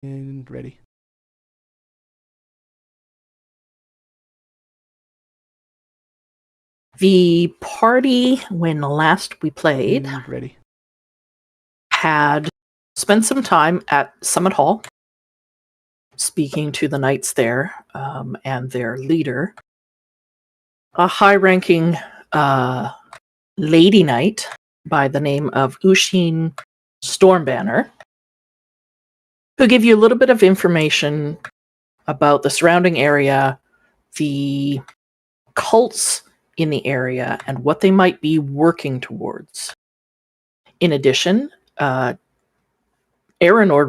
And ready. The party, when last we played, And ready. had spent some time at Summit Hall, speaking to the knights there and their leader, a high-ranking lady knight by the name of Ushin Stormbanner, who gave you a little bit of information about the surrounding area, the cults in the area, and what they might be working towards. In addition, Aranord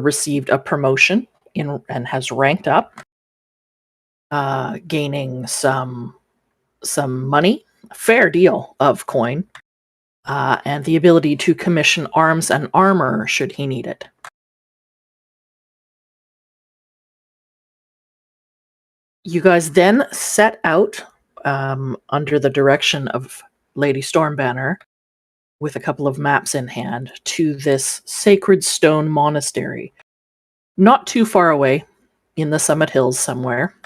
received a promotion and has ranked up, gaining some money, a fair deal of coin, and the ability to commission arms and armor should he need it. You guys then set out under the direction of Lady Stormbanner, with a couple of maps in hand, to this sacred stone monastery, not too far away in the Summit Hills somewhere.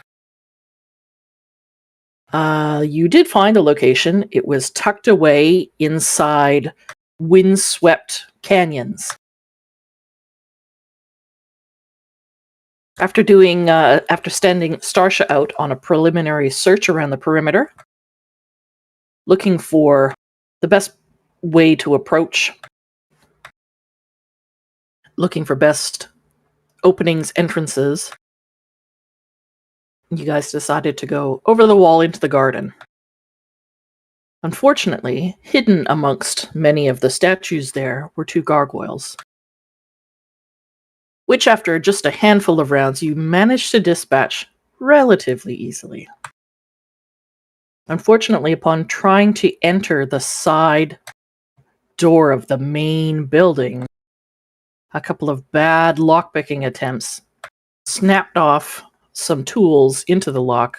You did find a location. It was tucked away inside windswept canyons. After sending Starsha out on a preliminary search around the perimeter, looking for the best way to approach, looking for best openings, entrances, you guys decided to go over the wall into the garden. Unfortunately, hidden amongst many of the statues there were two gargoyles, which after just a handful of rounds you managed to dispatch relatively easily. Unfortunately, upon trying to enter the side door of the main building, a couple of bad lockpicking attempts snapped off some tools into the lock,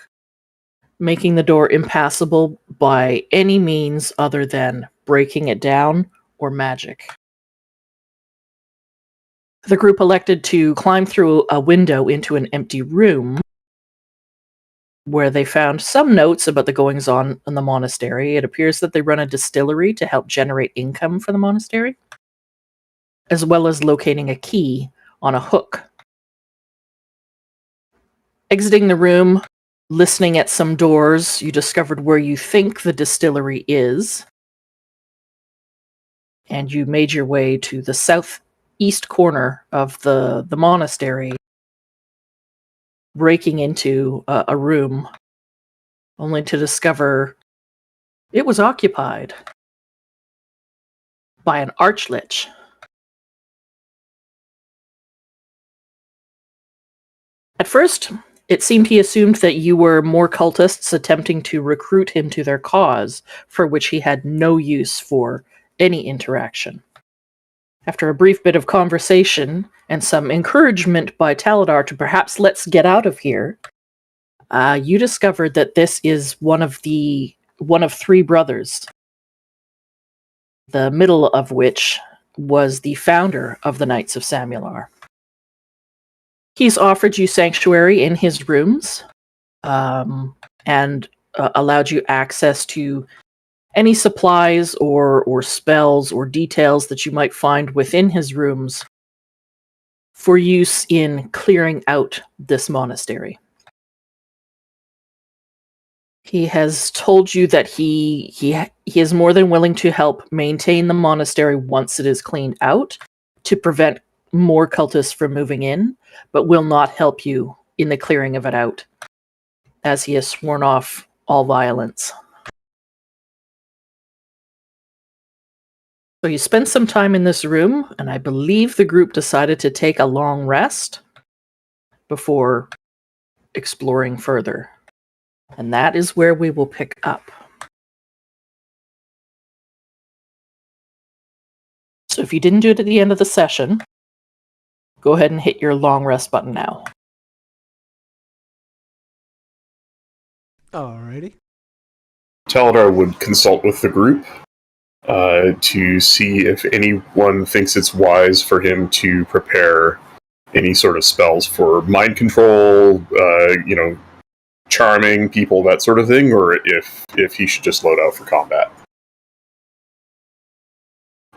making the door impassable by any means other than breaking it down or magic. The group elected to climb through a window into an empty room, where they found some notes about the goings-on in the monastery. It appears that they run a distillery to help generate income for the monastery, as well as locating a key on a hook. Exiting the room, listening at some doors, you discovered where you think the distillery is, and you made your way to the southeast corner of the monastery, breaking into a room, only to discover it was occupied by an archlich. At first, it seemed he assumed that you were more cultists attempting to recruit him to their cause, for which he had no use for any interaction. After a brief bit of conversation and some encouragement by Taladar to perhaps let's get out of here, you discovered that this is one of three brothers, the middle of which was the founder of the Knights of Samular. He's offered you sanctuary in his rooms, and allowed you access to any supplies or spells or details that you might find within his rooms for use in clearing out this monastery. He has told you that he is more than willing to help maintain the monastery once it is cleaned out, to prevent more cultists from moving in, but will not help you in the clearing of it out, as he has sworn off all violence. So you spent some time in this room, and I believe the group decided to take a long rest before exploring further. And that is where we will pick up. So if you didn't do it at the end of the session, go ahead and hit your long rest button now. Alrighty. Taladar would consult with the group to see if anyone thinks it's wise for him to prepare any sort of spells for mind control, charming people, that sort of thing, or if he should just load out for combat.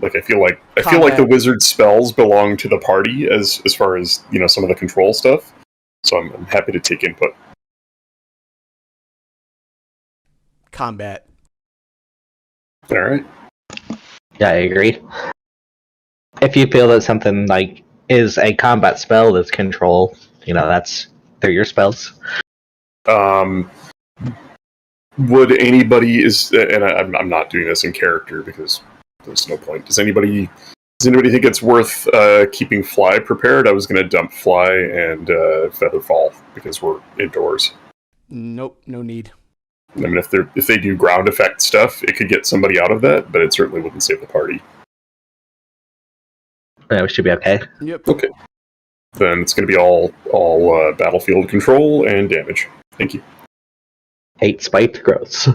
Like I feel like the wizard's spells belong to the party as far as some of the control stuff. So I'm happy to take input. Combat. All right. Yeah, I agree. If you feel that something like is a combat spell that's control, they're your spells. Would anybody and I'm not doing this in character because there's no point. Does anybody think it's worth keeping Fly prepared? I was going to dump Fly and Featherfall because we're indoors. Nope, no need. I mean, if they do ground effect stuff, it could get somebody out of that, but it certainly wouldn't save the party. Yeah, we should be okay. Yep. Okay. Then it's going to be all battlefield control and damage. Thank you. Hate spiked growths.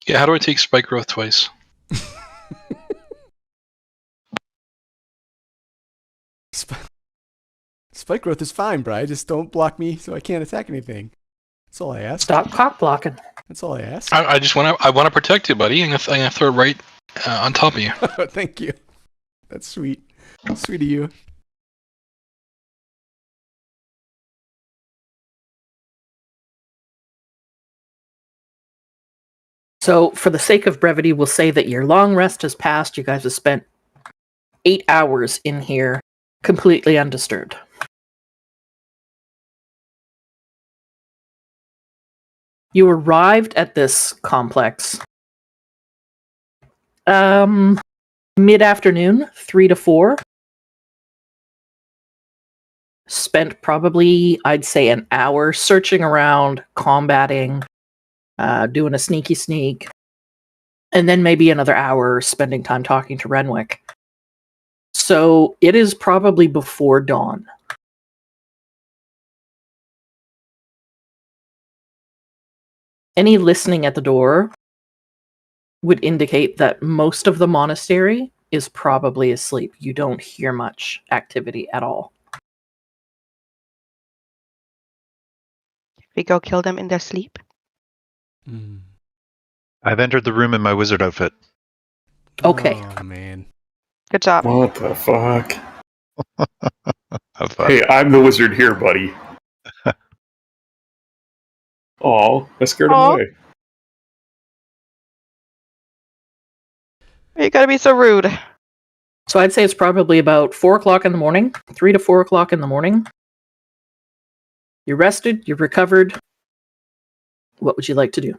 Yeah, how do I take spike growth twice? Spike growth is fine, Bri. Just don't block me so I can't attack anything. That's all I ask. Stop cock blocking. That's all I ask. I just want to protect you, buddy. I'm gonna throw it right on top of you. Thank you. That's sweet. Sweet of you. So, for the sake of brevity, we'll say that your long rest has passed. You guys have spent 8 hours in here, completely undisturbed. You arrived at this complex mid-afternoon, 3 to 4. Spent probably, I'd say, an hour searching around, combating, doing a sneaky sneak, and then maybe another hour spending time talking to Renwick. So it is probably before dawn. Any listening at the door would indicate that most of the monastery is probably asleep. You don't hear much activity at all. We go kill them in their sleep. I've entered the room in my wizard outfit. Okay. Oh, man. Good job. What the fuck? Have fun. Hey, I'm the wizard here, buddy. Oh, I scared him Aw. away. You gotta be so rude. So I'd say it's probably about 4 o'clock in the morning, 3 to 4 o'clock in the morning. You're rested, you're recovered. What would you like to do?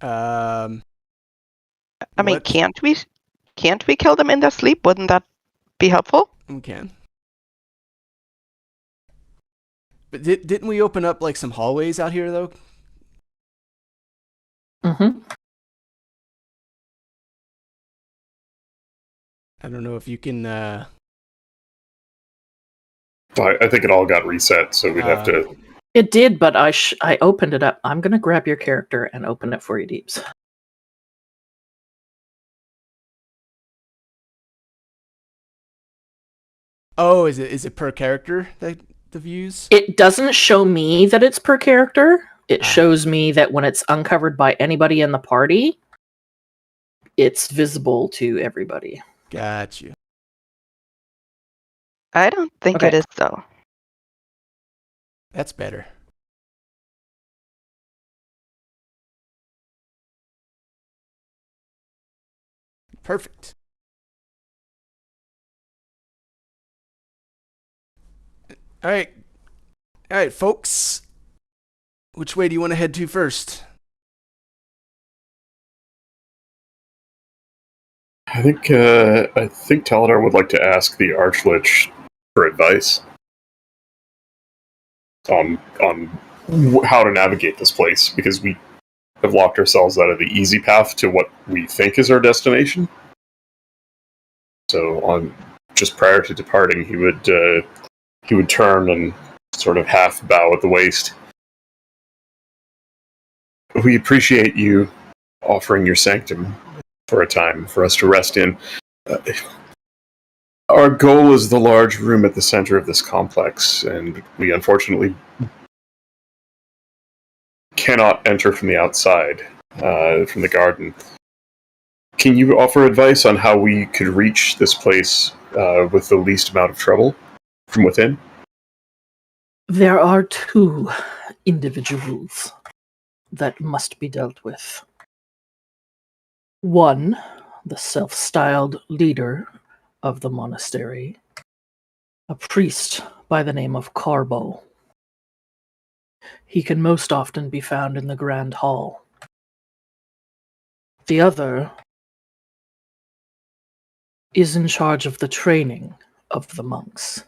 I mean, What? can't we kill them in their sleep? Wouldn't that be helpful? We can. But didn't we open up like some hallways out here though? Mm-hmm. I don't know if you can. I think it all got reset, so we'd have to. It did, but I opened it up. I'm going to grab your character and open it for you, Deeps. Oh, is it per character that the views? It doesn't show me that it's per character. It shows me that when it's uncovered by anybody in the party, it's visible to everybody. Got you. I don't think Okay. it is though. That's better. Perfect. All right, folks. Which way do you want to head to first? I think Taladar would like to ask the Archlich for advice on how to navigate this place, because we have locked ourselves out of the easy path to what we think is our destination. So, on just prior to departing, he would turn and sort of half bow at the waist. We appreciate you offering your sanctum for a time for us to rest in. Our goal is the large room at the center of this complex, and we unfortunately cannot enter from the outside, from the garden. Can you offer advice on how we could reach this place with the least amount of trouble from within? There are two individuals that must be dealt with. One, the self-styled leader of the monastery, a priest by the name of Carbo. He can most often be found in the Grand Hall. The other is in charge of the training of the monks.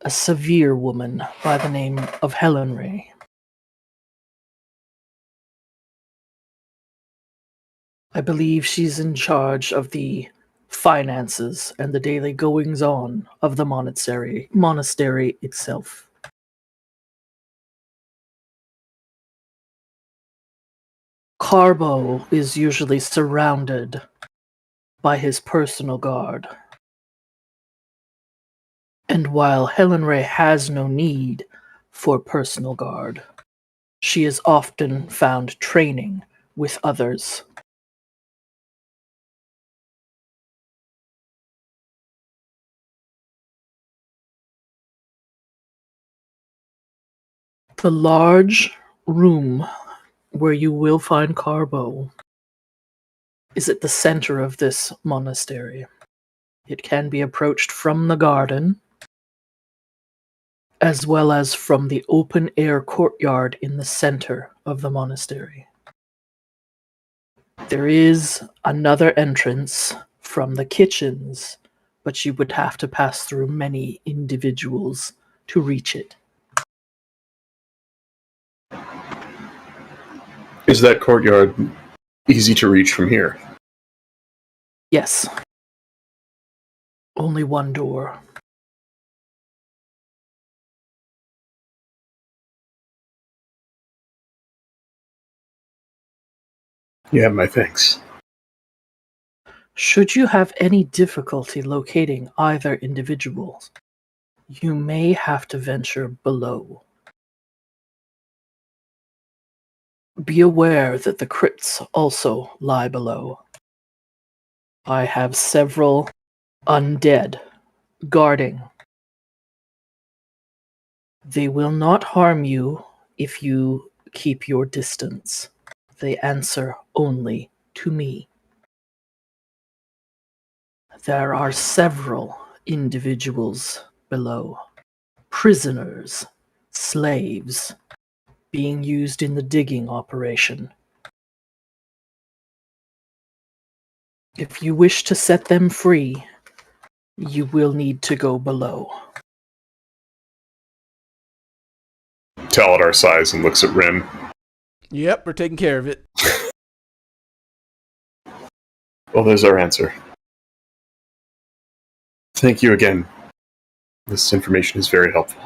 A severe woman by the name of Helen Ray. I believe she's in charge of the finances and the daily goings-on of the monastery itself. Carbo is usually surrounded by his personal guard. And while Helen Ray has no need for personal guard, she is often found training with others. The large room where you will find Carbo is at the center of this monastery. It can be approached from the garden, as well as from the open-air courtyard in the center of the monastery. There is another entrance from the kitchens, but you would have to pass through many individuals to reach it. Is that courtyard easy to reach from here? Yes. Only one door. You have my thanks. Should you have any difficulty locating either individual, you may have to venture below. Be aware that the crypts also lie below. I have several undead guarding. They will not harm you if you keep your distance. They answer only to me. There are several individuals below. Prisoners, slaves, being used in the digging operation. If you wish to set them free, you will need to go below. Tell it our size and looks at Rim. Yep, we're taking care of it. Well, there's our answer. Thank you again. This information is very helpful.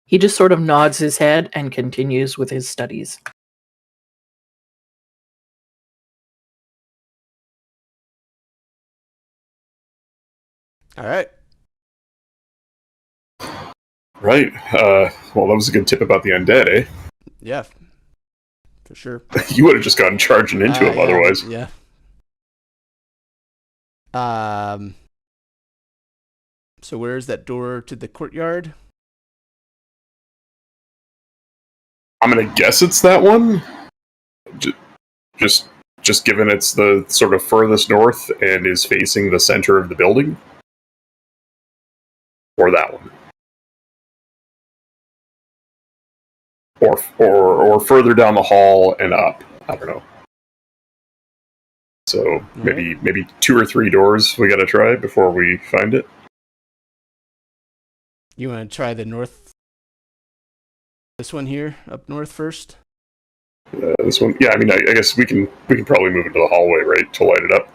He just sort of nods his head and continues with his studies. All right. Right. Well, that was a good tip about the undead, eh? Yeah, for sure. You would have just gotten charging into him Yeah, otherwise. Yeah. So where's that door to the courtyard? I'm gonna guess it's that one. Just given it's the sort of furthest north and is facing the center of the building, or that one, or further down the hall and up. I don't know. So maybe 2 or 3 doors we gotta try before we find it. You want to try the north? This one here, up north first? This one, yeah. I mean, I guess we can probably move into the hallway, right, to light it up.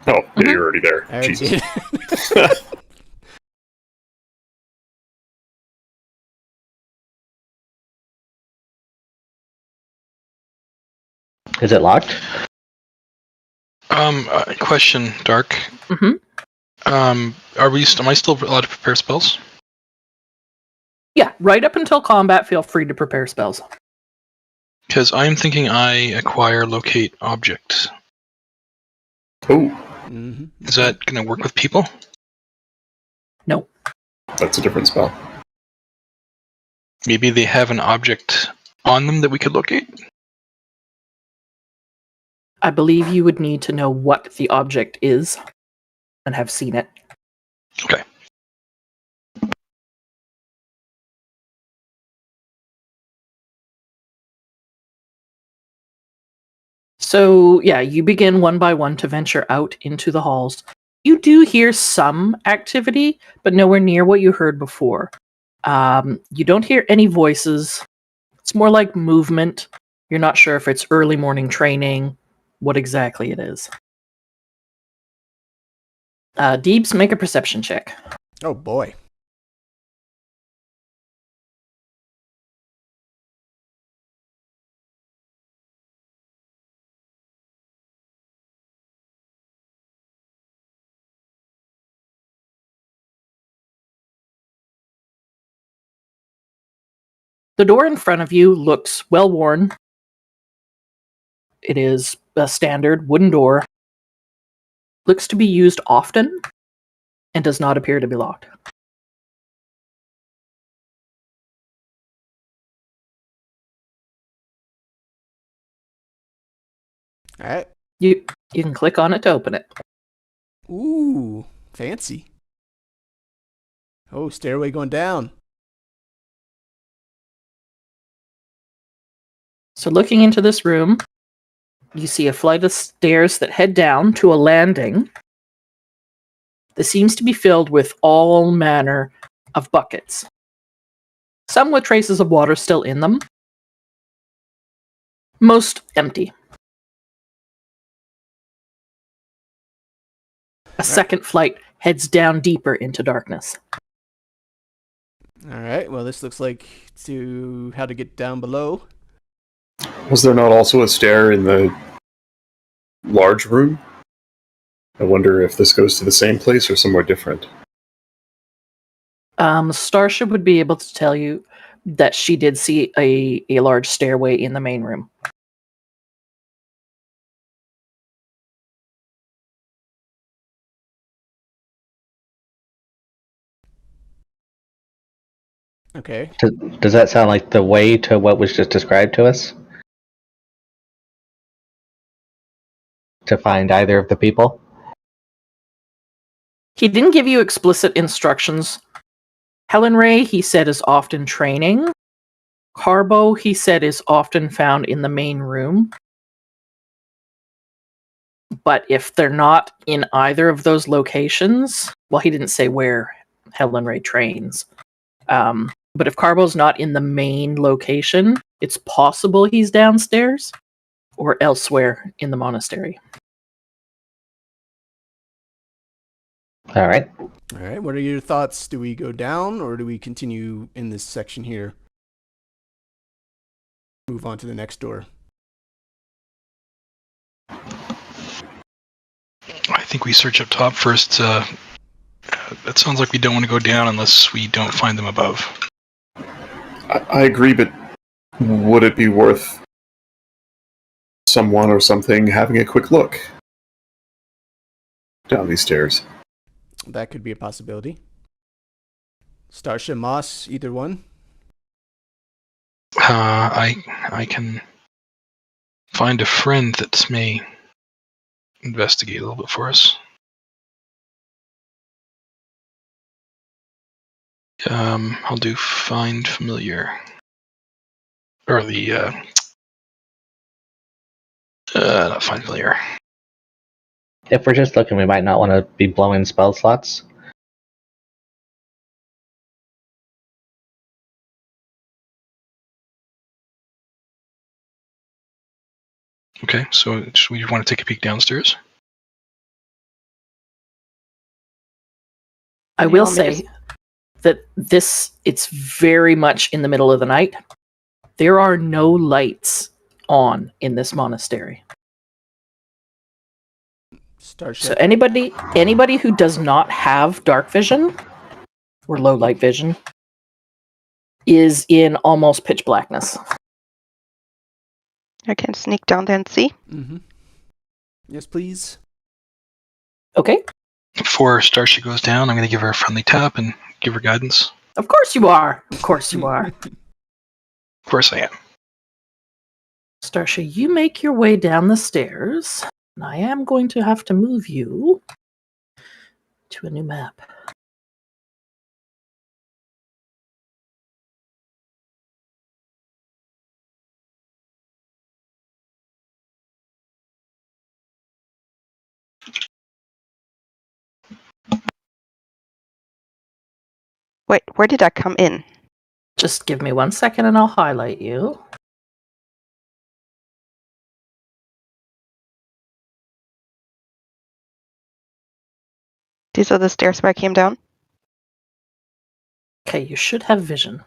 Oh, yeah, you're already there. I already Jesus. did. Is it locked? Question, Dark. Mhm. Am I still allowed to prepare spells? Yeah, right up until combat, feel free to prepare spells. Because I'm thinking I acquire locate object. Oh, Mm-hmm. Is that going to work with people? No. that's a different spell. Maybe they have an object on them that we could locate? I believe you would need to know what the object is and have seen it. Okay. So, yeah, you begin one by one to venture out into the halls. You do hear some activity, but nowhere near what you heard before. You don't hear any voices. It's more like movement. You're not sure if it's early morning training, what exactly it is. Deebs, make a perception check. Oh boy. The door in front of you looks well worn. It is a standard wooden door. Looks to be used often and does not appear to be locked. All right. You can click on it to open it. Ooh, fancy. Oh, stairway going down. So looking into this room, you see a flight of stairs that head down to a landing that seems to be filled with all manner of buckets. Some with traces of water still in them. Most empty. A second flight heads down deeper into darkness. All right. Well, this looks like to how to get down below. Was there not also a stair in the large room? I wonder if this goes to the same place or somewhere different. Starship would be able to tell you that she did see a large stairway in the main room. Okay. Does that sound like the way to what was just described to us? To find either of the people? He didn't give you explicit instructions. Helen Ray, he said, is often training. Carbo, he said, is often found in the main room. But if they're not in either of those locations, well, he didn't say where Helen Ray trains. But if Carbo's not in the main location, it's possible he's downstairs or elsewhere in the monastery. All right. All right. What are your thoughts? Do we go down or do we continue in this section here? Move on to the next door. I think we search up top first. It sounds like we don't want to go down unless we don't find them above. I agree, but would it be worth someone or something having a quick look down these stairs? That could be a possibility. Starsha, Moss, either one? I can find a friend that may investigate a little bit for us. I'll do find familiar. Or the, not find familiar. If we're just looking, we might not want to be blowing spell slots. Okay, so we want to take a peek downstairs. I will say that it's very much in the middle of the night. There are no lights on in this monastery. Starship. So anybody who does not have dark vision or low light vision is in almost pitch blackness. I can sneak down there and see. Mm-hmm. Yes, please. Okay. Before Starship goes down, I'm going to give her a friendly tap and give her guidance. Of course you are. Of course you are. Of course I am. Starsha, you make your way down the stairs. And I am going to have to move you to a new map. Wait, where did I come in? Just give me 1 second and I'll highlight you. These are the stairs where I came down. Okay, you should have vision.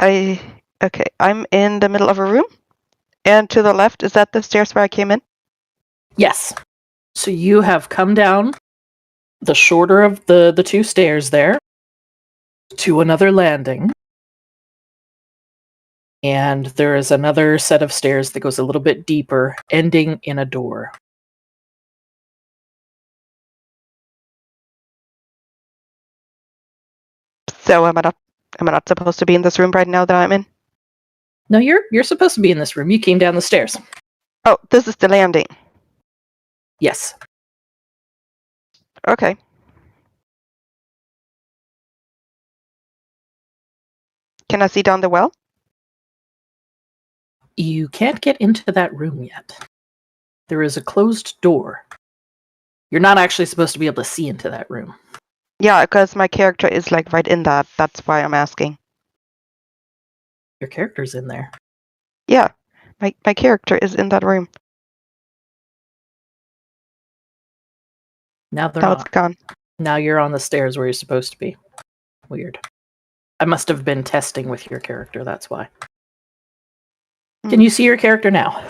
Okay, I'm in the middle of a room. And to the left, is that the stairs where I came in? Yes. So you have come down the shorter of the two stairs there to another landing. And there is another set of stairs that goes a little bit deeper, ending in a door. So am I not supposed to be in this room right now that I'm in? No, you're supposed to be in this room. You came down the stairs. Oh, this is the landing. Yes. Okay. Can I see down the well? You can't get into that room yet. There is a closed door. You're not actually supposed to be able to see into that room. Yeah, because my character is like right in that. That's why I'm asking. Your character's in there. Yeah, my character is in that room. Now they're Now not. it's gone. Now you're on the stairs where you're supposed to be. Weird. I must have been testing with your character, that's why. Can you see your character now?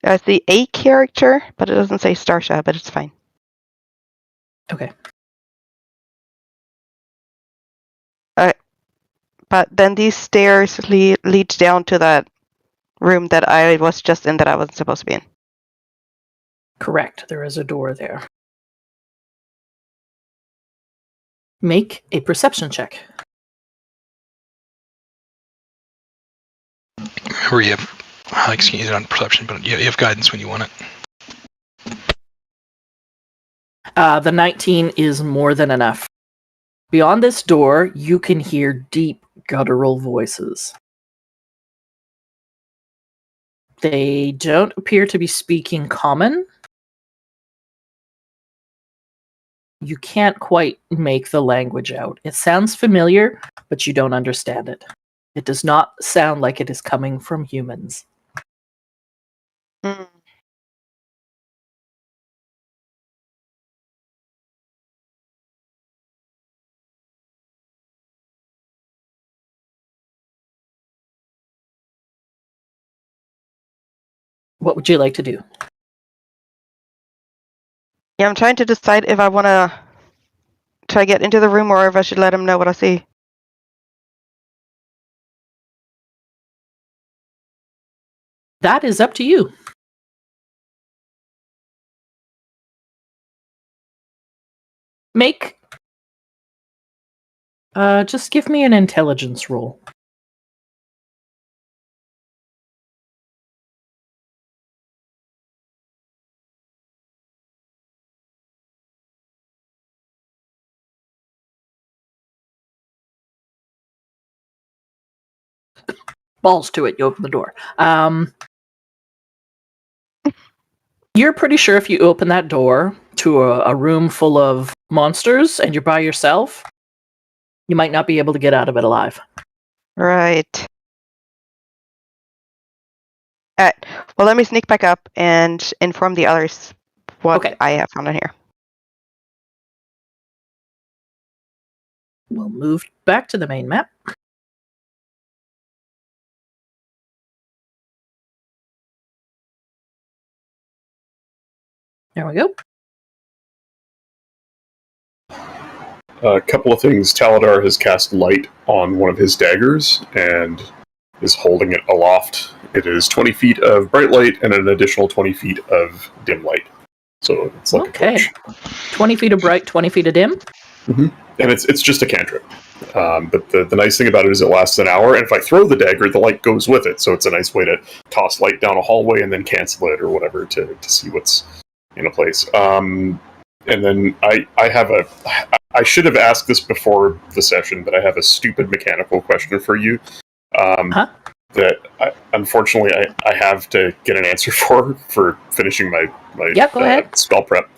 I see a character, but it doesn't say Starsha, but it's fine. Okay. But then these stairs lead down to that room that I was just in that I wasn't supposed to be in. Correct. There is a door there. Make a perception check. Remember, you have, excuse me, not perception, but you have guidance when you want it. The 19 is more than enough. Beyond this door, you can hear deep, guttural voices. They don't appear to be speaking common. You can't quite make the language out. It sounds familiar, but you don't understand it. It does not sound like it is coming from humans. Mm. What would you like to do? Yeah, I'm trying to decide if I want to try to get into the room or if I should let him know what I see. That is up to you. Make. Just give me an intelligence roll. Balls to it, you open the door. You're pretty sure if you open that door to a room full of monsters and you're by yourself, you might not be able to get out of it alive. Right. Alright. Well, let me sneak back up and inform the others what Okay. I have found in here. We'll move back to the main map. There we go. A couple of things. Taladar has cast light on one of his daggers and is holding it aloft. It is 20 feet of bright light and an additional 20 feet of dim light. So it's like Okay. a torch. 20 feet of bright, 20 feet of dim. And it's just a cantrip. But the nice thing about it is it lasts an hour, and if I throw the dagger, the light goes with it. So it's a nice way to toss light down a hallway and then cancel it or whatever to see what's in a place. And then I should have asked this before the session, but I have a stupid mechanical question for you. That unfortunately I have to get an answer for finishing my Yeah, go ahead. spell prep.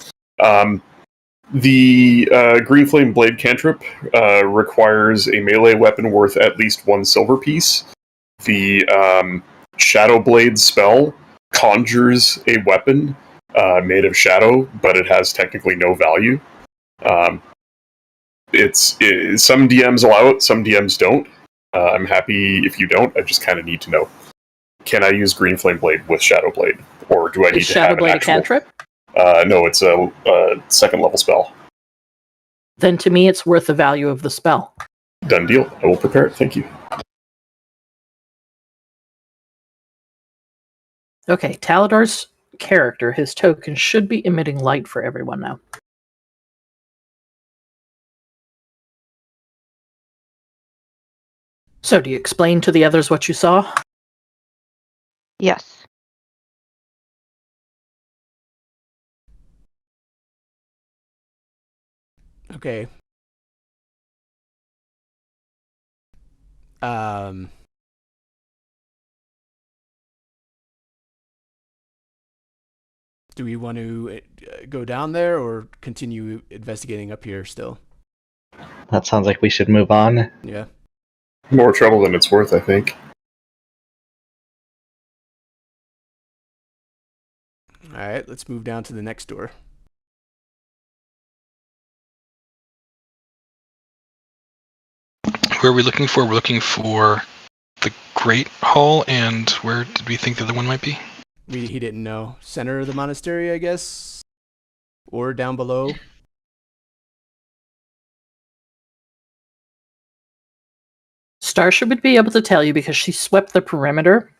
The Green Flame Blade cantrip requires a melee weapon worth at least 1 silver piece. The Shadow Blade spell conjures a weapon made of shadow, but it has technically no value. Some DMs allow it, some DMs don't. I'm happy if you don't. I just kind of need to know. Can I use Green Flame Blade with Shadow Blade, or do I need Is to Shadow have an Blade a actual? cantrip? No, it's a 2nd level spell. Then to me, it's worth the value of the spell. Done deal. I will prepare it. Thank you. Okay, Taladar's character, his token, should be emitting light for everyone now. So, do you explain to the others what you saw? Yes. Okay. Do we want to go down there or continue investigating up here still? That sounds like we should move on. Yeah. More trouble than it's worth, I think. All right, let's move down to the next door. Where are we looking for? We're looking for the Great Hall, and where did we think the other one might be? He didn't know. Center of the monastery, I guess? Or down below? Starsha would be able to tell you because she swept the perimeter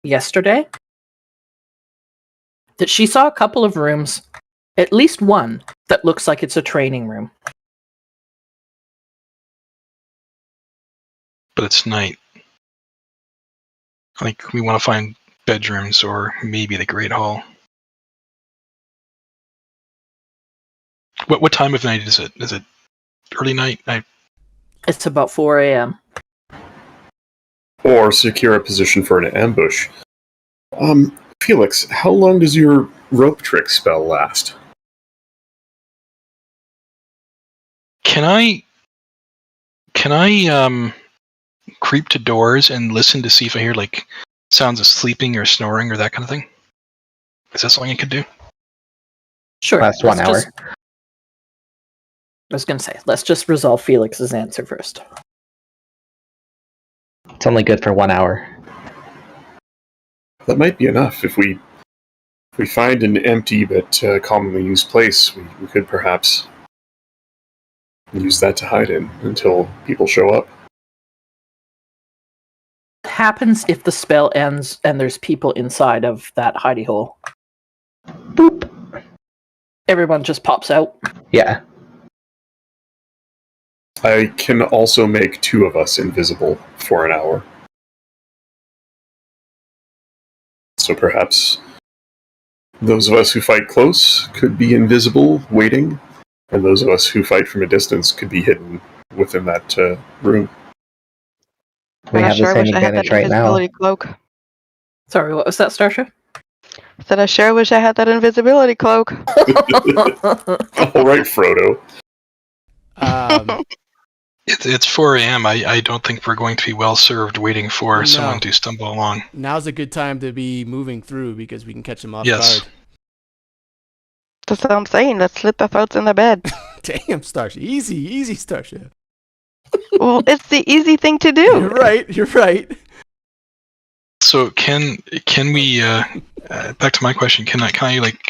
yesterday that she saw a couple of rooms, at least one, that looks like it's a training room. But it's night. I think we want to find bedrooms or maybe the Great Hall. What time of night is it? Is it early night? It's about 4 a.m. Or secure a position for an ambush. Felix, how long does your rope trick spell last? Can I creep to doors and listen to see if I hear like sounds of sleeping or snoring or that kind of thing? Is that something I could do? Sure. Last 1 hour. I was going to say, let's just resolve Felix's answer first. It's only good for 1 hour. That might be enough. If we find an empty but commonly used place, we could perhaps use that to hide in until people show up. What happens if the spell ends and there's people inside of that hidey hole? Boop. Everyone just pops out. Yeah. I can also make 2 of us invisible for an hour. So perhaps those of us who fight close could be invisible, waiting, and those of us who fight from a distance could be hidden within that room. We I have the sure same wish I had that advantage right now. invisibility cloak. Sorry, what was that, Starsha? Said I sure wish I had that invisibility cloak. All right, Frodo. It's 4 a.m. I don't think we're going to be well served waiting for No. someone to stumble along. Now's a good time to be moving through because we can catch them off Yes. guard. That's what I'm saying. Let's slip our votes in the bed. Damn, Starsha. Easy, Starsha. Well, it's the easy thing to You're do. right, you're right. So can we back to my question? Can I like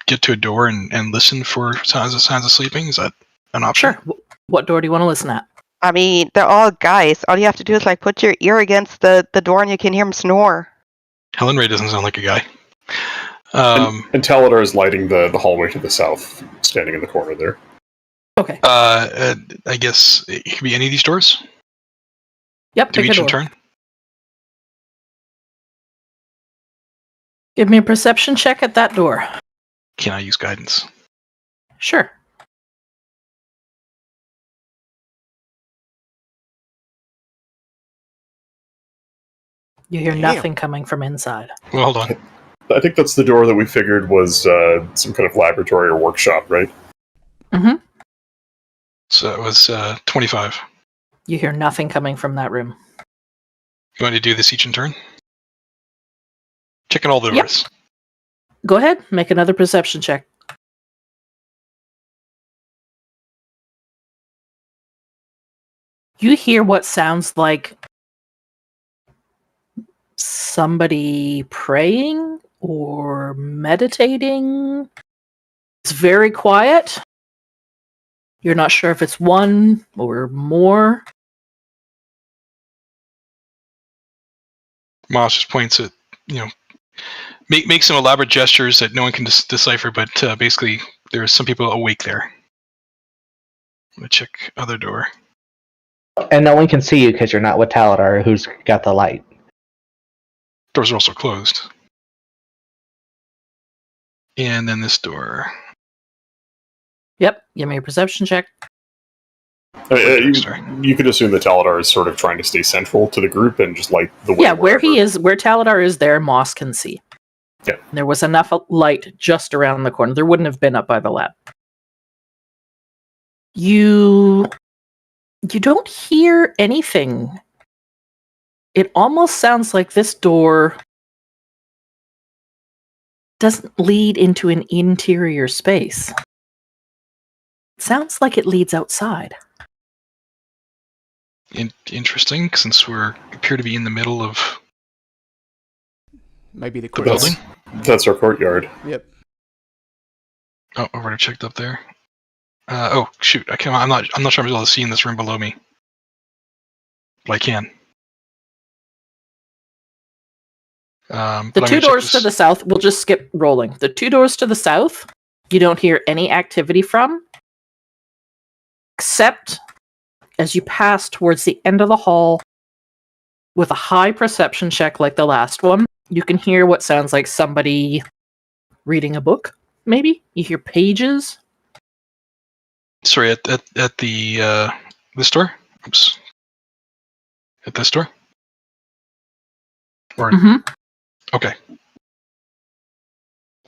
get to a door and listen for signs of sleeping? Is that an option? Sure. What door do you want to listen at? I mean, they're all guys. All you have to do is like put your ear against the door and you can hear him snore. Helen Ray doesn't sound like a guy. And Taladar is lighting the hallway to the south, standing in the corner there. Okay. I guess it could be any of these doors. Yep. Do Pick a each in door. turn. Give me a perception check at that door. Can I use guidance? Sure. You hear Damn. nothing coming from inside. Well, hold on. I think that's the door that we figured was some kind of laboratory or workshop, right? Mm-hmm. So it was 25. You hear nothing coming from that room. You want to do this each in turn? Checking all the Yep. doors. Go ahead. Make another perception check. You hear what sounds like somebody praying or meditating. It's very quiet. You're not sure if it's one or more. Moss just points at, make some elaborate gestures that no one can decipher, but basically there's some people awake there. I'm going to check other door. And no one can see you because you're not with Taladar, who's got the light. Doors are also closed. And then this door. Yep. Give me a perception check. You could assume that Taladar is sort of trying to stay central to the group and just light the way. Yeah, where wherever. he is, where Taladar is there, Moss can see. Yeah. There was enough light just around the corner. There wouldn't have been up by the lab. You don't hear anything. It almost sounds like this door doesn't lead into an interior space. It sounds like it leads outside. Interesting, since we appear to be in the middle of Might be the the courtyard. building. That's our courtyard. Yep. Oh, I've already checked up there. Oh shoot! I'm not sure I'm able to see in this room below me, but I can. The two doors to the south, we'll just skip rolling. The two doors to the south, you don't hear any activity from, except as you pass towards the end of the hall with a high perception check like the last one, you can hear what sounds like somebody reading a book, maybe? You hear pages. Sorry, at the this door. Oops. At this door. Or okay.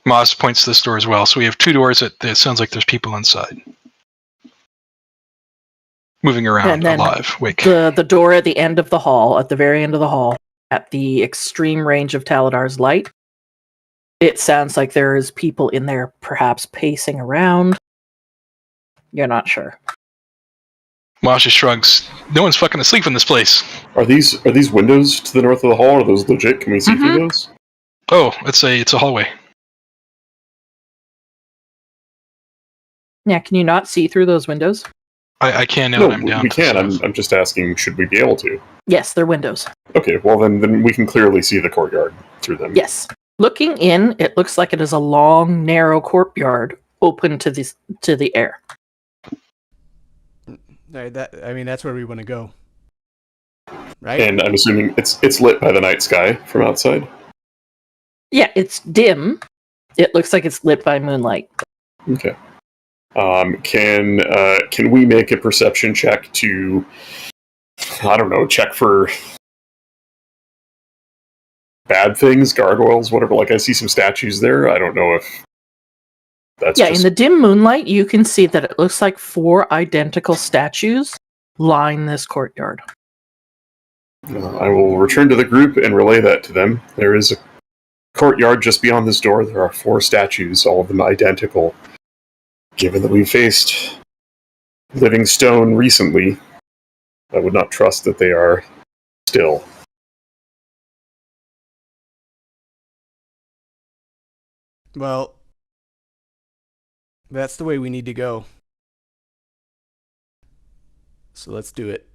Moss points to this door as well. So we have two doors that it sounds like there's people inside. Moving around, And then alive, wake. The door at the end of the hall, at the very end of the hall, at the extreme range of Taladar's light, it sounds like there is people in there perhaps pacing around. You're not sure. Moss just shrugs. No one's fucking asleep in this place. Are these windows to the north of the hall? Are those legit? Can we see through those? Oh, it's a hallway. Yeah, can you not see through those windows? I can now No, that I'm down. we to the can. south. I'm just asking, should we be able to? Yes, they're windows. Okay, well then we can clearly see the courtyard through them. Yes. Looking in, it looks like it is a long, narrow courtyard open to the air. That's where we want to go. Right? And I'm assuming it's lit by the night sky from outside. Yeah, it's dim. It looks like it's lit by moonlight. Okay. Can we make a perception check to, I don't know, check for bad things, gargoyles, whatever? Like I see some statues there. I don't know if that's Yeah, just... in the dim moonlight, you can see that it looks like 4 identical statues line this courtyard. I will return to the group and relay that to them. There is a courtyard just beyond this door. There are 4 statues, all of them identical. Given that we faced living stone recently, I would not trust that they are still. Well, That's the way we need to go. So let's do it.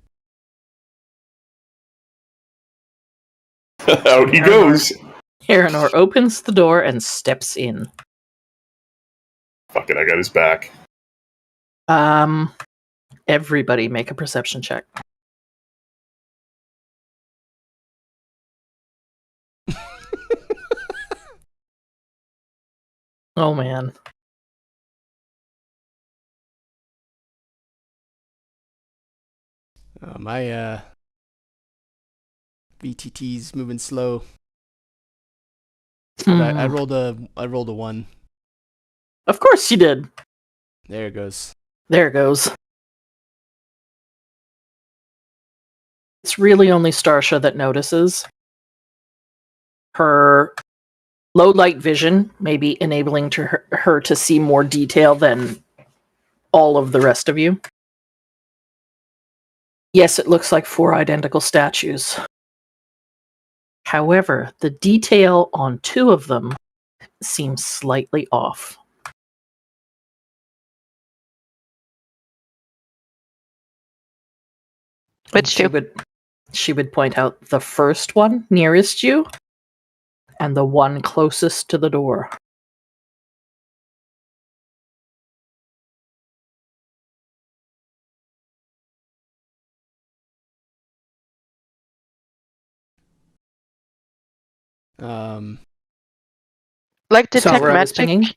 Out he goes. Aranor opens the door and steps in. Fuck it, I got his back. Everybody make a perception check. Oh man. My VTT's moving slow. But I rolled a 1. Of course you did. There it goes. There it goes. It's really only Starsha that notices. Her low light vision may be enabling her to see more detail than all of the rest of you. Yes, it looks like 4 identical statues. However, the detail on 2 of them seems slightly off. Which she two? she would point out the first one nearest you and the one closest to the door. Like So detect where I was magic. thinking,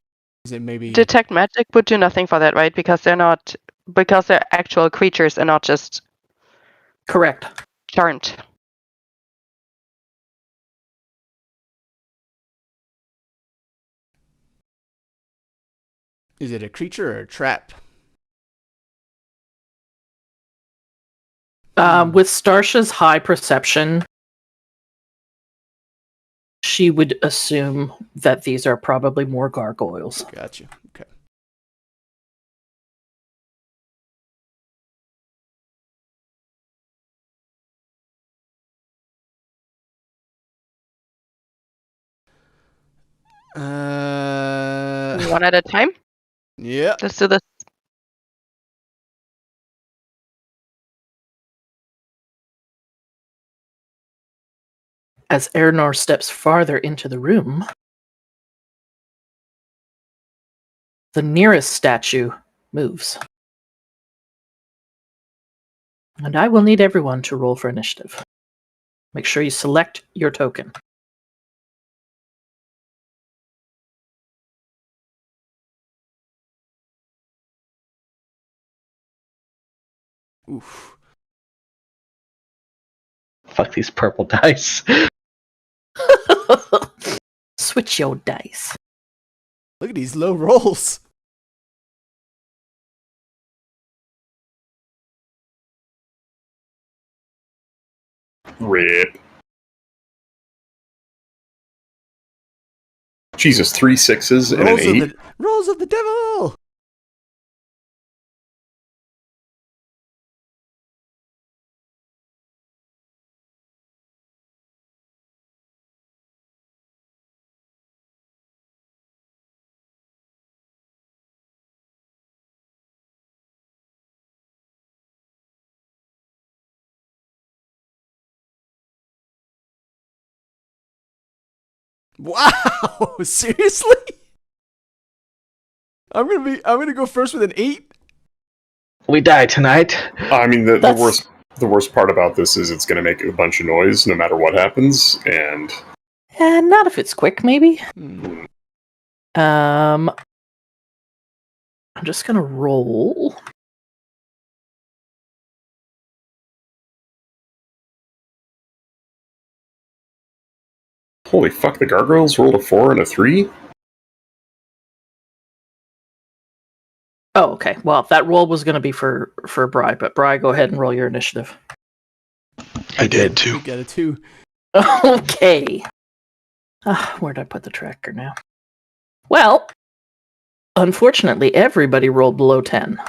Is it maybe? Detect magic would do nothing for that, right? Because they're actual creatures and not just correct. charmed. Is it a creature or a trap? With Starsha's high perception, she would assume that these are probably more gargoyles. Gotcha. Okay. One at a time. Yeah. Let's do this. As Aranor steps farther into the room, the nearest statue moves. And I will need everyone to roll for initiative. Make sure you select your token. Oof. Fuck these purple dice. Switch your dice. Look at these low rolls. Rip. Jesus, 3 6s and an Rolls of 8. the rolls of the devil. Wow. Seriously? I'm gonna go first with an 8. We die tonight. I mean, the That's- worst part about this is it's going to make a bunch of noise no matter what happens, and Not if it's quick, maybe. Hmm. I'm just gonna roll. holy fuck, the gargoyles rolled a 4 and a 3? Oh, okay. Well, that roll was going to be for Bri, but Bri, go ahead and roll your initiative. I did too. You got a 2. Okay. Where'd I put the tracker now? Well, unfortunately, everybody rolled below 10.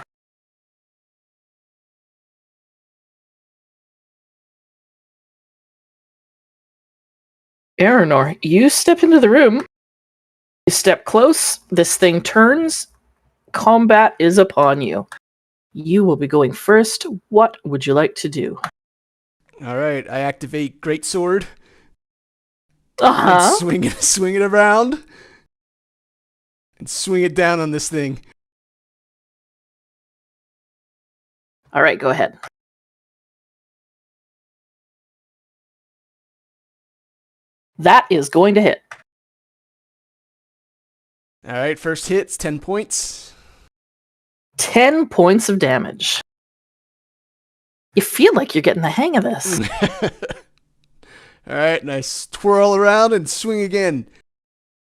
Aranor, you step into the room. You step close. This thing turns, combat is upon you. You will be going first. What would you like to do? All right, I activate Greatsword and Uh-huh. swing it around and swing it down on this thing. All right, go ahead. That is going to hit. All right, first hit's 10 points. 10 points of damage. You feel like you're getting the hang of this. All right, nice twirl around and swing again.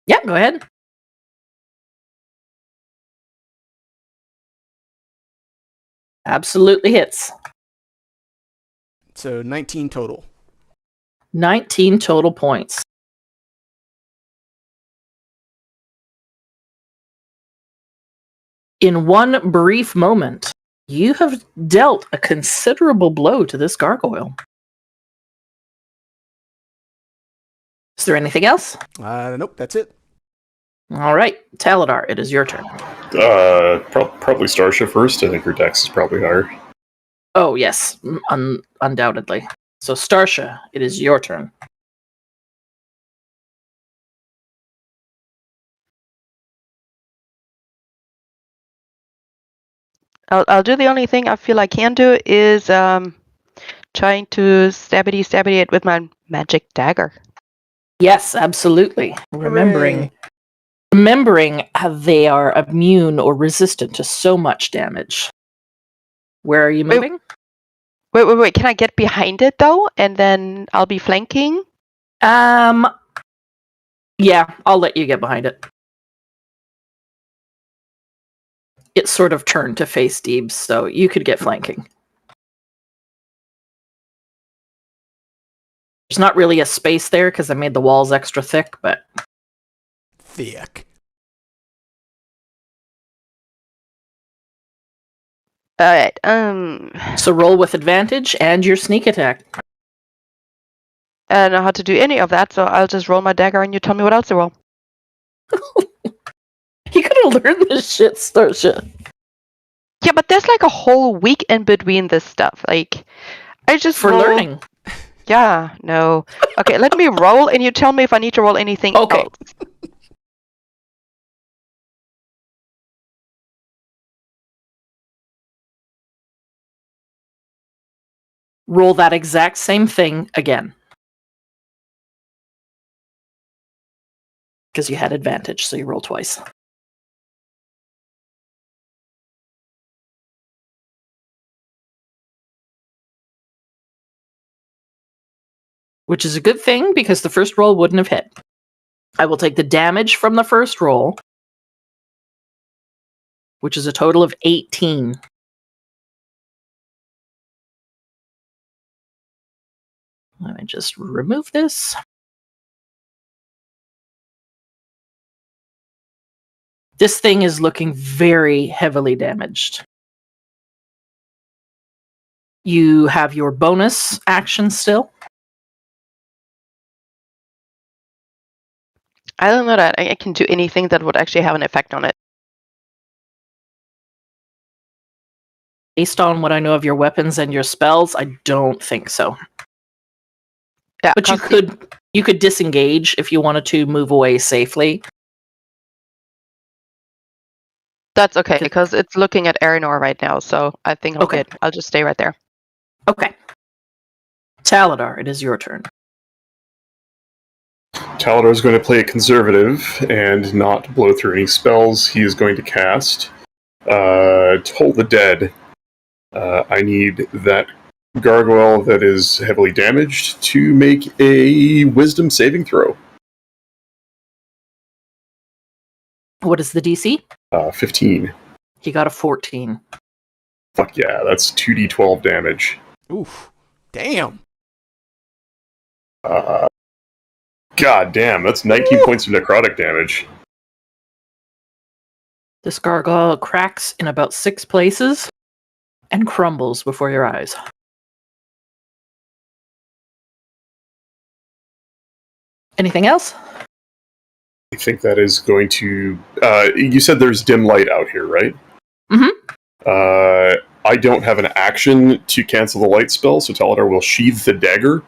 Yeah, go ahead. Absolutely hits. So 19 total. 19 total points. In one brief moment, you have dealt a considerable blow to this gargoyle. Is there anything else? Nope, that's it. All right, Taladar, it is your turn. Probably Starsha first. I think her dex is probably higher. Oh, yes, undoubtedly. So, Starsha, it is your turn. I'll do the only thing I feel I can do is trying to stabby it with my magic dagger. Yes, absolutely. Remembering how they are immune or resistant to so much damage. Where are you Wait. moving? Wait. Can I get behind it though, and then I'll be flanking? Yeah, I'll let you get behind it. It's sort of turned to face Deebs, so you could get flanking. There's not really a space there because I made the walls extra thick, but Thick. Alright, so roll with advantage and your sneak attack. I don't know how to do any of that, so I'll just roll my dagger and you tell me what else to roll. You could have learned this shit, Starsha. Yeah, but there's like a whole week in between this stuff. Like, I just For roll- learning. Yeah, no. Okay, let me roll and you tell me if I need to roll anything Okay. else. Roll that exact same thing again. Because you had advantage, so you roll twice. Which is a good thing, because the first roll wouldn't have hit. I will take the damage from the first roll, which is a total of 18. Let me just remove this. This thing is looking very heavily damaged. You have your bonus action still. I don't know that I can do anything that would actually have an effect on it. Based on what I know of your weapons and your spells, I don't think so. Yeah, But you could disengage if you wanted to move away safely. That's okay, because it's looking at Arinor right now, so I think I'm Okay. good. I'll just stay right there. Okay. Taladar, it is your turn. Taladar is going to play it conservative and not blow through any spells. He is going to cast Toll the Dead. I need that gargoyle that is heavily damaged to make a wisdom saving throw. What is the DC? 15. He got a 14. Fuck yeah, that's 2d12 damage. Oof. Damn. God damn, that's 19 points of necrotic damage. This gargoyle cracks in about 6 places and crumbles before your eyes. Anything else? think that is going to. You said there's dim light out here, right? Mhm. I don't have an action to cancel the light spell, so Taladar will sheathe the dagger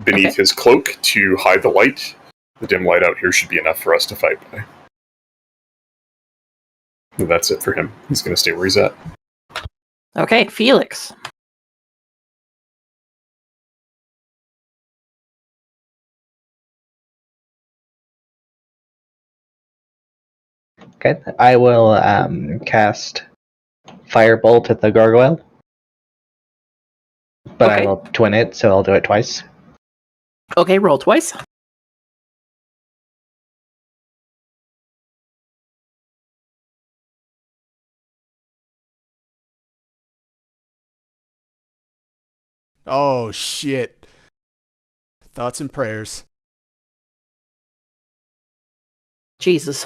beneath his cloak to hide the light. The dim light out here should be enough for us to fight by. And that's it for him. He's going to stay where he's at. Okay, Felix. Okay, I will cast Firebolt at the gargoyle. But Okay. I will twin it, so I'll do it twice. Okay, roll twice. Oh, shit. Thoughts and prayers. Jesus.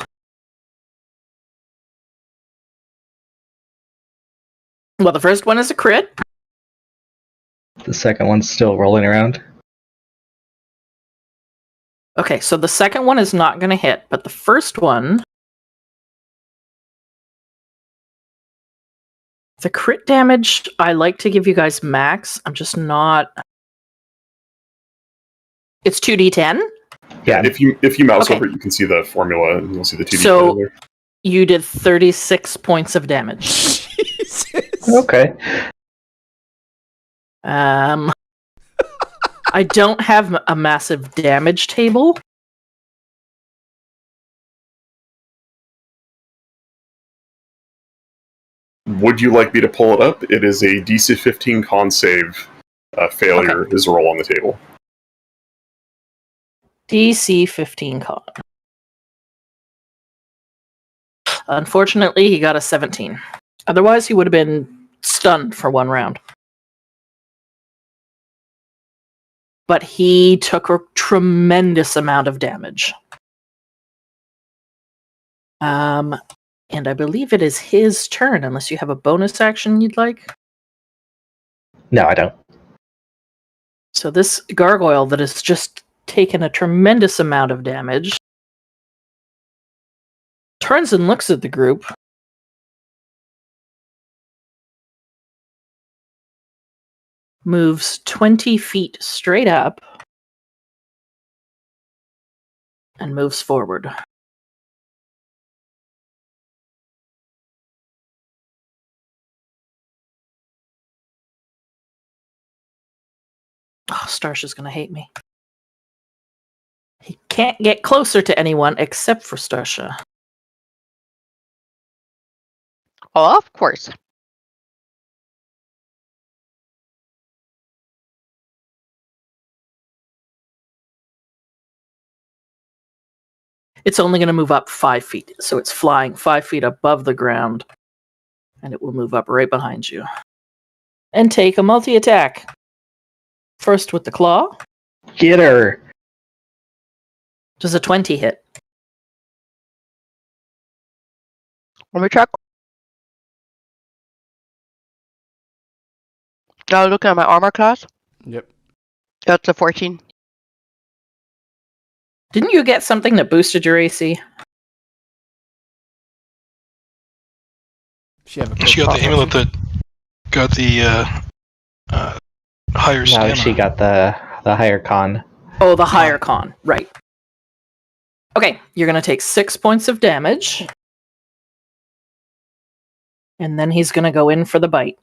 Well, the first one is a crit. The second one's still rolling around. Okay, so the second one is not going to hit, but the first one... The crit damage, I like to give you guys max. I'm just not... It's 2d10? Yeah. If you mouse Okay. over it, you can see the formula, and you'll see the 2D So- there. You did 36 points of damage. Jesus. Okay. I don't have a massive damage table. Would you like me to pull it up? It is a DC 15 con save. Failure is a roll on the table. DC 15 con. Unfortunately, he got a 17. Otherwise, he would have been stunned for one round. But he took a tremendous amount of damage. And I believe it is his turn, unless you have a bonus action you'd like. No, I don't. So this gargoyle that has just taken a tremendous amount of damage turns and looks at the group. Moves 20 feet straight up and moves forward. Oh, Starsha's gonna hate me. He can't get closer to anyone except for Starsha. Oh, of course. It's only going to move up 5 feet, so it's flying 5 feet above the ground, and it will move up right behind you. And take a multi-attack. First with the claw. Get her! Does a 20 hit? Let me check. Now looking at my armor class. Yep. That's a 14. Didn't you get something that boosted your AC? She have a She got the crit amulet potion? that got the higher No, stamina. she got the higher con. Oh, the higher con. Right. Okay, you're going to take 6 points of damage. And then he's going to go in for the bite.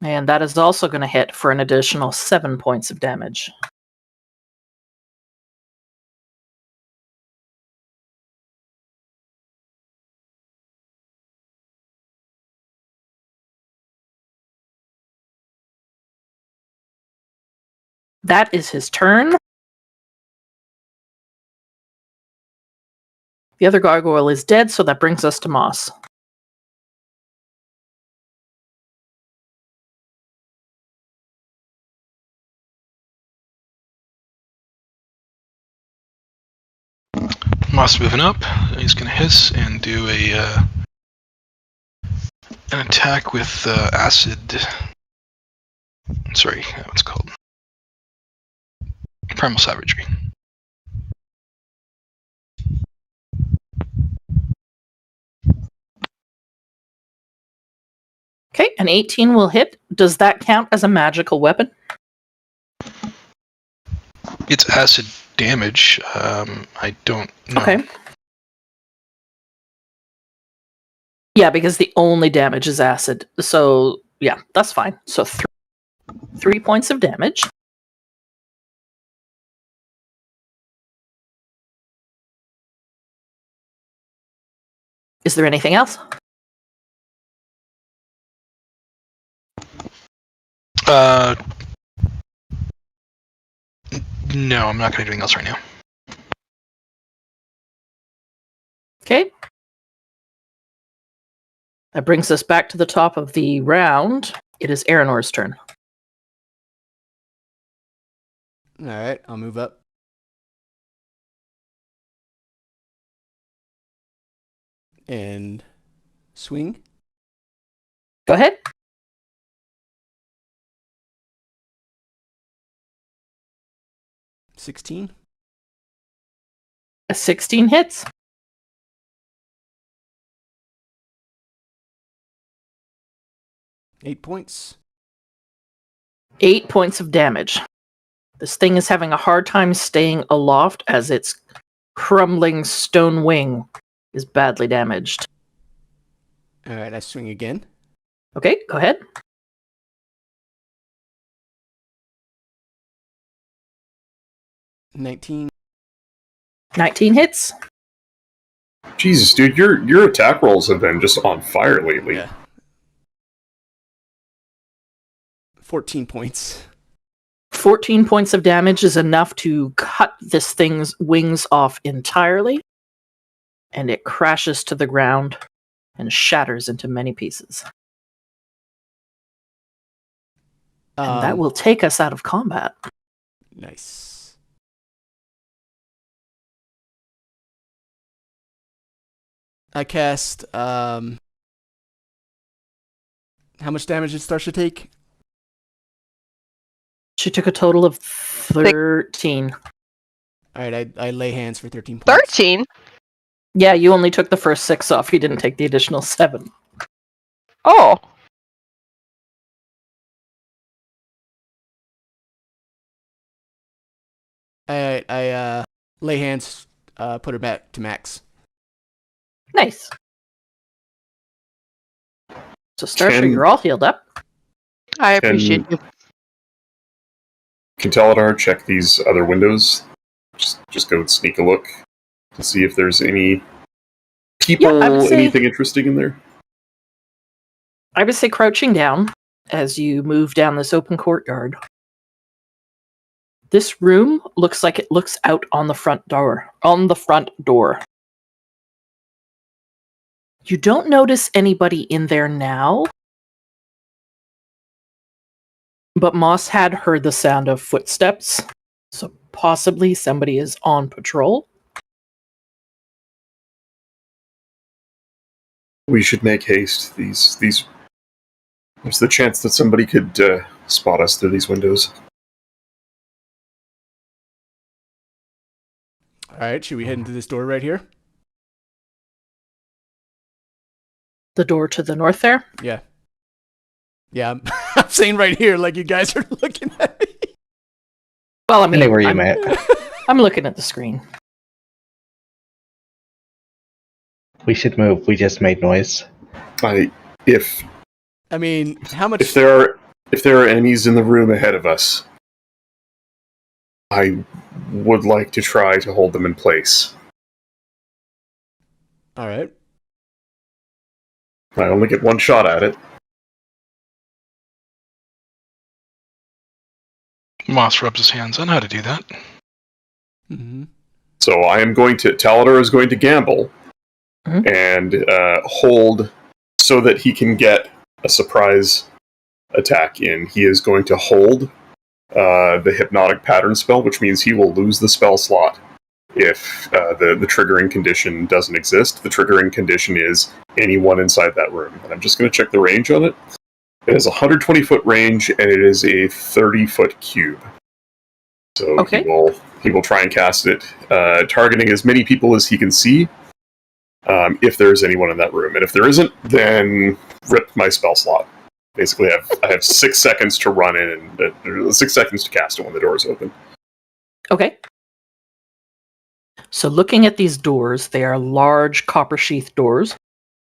And that is also going to hit for an additional 7 points of damage. That is his turn. The other gargoyle is dead, so that brings us to Moss. Moss moving up. He's going to hiss and do an attack with acid. Sorry, what's it called? Primal Savagery. Okay, an 18 will hit. Does that count as a magical weapon? It's acid damage. I don't know. Okay. Yeah, because the only damage is acid. So, yeah, that's fine. So, 3 points of damage. Is there anything else? No, I'm not going to do anything else right now. Okay. That brings us back to the top of the round. It is Aranor's turn. All right, I'll move up. And swing. Go ahead. $16. A 16 hits. $8 points. 8 points of damage. This thing is having a hard time staying aloft as its crumbling stone wing is badly damaged. All right, I swing again. Okay, go ahead. $19. 19 hits. Jesus, dude, your attack rolls have been just on fire lately. Yeah. 14 points. 14 points of damage is enough to cut this thing's wings off entirely, and it crashes to the ground and shatters into many pieces. And that will take us out of combat. Nice. I cast, how much damage did Starsha take? She took a total of 13. Alright, I lay hands for 13 points. 13? Yeah, you only took the first 6 off. You didn't take the additional 7. Oh. I lay hands, put her back to max. Nice. So, Starsha, Can- you're all healed up. I appreciate you. Can Taladar check these other windows? Just go and sneak a look to see if there's any people, I would say- anything interesting in there. I would say crouching down as you move down this open courtyard. This room looks like it looks out on the front door. You don't notice anybody in there now, but Moss had heard the sound of footsteps, so possibly somebody is on patrol. We should make haste. These. There's the chance that somebody could spot us through these windows. Alright, should we head into this door right here? The door to the north there. Yeah. Yeah, I'm saying right here, like you guys are looking at me. Well, I mean, Anywhere you I'm, may. I'm looking at the screen. We should move. We just made noise. If I mean, how much... if there are enemies in the room ahead of us, I would like to try to hold them in place. Alright. I only get one shot at it. Moss rubs his hands. I know how to do that. Mm-hmm. So I am going to... Taladar is going to gamble Mhm. and hold so that he can get a surprise attack in. He is going to hold the Hypnotic Pattern spell, which means he will lose the spell slot if the triggering condition doesn't exist. The triggering condition is anyone inside that room. And I'm just going to check the range on it. It has a 120-foot range, and it is a 30-foot cube. So Okay. he will try and cast it, targeting as many people as he can see. If there's anyone in that room, and if there isn't, then rip my spell slot. Basically, I have 6 seconds to run in and 6 seconds to cast it when the door is open. Okay. So looking at these doors, they are large copper sheath doors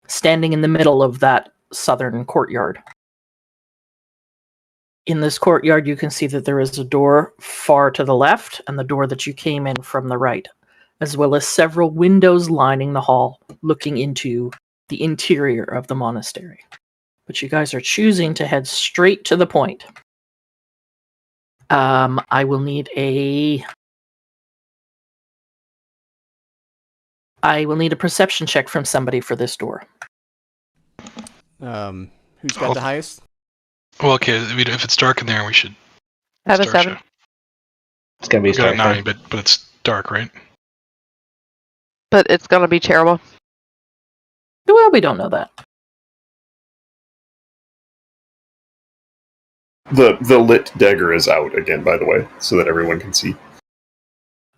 standing in the middle of that southern courtyard. In this courtyard, you can see that there is a door far to the left and the door that you came in from the right, as well as several windows lining the hall looking into the interior of the monastery. But you guys are choosing to head straight to the point. I will need a perception check from somebody for this door. Who's got the highest? Well, okay, if it's dark in there, we should. I have a Starsha. 7. It's gonna be I've got a Starsha. 9, but it's dark, right? But it's gonna be terrible. Well, we don't know that. The lit dagger is out again, by the way, so that everyone can see.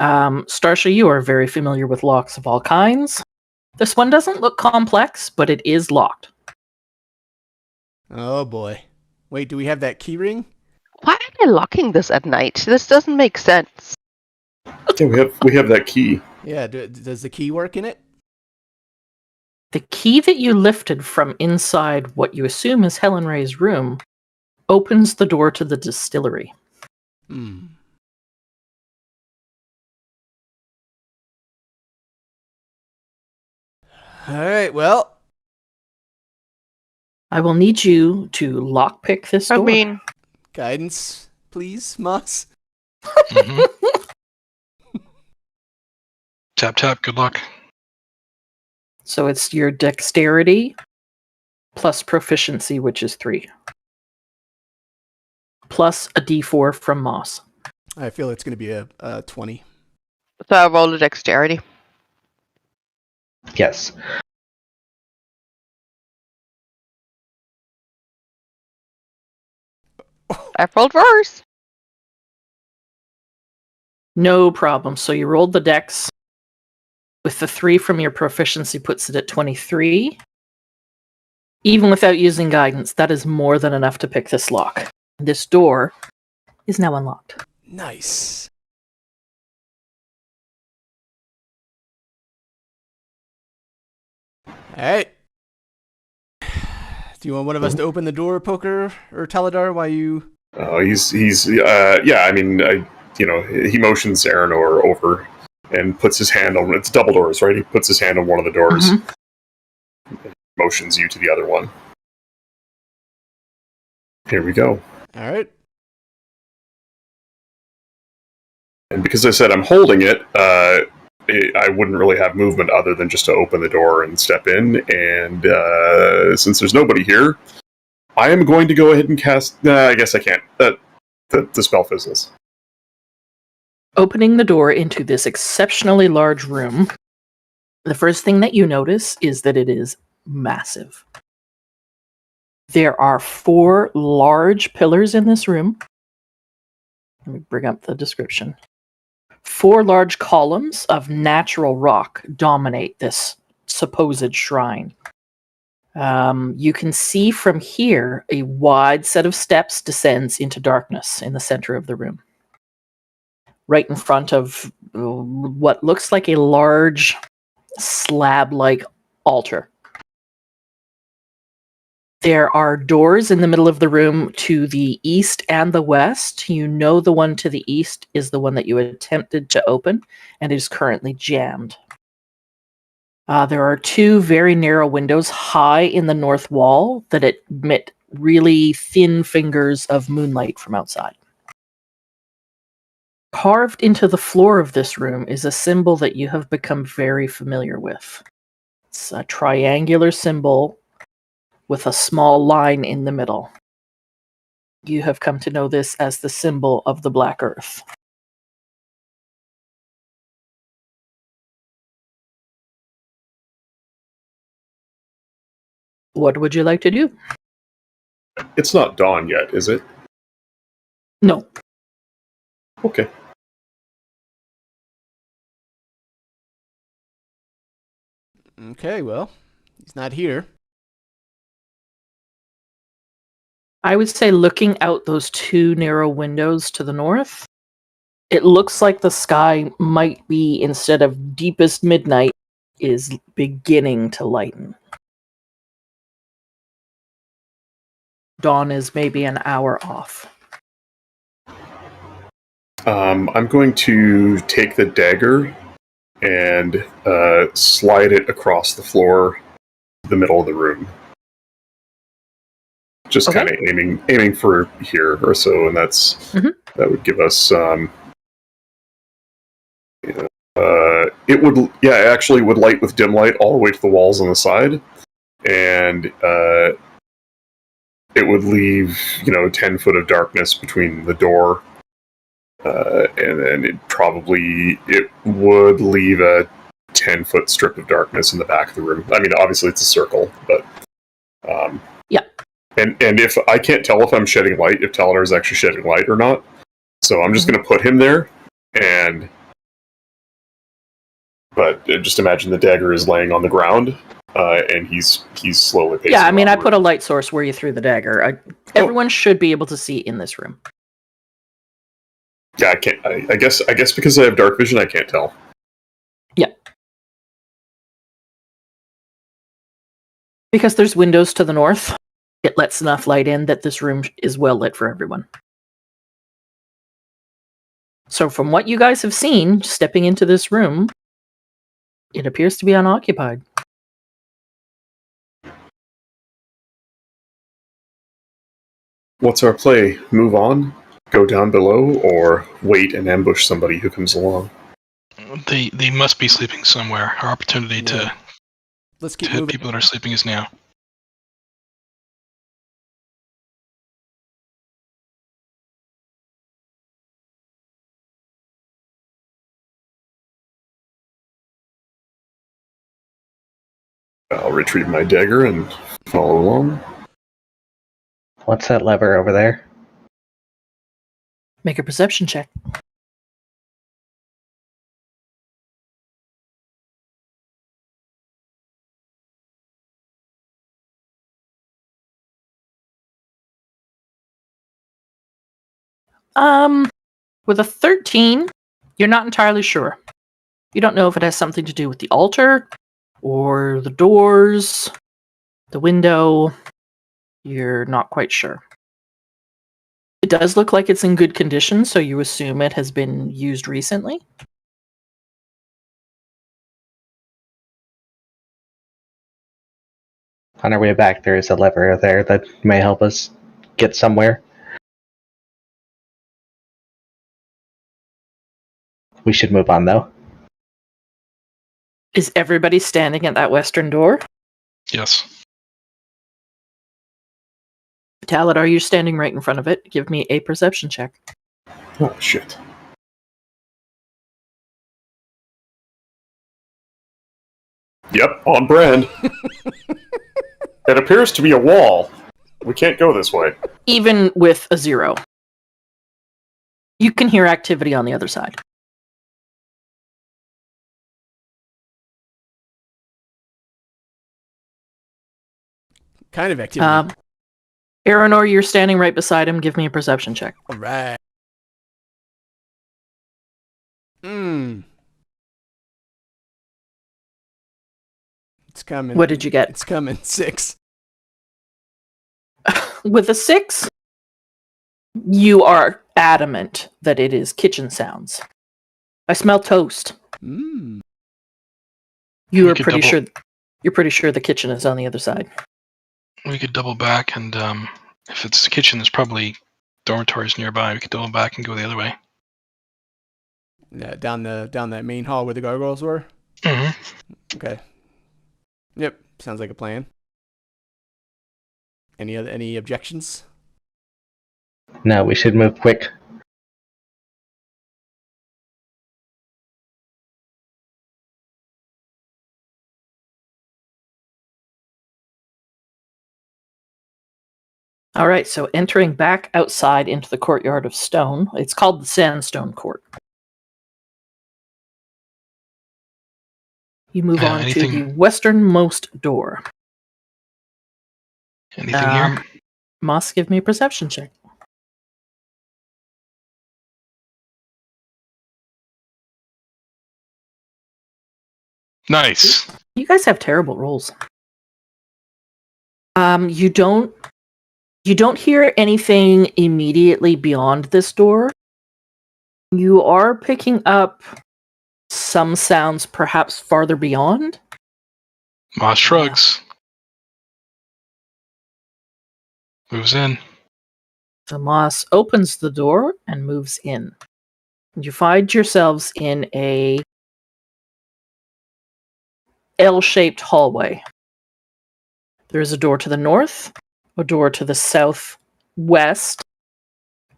Starsha, you are very familiar with locks of all kinds. This one doesn't look complex, but it is locked. Oh boy. Wait, do we have that key ring? Why are they locking this at night? This doesn't make sense. Yeah, we have that key. Yeah, does the key work in it? The key that you lifted from inside what you assume is Helen Ray's room opens the door to the distillery. Hmm. Alright, well, I will need you to lockpick this door. I mean, guidance, please, Moss. Mhm. Tap, tap, good luck. So it's your dexterity plus proficiency, which is 3. Plus a d4 from Moss. I feel it's going to be a 20. so I rolled a dexterity. Yes. I rolled worse. No problem. So you rolled the dex. With the 3 from your proficiency puts it at 23. Even without using guidance, that is more than enough to pick this lock. This door is now unlocked. Nice. Alright. Do you want one of us to open the door, Poker or Taladar, while you... Yeah, I mean, he motions Aranor over and puts his hand on, it's double doors, right? He puts his hand on one of the doors, motions you to the other one. Here we go. Alright. And because I said I'm holding it, I wouldn't really have movement other than just to open the door and step in. And since there's nobody here, I am going to go ahead and cast... I guess I can't. The spell fizzles. Opening the door into this exceptionally large room, the first thing that you notice is that it is massive. There are 4 large pillars in this room. Let me bring up the description. 4 large columns of natural rock dominate this supposed shrine. You can see from here a wide set of steps descends into darkness in the center of the room. Right in front of what looks like a large slab-like altar. There are doors in the middle of the room to the east and the west. You know the one to the east is the one that you attempted to open and is currently jammed. There are 2 very narrow windows high in the north wall that admit really thin fingers of moonlight from outside. Carved into the floor of this room is a symbol that you have become very familiar with. It's a triangular symbol with a small line in the middle. You have come to know this as the symbol of the Black Earth. What would you like to do? It's not dawn yet, is it? No. Okay. Okay, well, he's not here. I would say looking out those two narrow windows to the north, it looks like the sky might be, instead of deepest midnight, is beginning to lighten. Dawn is maybe an hour off. I'm going to take the dagger and slide it across the floor, the middle of the room. Just Okay. kind of aiming for here or so, and that would give us. It would, it actually would light with dim light all the way to the walls on the side, and it would leave 10 foot of darkness between the door, and then it would leave a 10-foot strip of darkness in the back of the room. I mean, obviously it's a circle, but yeah. And if I can't tell if I'm shedding light, if Taladar is actually shedding light or not, so I'm just going to put him there, but just imagine the dagger is laying on the ground, and he's slowly pacing. Yeah, I mean, I around the put a room. light source where you threw the dagger. Everyone should be able to see in this room. Yeah, I can't. I guess because I have dark vision, I can't tell. Yeah. Because there's windows to the north, it lets enough light in that this room is well lit for everyone. So from what you guys have seen, stepping into this room, it appears to be unoccupied. What's our play? Move on, go down below, or wait and ambush somebody who comes along? They must be sleeping somewhere. Our opportunity to Let's keep hit moving. people that are sleeping is now. I'll retrieve my dagger and follow along. What's that lever over there? Make a perception check. With a 13, you're not entirely sure. You don't know if it has something to do with the altar, or the doors, the window. You're not quite sure. It does look like it's in good condition, so you assume it has been used recently. On our way back, there is a lever there that may help us get somewhere. We should move on, though. Is everybody standing at that western door? Yes. Taladar, you're standing right in front of it. Give me a perception check. Oh, shit. Yep, on brand. It appears to be a wall. We can't go this way. Even with a 0. You can hear activity on the other side. Kind of activity. Aranor, you're standing right beside him. Give me a perception check. All right. It's coming. What did you get? It's coming. 6. With a 6, you are adamant that it is kitchen sounds. I smell toast. Mm. You We are could pretty double- sure. You're pretty sure the kitchen is on the other side. We could double back, and if it's the kitchen, there's probably dormitories nearby. We could double back and go the other way. Yeah, down that main hall where the gargoyles were. Mm-hmm. Okay. Yep, sounds like a plan. Any objections? No, we should move quick. All right, so entering back outside into the courtyard of stone. It's called the Sandstone Court. You move on to anything- the westernmost door. Anything here? Moss, give me a perception check. Nice. You guys have terrible rolls. You don't hear anything immediately beyond this door. You are picking up some sounds perhaps farther beyond. Moss shrugs. Moves in. So Moss opens the door and moves in. You find yourselves in a L-shaped hallway. There is a door to the north, a door to the southwest,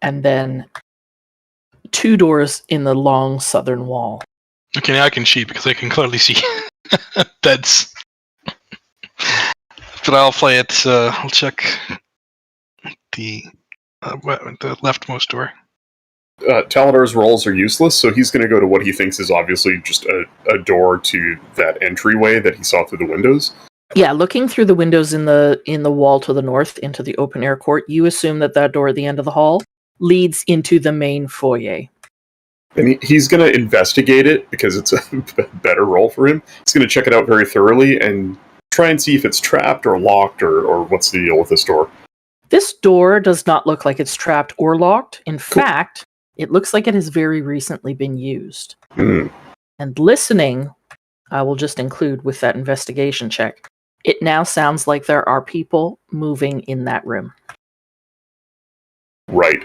and then 2 doors in the long southern wall. Okay, now I can cheat because I can clearly see beds. But I'll play it. I'll check the leftmost door. Taladar's rolls are useless, so he's going to go to what he thinks is obviously just a door to that entryway that he saw through the windows. Yeah, looking through the windows in the wall to the north into the open air court, you assume that door at the end of the hall leads into the main foyer. And he's going to investigate it because it's a better role for him. He's going to check it out very thoroughly and try and see if it's trapped or locked or what's the deal with this door. This door does not look like it's trapped or locked. In fact, it looks like it has very recently been used. Hmm. And listening, I will just include with that investigation check, it now sounds like there are people moving in that room. Right.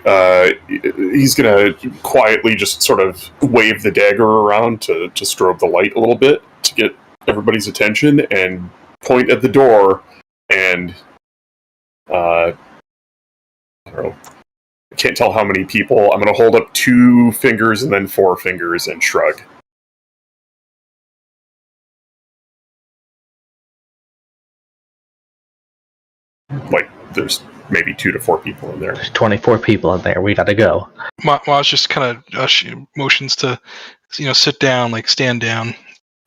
He's going to quietly just sort of wave the dagger around to strobe the light a little bit to get everybody's attention and point at the door and I don't know. I can't tell how many people. I'm going to hold up 2 fingers and then 4 fingers and shrug. Like, there's maybe 2 to 4 people in there. There's 24 people in there. We gotta go. Moss just kind of motions to, sit down, like stand down.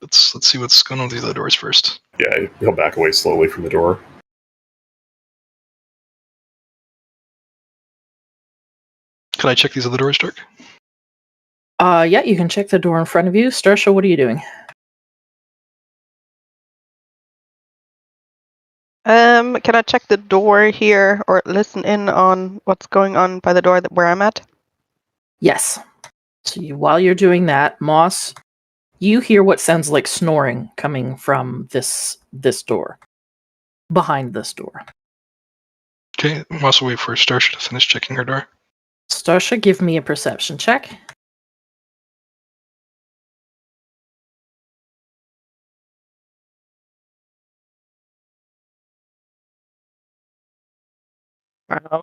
Let's see what's going on with these other doors first. Yeah, he'll back away slowly from the door. Can I check these other doors, Dirk? Yeah, you can check the door in front of you. Starsha, what are you doing? Can I check the door here or listen in on what's going on by the door where I'm at? Yes. So while you're doing that, Moss, you hear what sounds like snoring coming from this door. Behind this door. Okay, Moss will wait for Starsha to finish checking her door. Starsha, give me a perception check.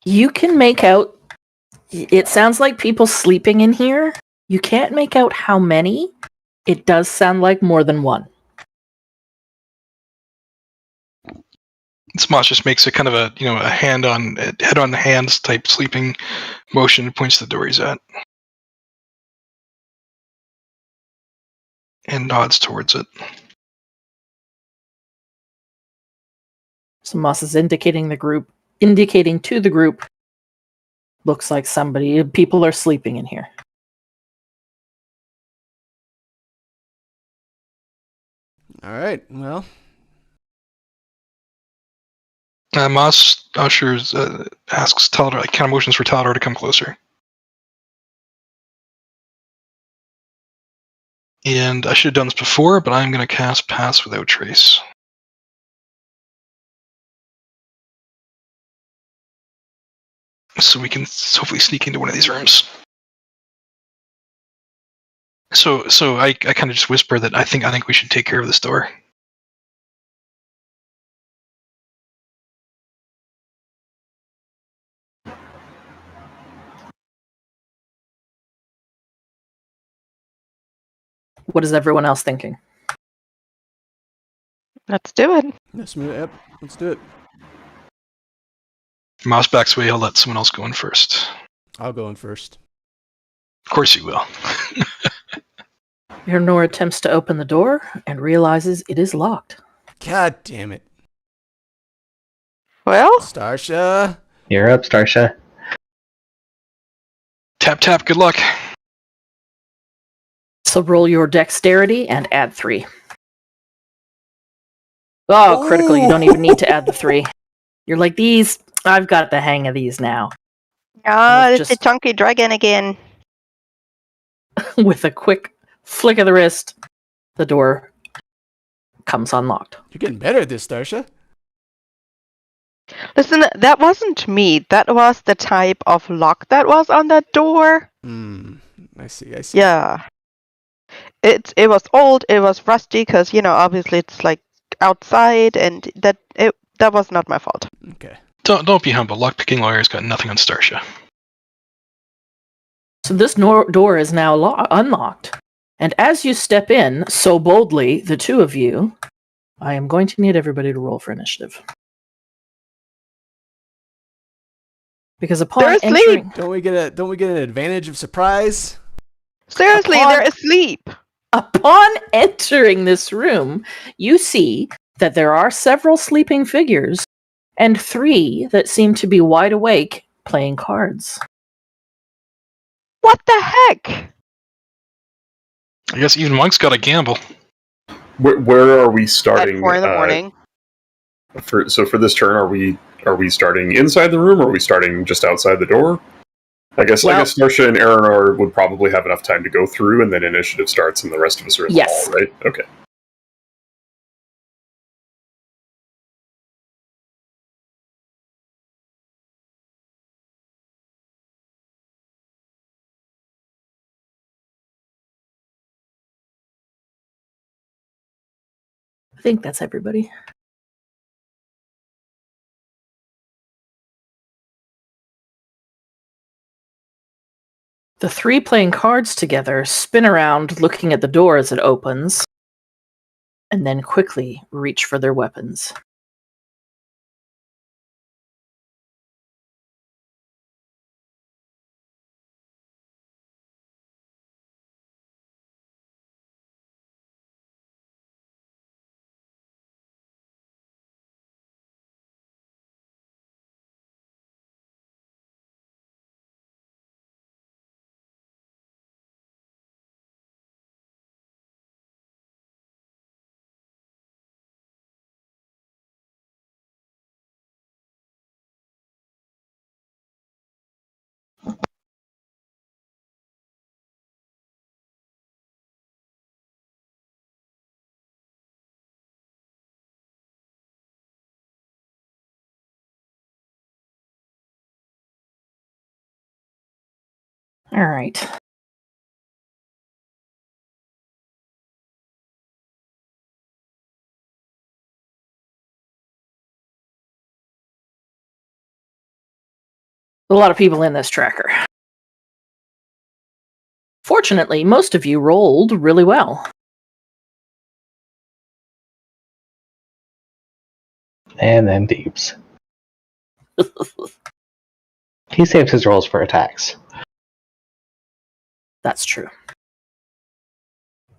You can make out, it sounds like people sleeping in here. You can't make out how many. It does sound like more than one. Moss just makes a kind of a head on hands type sleeping motion and points to the door he's at. And nods towards it. So Moss is indicating to the group, looks like people are sleeping in here. All right. Well, Moss ushers asks Taladar, kind of motions for Taladar to come closer. And I should have done this before, but I'm going to cast Pass Without Trace. So we can hopefully sneak into one of these rooms. So I kind of just whisper that I think we should take care of this door. What is everyone else thinking? Let's do it. let's do it. Mouse backs away. I'll let someone else go in first. I'll go in first. Of course you will. Eleanor attempts to open the door and realizes it is locked. God damn it. Well, Starsha. You're up, Starsha. Tap tap. Good luck. So roll your dexterity and add 3. Oh, critical. You don't even need to add the 3. You're like, these, I've got the hang of these now. ah, it's a just- chunky dragon again. With a quick flick of the wrist, the door comes unlocked. You're getting better at this, Starsha. Listen, that wasn't me. That was the type of lock that was on that door. I see. Yeah. It was old, it was rusty, because, obviously it's like outside, and that was not my fault. Okay. Don't be humble. Lockpicking lawyer's got nothing on Starsha. So this door is now unlocked. And as you step in, so boldly, the two of you, I am going to need everybody to roll for initiative. Because upon They're asleep. entering... Don't we get an advantage of surprise? Seriously, Upon- they're asleep. Upon entering this room, you see that there are several sleeping figures and 3 that seem to be wide awake playing cards. What the heck? I guess even monks got to gamble. Where are we starting? At 4 in the morning. For this turn, are we starting inside the room, or are we starting just outside the door? I guess Starsha and Eleanor would probably have enough time to go through, and then initiative starts, and the rest of us are in the Yes. hall, right? Okay. I think that's everybody. The 3 playing cards together spin around looking at the door as it opens, and then quickly reach for their weapons. All right. A lot of people in this tracker. Fortunately, most of you rolled really well. And then Deeps. He saves his rolls for attacks. That's true.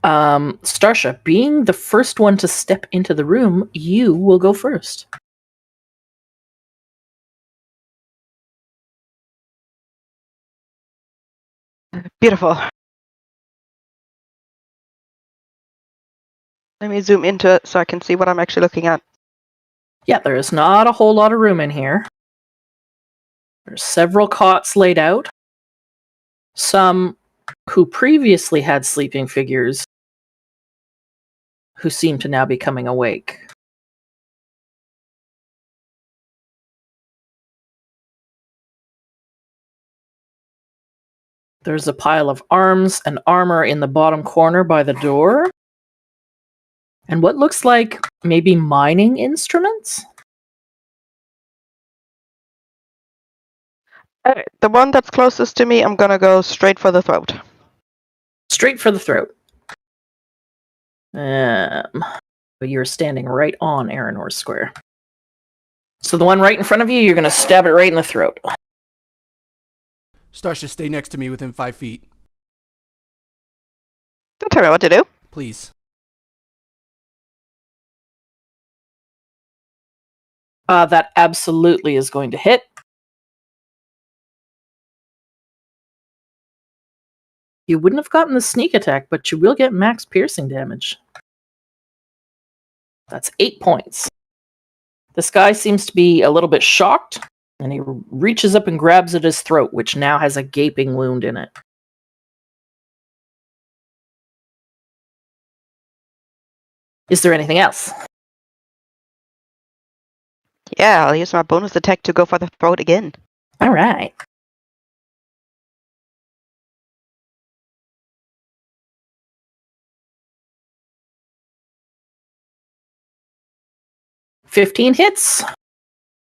Starsha, being the first one to step into the room, you will go first. Beautiful. Let me zoom into it so I can see what I'm actually looking at. Yeah, there is not a whole lot of room in here. There's several cots laid out. Some who previously had sleeping figures who seem to now be coming awake. There's a pile of arms and armor in the bottom corner by the door. And what looks like maybe mining instruments? The one that's closest to me, I'm gonna go straight for the throat. Straight for the throat. But you're standing right on Aranor's square. So the one right in front of you, you're going to stab it right in the throat. Starsha, stay next to me within 5 feet. Don't tell me what to do. Please. That absolutely is going to hit. You wouldn't have gotten the sneak attack, but you will get max piercing damage. That's 8 points. This guy seems to be a little bit shocked, and he reaches up and grabs at his throat, which now has a gaping wound in it. Is there anything else? Yeah, I'll use my bonus attack to go for the throat again. All right. "15 hits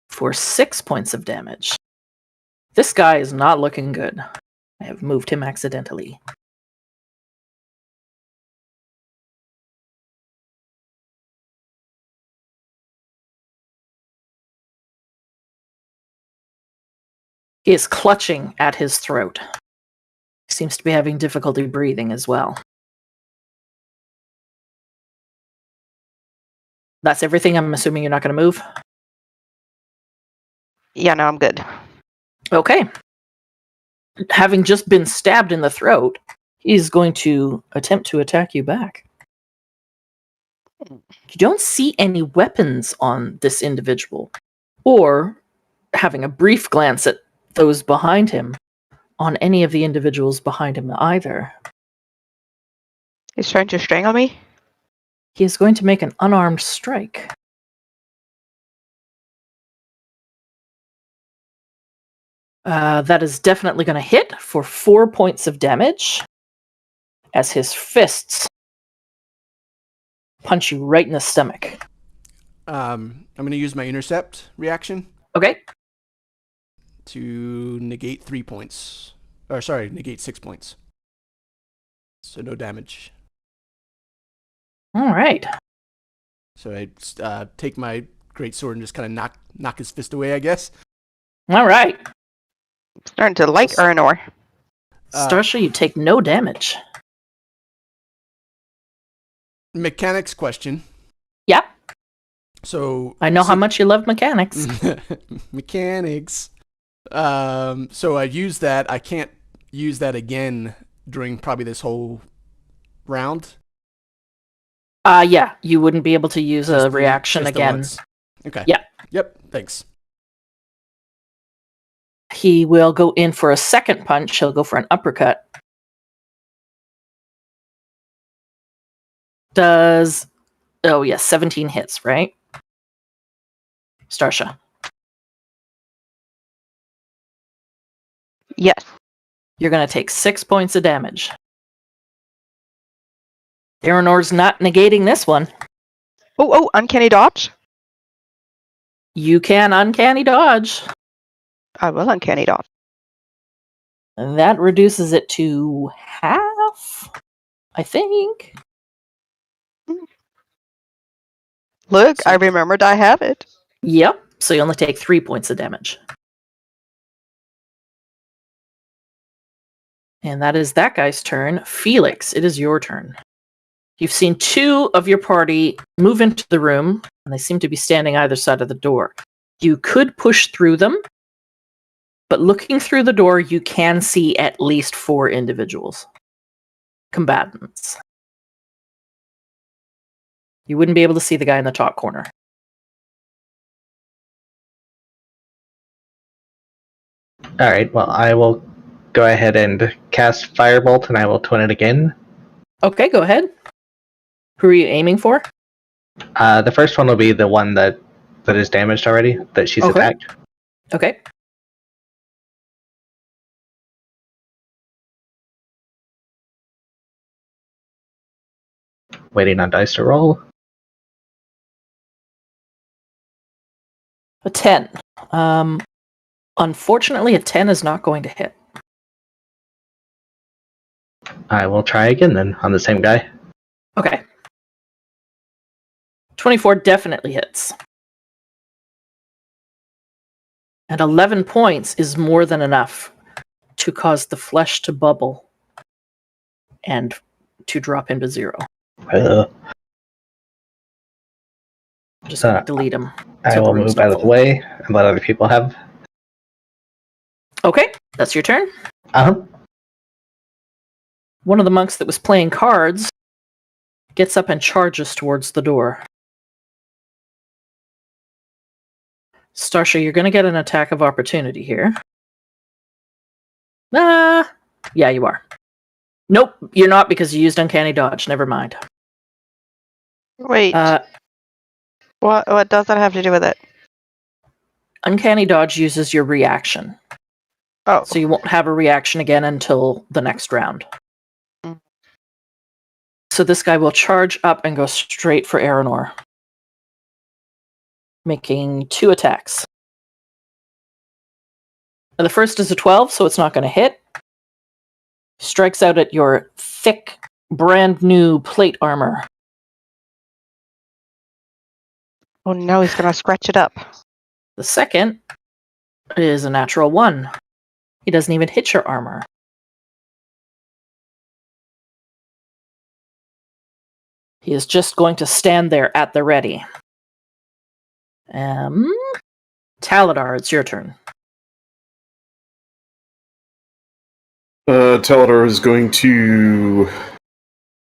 for 6 points of damage. This guy is not looking good. I have moved him accidentally. He is clutching at his throat. He seems to be having difficulty breathing as well. That's everything. I'm assuming you're not going to move? Yeah, no, I'm good. Okay. Having just been stabbed in the throat, he's going to attempt to attack you back. You don't see any weapons on this individual, or having a brief glance at those behind him on any of the individuals behind him either. He's trying to strangle me. He is going to make an unarmed strike. That is definitely going to hit for 4 points of damage as his fists punch you right in the stomach. I'm going to use my intercept reaction Okay. to negate 3 points. Or sorry, negate 6 points. So no damage. All right. So I take my great sword and just kind of knock his fist away, I guess. All right. Starting to like Ernor. Starsha, you take no damage. Mechanics question. Yeah. So I know how much you love mechanics. mechanics. So I use that. I can't use that again during probably this whole round. Yeah, you wouldn't be able to use a Just the- reaction just the again. once. Okay. Yeah. Yep. Thanks. He will go in for a second punch. He'll go for an uppercut. Does... Oh, yes, 17 hits, right? Starsha. Yes. You're going to take 6 points of damage. Aranor's not negating this one. Oh, uncanny dodge. You can uncanny dodge. I will uncanny dodge. And that reduces it to half, I think. Look, So- I remembered I have it. Yep. So you only take 3 points of damage. And that is that guy's turn. Felix, it is your turn. You've seen 2 of your party move into the room, and they seem to be standing either side of the door. You could push through them, but looking through the door, you can see at least 4 individuals. Combatants. You wouldn't be able to see the guy in the top corner. Alright, well, I will go ahead and cast Firebolt, and I will twin it again. Okay, go ahead. Who are you aiming for? The first one will be the one that is damaged already, that she's Okay. attacked. Okay. Waiting on dice to roll. A 10. Unfortunately, a 10 is not going to hit. I will try again then, on the same guy. Okay. 24 definitely hits. And 11 points is more than enough to cause the flesh to bubble and to drop him to 0. Uh, I'm just going Uh, to delete him. I So the will room's move out not of the full. way and let other people have. Okay, that's your turn. Uh-huh. One of the monks that was playing cards gets up and charges towards the door. Starsha, you're going to get an attack of opportunity here. Yeah, you are. Nope, you're not because you used Uncanny Dodge. Never mind. Wait, what does that have to do with it? Uncanny Dodge uses your reaction. Oh, So you won't have a reaction again until the next round. Mm. So this guy will charge up and go straight for Aranor. Making 2 attacks. Now the first is a 12, so it's not going to hit. Strikes out at your thick, brand new plate armor. oh no, he's gonna scratch it up. The second is a natural 1. He doesn't even hit your armor. He is just going to stand there at the ready. Taladar, it's your turn. Teladar is going to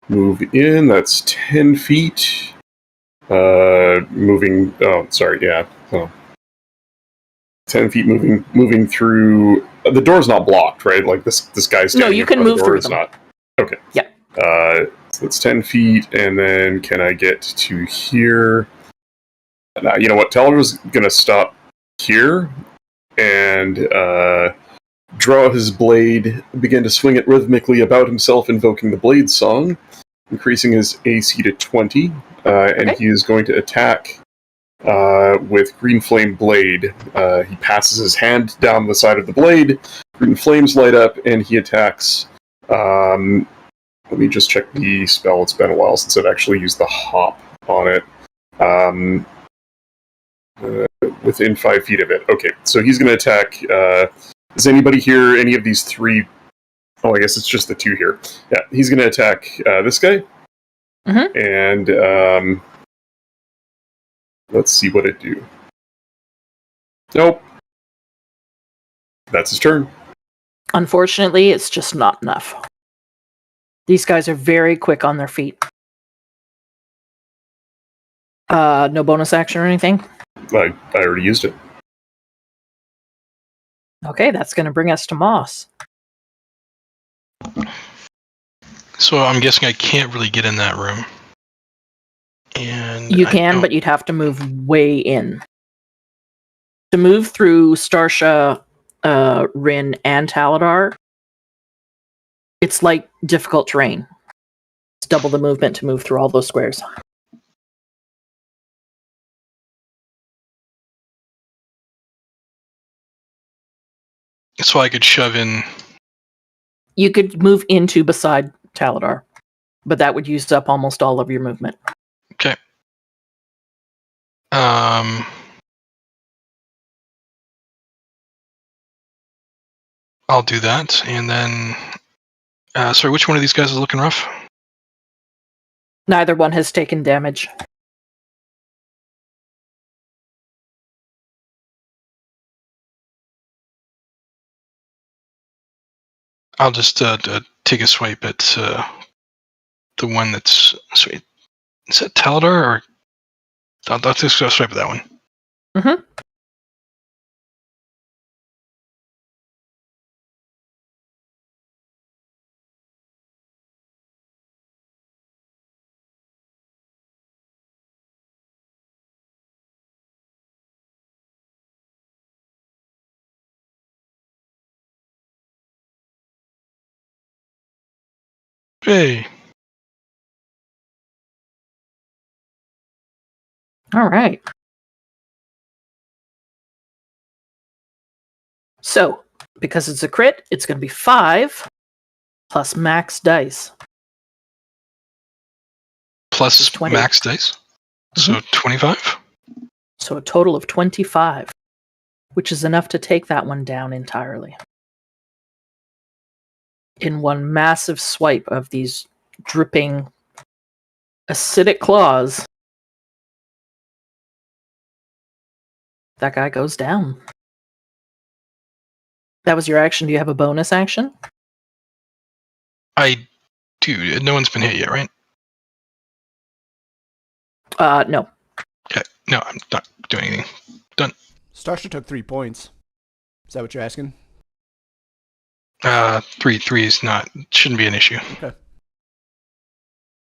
move in. That's 10 feet. Moving. Oh, sorry. Yeah. Oh. 10 feet moving through. The door's not blocked, right? Like this guy's standing. No, you in can front of move the door through is them. not. Okay. Yeah. So that's 10 feet, and then can I get to here? Now, you know what? Taladar's gonna stop here and draw his blade, begin to swing it rhythmically about himself, invoking the blade song, increasing his AC to 20, and Okay. he is going to attack with Green Flame Blade. He passes his hand down the side of the blade, green flames light up, and he attacks. Let me just check the spell. It's been a while since I've actually used the hop on it. Within 5 feet of it. Okay, so he's going to attack. Does anybody hear any of these 3? Oh, I guess it's just the 2 here. Yeah, he's going to attack this guy. And let's see what it do. Nope. That's his turn. Unfortunately, it's just not enough. These guys are very quick on their feet. No bonus action or anything? I already used it. Okay, that's going to bring us to Moss. So I'm guessing I can't really get in that room. And You I can, don't- but you'd have to move way in. To move through Starsha, Rin, and Taladar, it's like difficult terrain. It's double the movement to move through all those squares. So I could shove in. You could move into beside Taladar, but that would use up almost all of your movement. Okay. I'll do that, and then. Sorry, which one of these guys is looking rough? Neither one has taken damage. I'll just take a swipe at the one that's. Sweet. Is that Taladar or? I'll just go swipe at that one. Mm-hmm. Hey. All right. So, because it's a crit, it's going to be 5 plus max dice. Plus 20. max dice. So 25. So a total of 25, which is enough to take that one down entirely. In one massive swipe of these dripping acidic claws. That guy goes down. That was your action. Do you have a bonus action? I do. No one's been hit yet, right? No. Okay. No, I'm not doing anything. Starsha took 3 points. Is that what you're asking? 3 is not, shouldn't be an issue. Okay.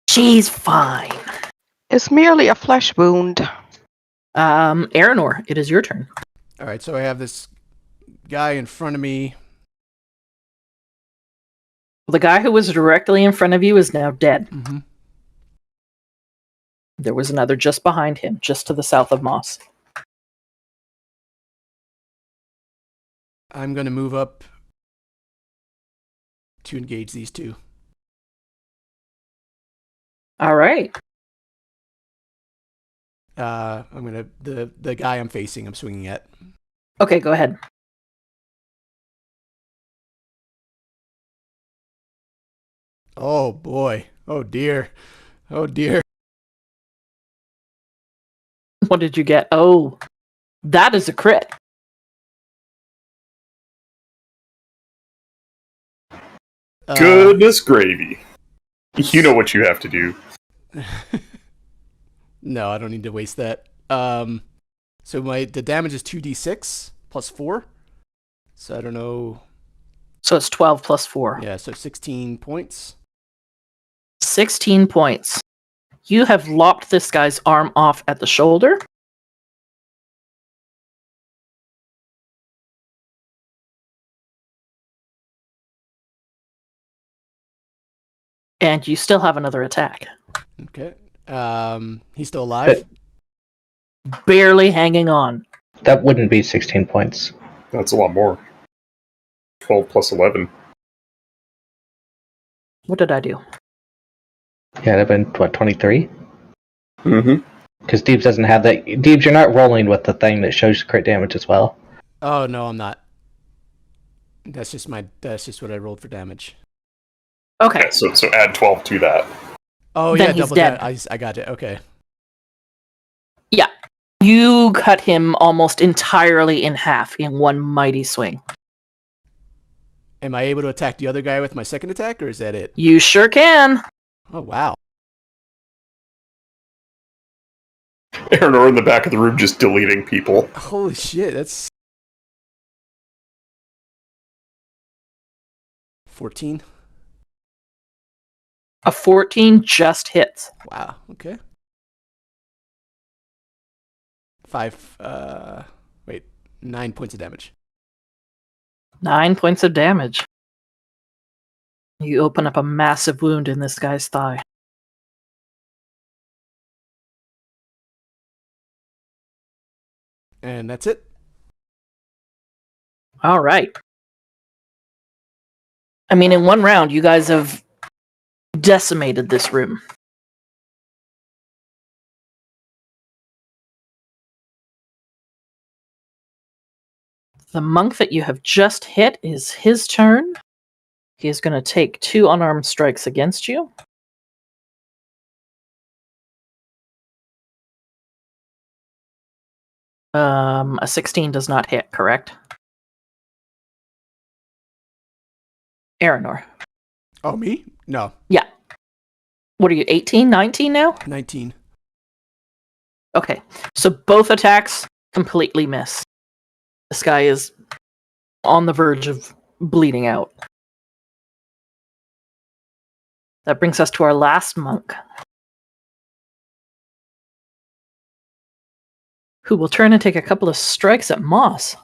She's fine. It's merely a flesh wound. Aranor, it is your turn. All right, so I have this guy in front of me. The guy who was directly in front of you is now dead. Mm-hmm. There was another just behind him, just to the south of Moss. I'm going to move up to engage these two. All right. I'm going to... The guy I'm facing, I'm swinging at. Okay, go ahead. Oh, boy. Oh, dear. Oh, dear. What did you get? Oh, that is a crit. Goodness gravy. You know what you have to do. No, I don't need to waste that. So the damage is 2d6 plus 4. So I don't know. So it's 12 plus 4. Yeah, so 16 points. 16 points. You have lopped this guy's arm off at the shoulder. And you still have another attack. Okay. He's still alive. Barely hanging on. That wouldn't be 16 points. That's a lot more. 12 plus 11. What did I do? Yeah, it'd have been, what, 23? Mm-hmm. Because Deebs doesn't have that. Deebs, you're not rolling with the thing that shows crit damage as well. Oh, no, I'm not. That's just what I rolled for damage. Okay. Yeah, so add 12 to that. Oh, Then yeah, he's double dead. that. I got it. Okay. Yeah. You cut him almost entirely in half in one mighty swing. Am I able to attack the other guy with my second attack, or is that it? You sure can. Oh, wow. Aranor in the back of the room just deleting people. Holy shit, that's... 14? A 14 just hits. Wow, okay. 9 points of damage. 9 points of damage. You open up a massive wound in this guy's thigh. And that's it. All right. I mean, in one round, you guys have decimated this room. The monk that you have just hit is his turn. He is going to take 2 unarmed strikes against you. A 16 does not hit, correct? Aranor. Oh, me? No, Yeah. What are you, 18, 19 now? 19. Okay. So both attacks completely miss. This guy is on the verge of bleeding out. That brings us to our last monk, who will turn and take a couple of strikes at Moss.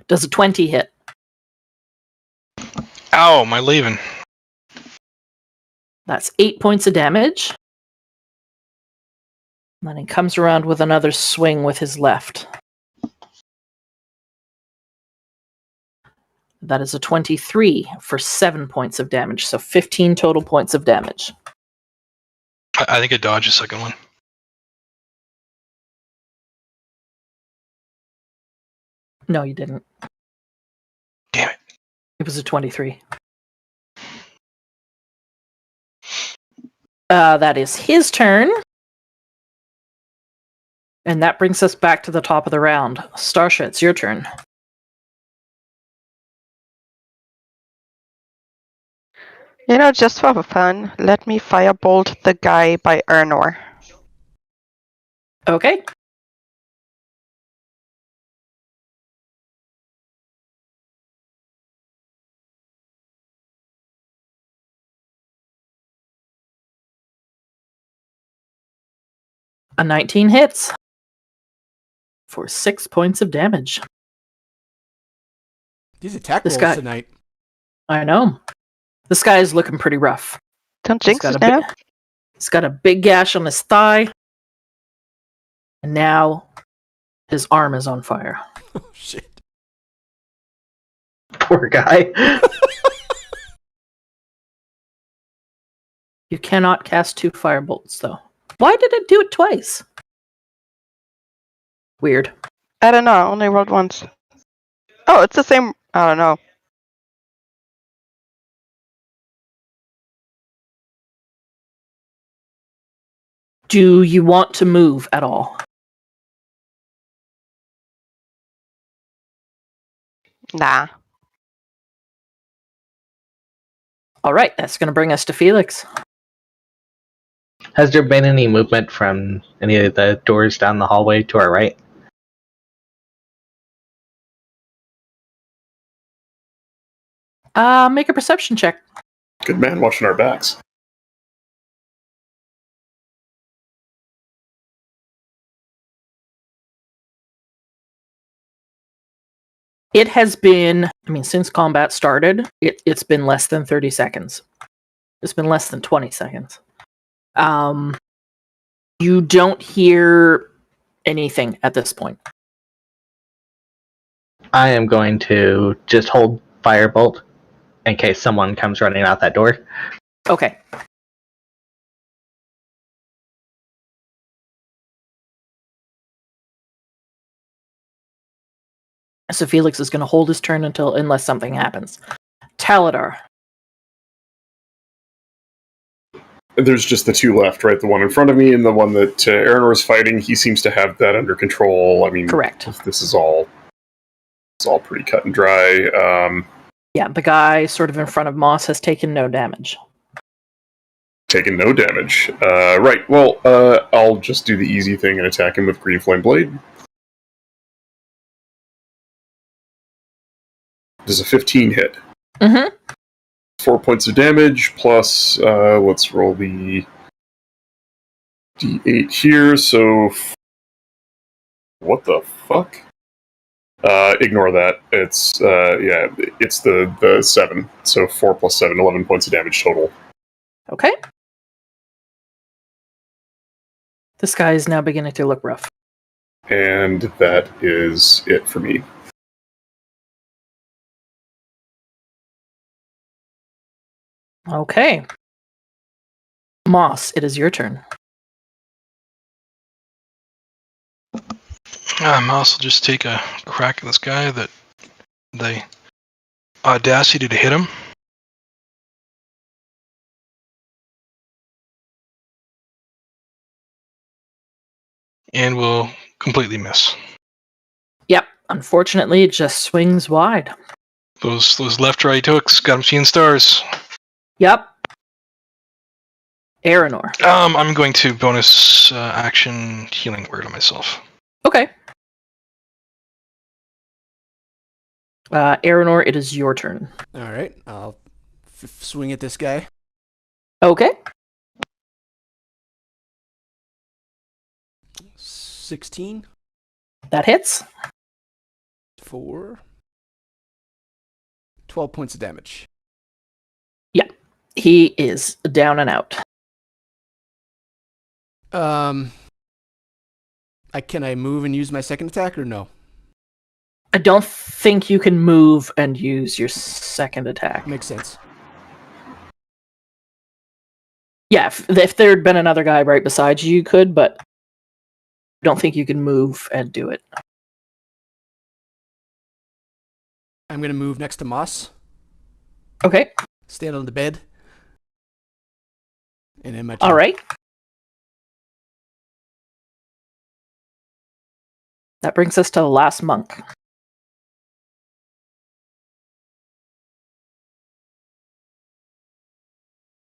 Does a 20 hit? Ow, my leaving. That's 8 points of damage. And then he comes around with another swing with his left. That is a 23 for 7 points of damage, so 15 total points of damage. I think I dodged a second one. No, you didn't. Damn it. It was a 23. That is his turn. And that brings us back to the top of the round. Starsha, it's your turn. You know, just for fun, let me firebolt the guy by Ernor. Okay. A 19 hits for 6 points of damage. These attack This rolls guy- tonight. I know. This guy is looking pretty rough. Don't He's jinx got it a now. He's got a big gash on his thigh. And now his arm is on fire. Oh, shit. Poor guy. You cannot cast 2 firebolts, though. Why did it do it twice? Weird. I don't know, I only rolled once. Oh, it's the same. I don't know. Do you want to move at all? Nah. All right, that's going to bring us to Felix. Has there been any movement from any of the doors down the hallway to our right? Make a perception check. Good man watching our backs. It has been, since combat started, it's been less than 30 seconds. It's been less than 20 seconds. You don't hear anything at this point. I am going to just hold firebolt in case someone comes running out that door. Okay. So Felix is going to hold his turn unless something happens. Taladar. There's just the two left, right? The one in front of me and the one that Aranor is fighting. He seems to have that under control. I mean, Correct. This is all. It's all pretty cut and dry. Yeah, the guy sort of in front of Moss has taken no damage. Taken no damage. Right. Well, I'll just do the easy thing and attack him with Green Flame Blade. Does a 15 hit? Mm-hmm. 4 points of damage plus. Let's roll the d8 here. So, what the fuck? Ignore that. It's it's the 7. So 4 plus 7, 11 points of damage total. Okay. This guy is now beginning to look rough. And that is it for me. Okay. Moss, it is your turn. Mouse will just take a crack at this guy. That the audacity to hit him. And will completely miss. Yep. Unfortunately, it just swings wide. Those left-right hooks got him seeing stars. Yep. Aranor. I'm going to bonus action healing word on myself. Okay. Aranor, it is your turn. All right, I'll swing at this guy. Okay. 16 That hits. for 12 points of damage. He is down and out. Can I move and use my second attack or no? I don't think you can move and use your second attack. Makes sense. Yeah, if there had been another guy right beside you, you could, but I don't think you can move and do it. I'm gonna move next to Moss. Okay. Stand on the bed. And then my turn. All right. That brings us to the last monk.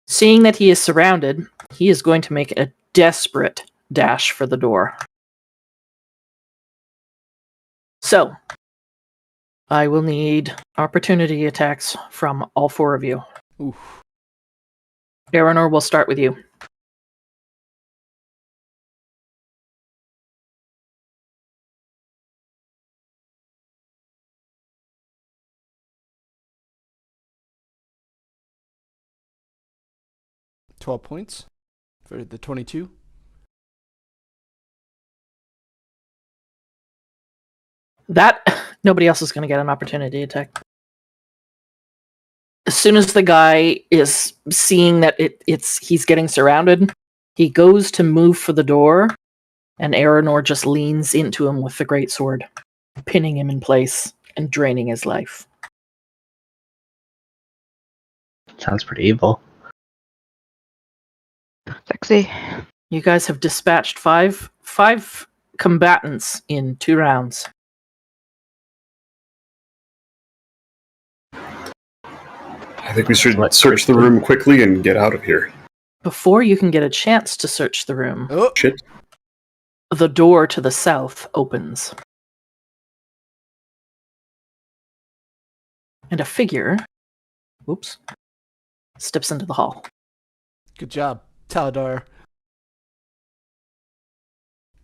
Seeing that he is surrounded, he is going to make a desperate dash for the door. So, I will need opportunity attacks from all 4 of you. Oof. Aranor, we'll start with you. $12 points for the 22. That, nobody else is going to get an opportunity attack. As soon as the guy is seeing that he's getting surrounded, he goes to move for the door, and Aranor just leans into him with the greatsword, pinning him in place and draining his life. Sounds pretty evil. Sexy. You guys have dispatched five combatants in 2 rounds. I think we should search the room quickly and get out of here. Before you can get a chance to search the room, Oh, Shit. the door to the south opens. And a figure, steps into the hall. good job, Taladar.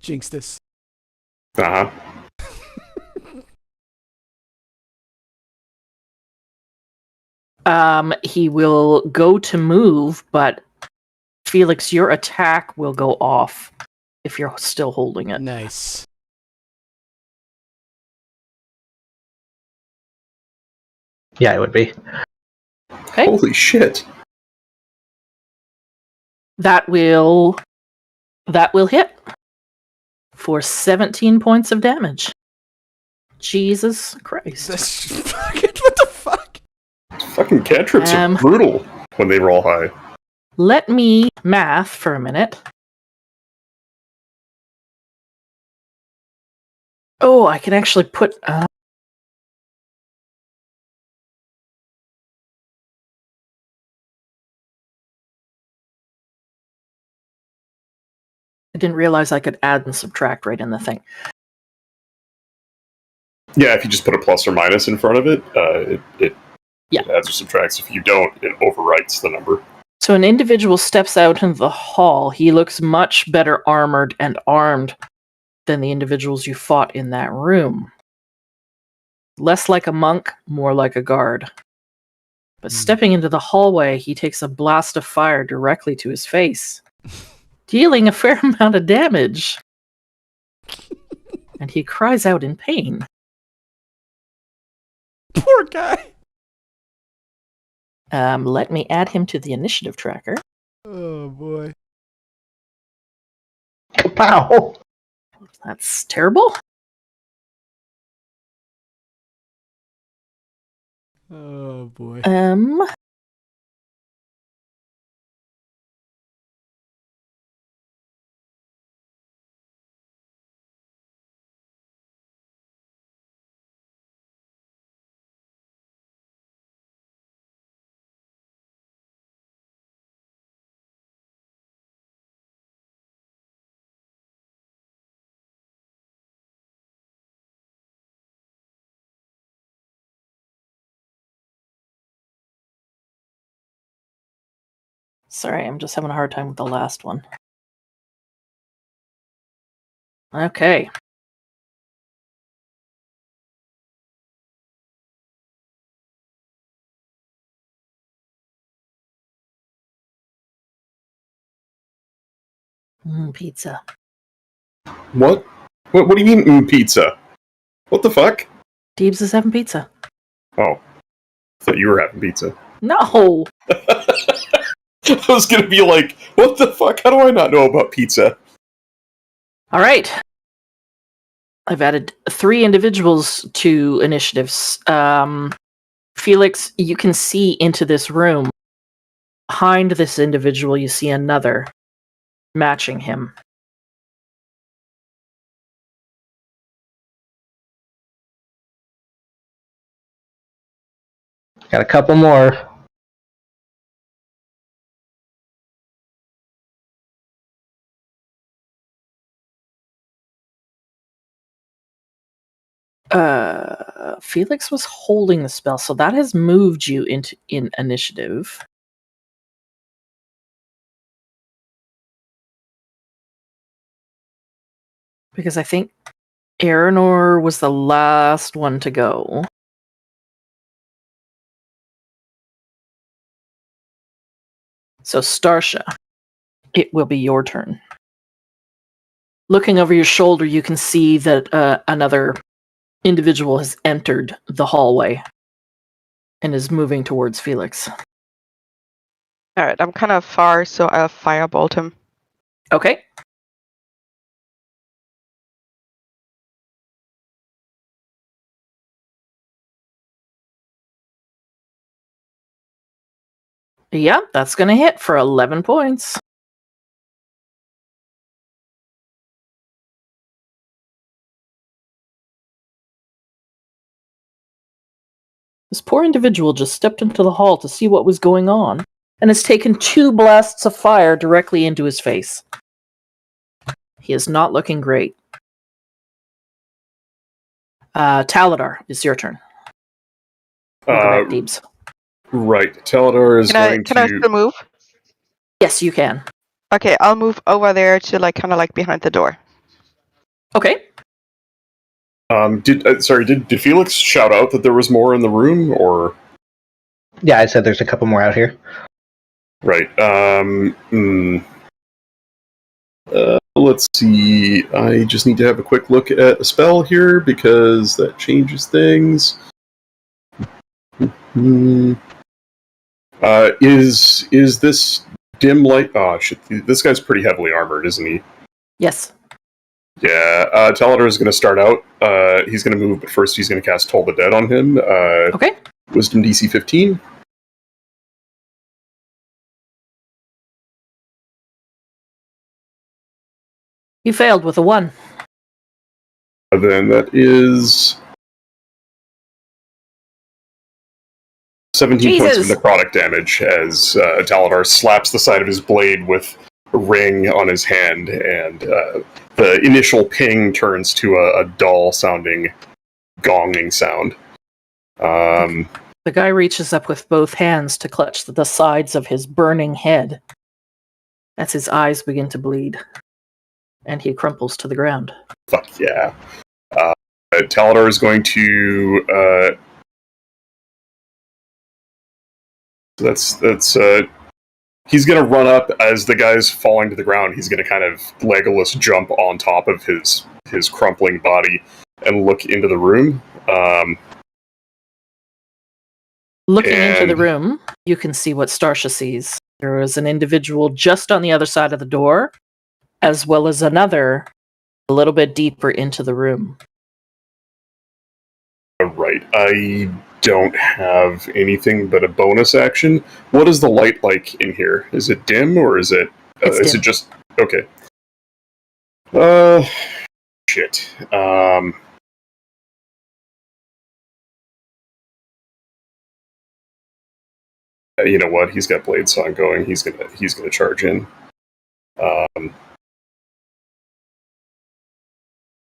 Jinxed this. Uh-huh. He will go to move, but Felix, your attack will go off if you're still holding it. Nice. Yeah, it would be. Okay. Holy shit. That will hit for 17 points of damage. Jesus Christ. That's fucking, what the fuck? Fucking cantrips are brutal when they roll high. Let me math for a minute. Oh, I can actually put... I didn't realize I could add and subtract right in the thing. Yeah, if you just put a plus or minus in front of it, it adds or subtracts. If you don't, it overwrites the number. So an individual steps out into the hall. He looks much better armored and armed than the individuals you fought in that room. Less like a monk, more like a guard. But stepping into the hallway, he takes a blast of fire directly to his face, dealing a fair amount of damage. And he cries out in pain. Poor guy. Let me add him to the initiative tracker. Oh boy. Wow. That's terrible. Oh boy. Sorry, I'm just having a hard time with the last one. Okay. Pizza. What? What do you mean, pizza? What the fuck? Deebs is having pizza. Oh. I thought you were having pizza. No! I was gonna be like, what the fuck? How do I not know about pizza? Alright. I've added 3 individuals to initiatives. Felix, you can see into this room. Behind this individual, you see another matching him. Got a couple more. Felix was holding the spell, so that has moved you in initiative. Because I think Aranor was the last one to go. So Starsha, it will be your turn. Looking over your shoulder, you can see that another individual has entered the hallway and is moving towards Felix. Alright, I'm kind of far, so I'll firebolt him. Okay. Yeah, that's going to hit for 11 points. This poor individual just stepped into the hall to see what was going on, and has taken 2 blasts of fire directly into his face. He is not looking great. Taladar, it's your turn. Welcome back, Deebs. Right. Taladar is going Can I to. still move? Yes, you can. Okay, I'll move over there to like kind of like behind the door. Okay. Did Felix shout out that there was more in the room, or? Yeah, I said there's a couple more out here. Right. Let's see. I just need to have a quick look at a spell here because that changes things. Is this dim light? Oh shit! This guy's pretty heavily armored, isn't he? Yes. Yeah. Taladar is going to start out. He's going to move, but first he's going to cast Toll the Dead on him. Okay. Wisdom DC 15. You failed with a 1. Then that is 17 points of Jesus. necrotic damage as Taladar slaps the side of his blade with a ring on his hand, and the initial ping turns to a dull-sounding gonging sound. The guy reaches up with both hands to clutch the sides of his burning head as his eyes begin to bleed, and he crumples to the ground. Fuck yeah. Taladar is going to... That's he's going to run up as the guy's falling to the ground. He's going to kind of Legolas jump on top of his crumpling body and look into the room. Looking into the room, you can see what Starsha sees. There is an individual just on the other side of the door, as well as another a little bit deeper into the room. Right. I don't have anything but a bonus action. What is the light like in here? Is it dim, or is it... is dim. it just... Okay. Shit. You know what? He's got blade, so I'm going. He's gonna charge in.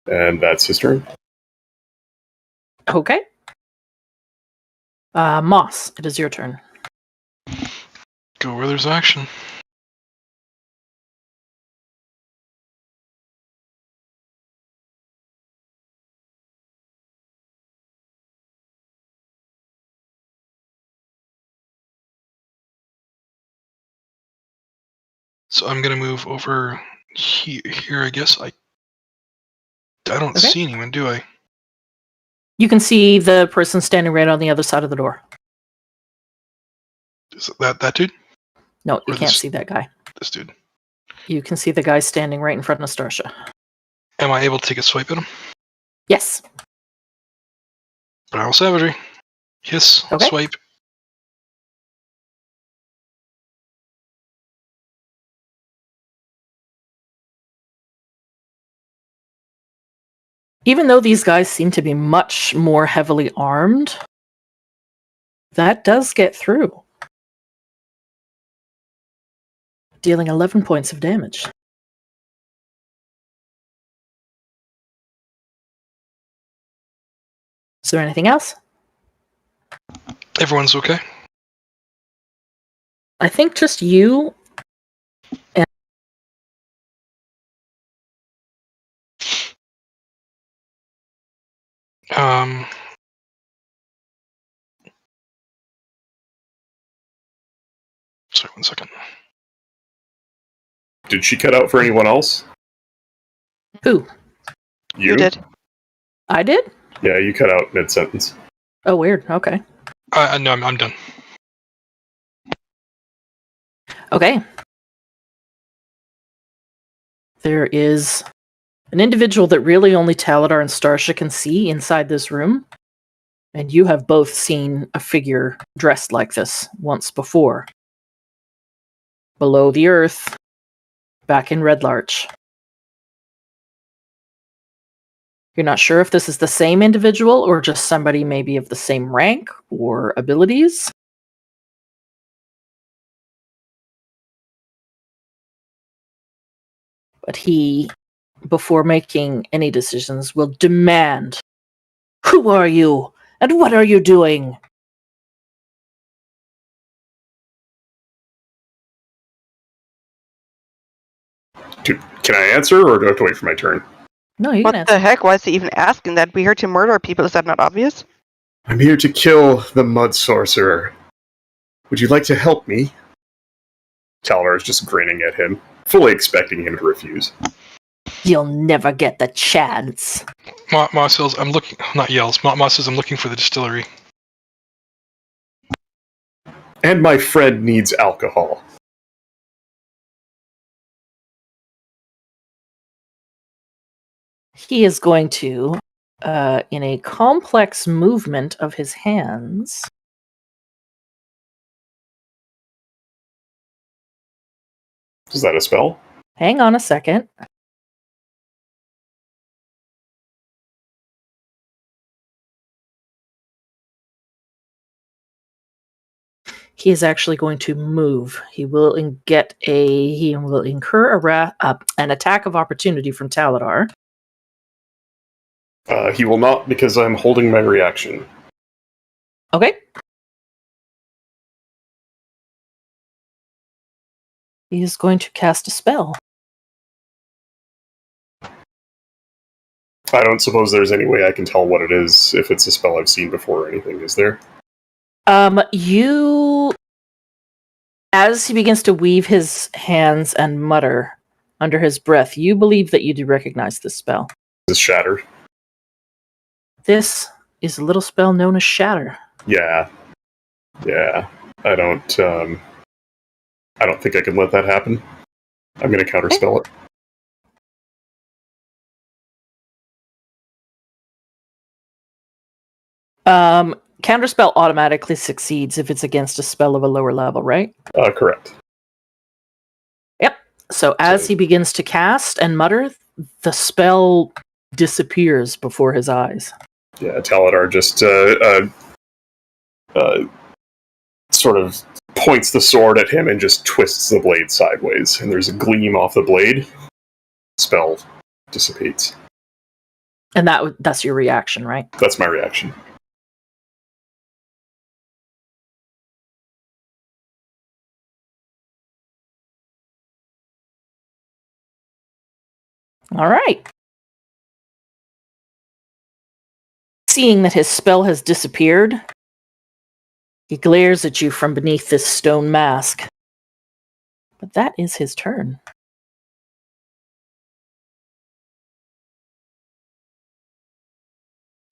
And that's his turn. Okay. Moss, it is your turn. Go where there's action. So I'm gonna move over here. I guess I don't Okay. see anyone, do I? You can see the person standing right on the other side of the door. Is it that dude? No, you Or can't this- see that guy. This dude. You can see the guy standing right in front of Starsha. Am I able to take a swipe at him? Yes. Battle Savagery. Yes, Okay. swipe. Even though these guys seem to be much more heavily armed, that does get through. Dealing 11 points of damage. Is there anything else? Everyone's okay. I think just you. Um, sorry, 1 second. Did she cut out for anyone else? Who? You did. I did? Yeah, you cut out mid-sentence. Oh, weird. Okay. No, I'm done. Okay. There is an individual that really only Taladar and Starsha can see inside this room. And you have both seen a figure dressed like this once before. Below the earth, back in Red Larch. You're not sure if this is the same individual or just somebody maybe of the same rank or abilities. But he, before making any decisions, will demand, "Who are you? And what are you doing?" Can I answer, or do I have to wait for my turn? No, you What can the answer. heck? Why is he even asking that? We're here to murder people. Is that not obvious? I'm here to kill the Mud Sorcerer. Would you like to help me? Taladar is just grinning at him, fully expecting him to refuse. You'll never get the chance. Moss yells, I'm looking, not yells, Moss says, I'm looking for the distillery. And my friend needs alcohol. He is going to, in a complex movement of his hands, Is that a spell? hang on a second. He is actually going to move. He will incur an attack of opportunity from Taladar. He will not, because I'm holding my reaction. Okay. He is going to cast a spell. I don't suppose there's any way I can tell what it is, if it's a spell I've seen before or anything, is there? As he begins to weave his hands and mutter under his breath, you believe that you do recognize this spell. Is Shatter? This is a little spell known as Shatter. Yeah. I don't think I can let that happen. I'm going to counterspell it. Counterspell automatically succeeds if it's against a spell of a lower level, right? Correct. Yep. So as he begins to cast and mutter, the spell disappears before his eyes. Yeah, Taladar just sort of points the sword at him and just twists the blade sideways, and there's a gleam off the blade. Spell dissipates. And that's your reaction, right? That's my reaction. All right. Seeing that his spell has disappeared, he glares at you from beneath this stone mask. But that is his turn.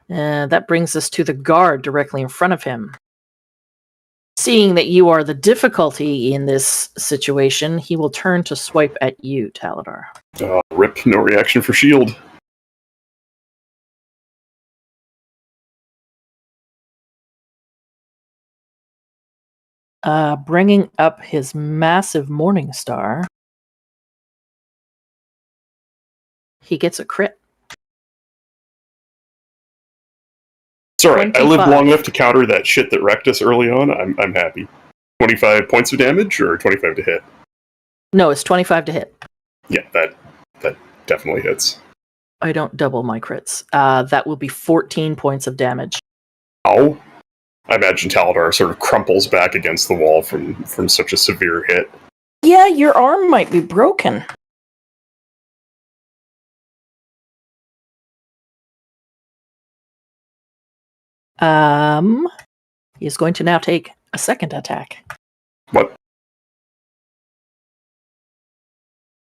That brings us to the guard directly in front of him. Seeing that you are the difficulty in this situation, he will turn to swipe at you, Taladar. Rip, no reaction for shield. Bringing up his massive Morning Star. He gets a crit. It's all right. I lived 25. long enough to counter that shit that wrecked us early on. I'm happy. 25 points of damage or 25 to hit? No, it's 25 to hit. Yeah, that definitely hits. I don't double my crits. That will be 14 points of damage. Ow. I imagine Taladar sort of crumples back against the wall from such a severe hit. Yeah, your arm might be broken. He is going to now take a second attack. What?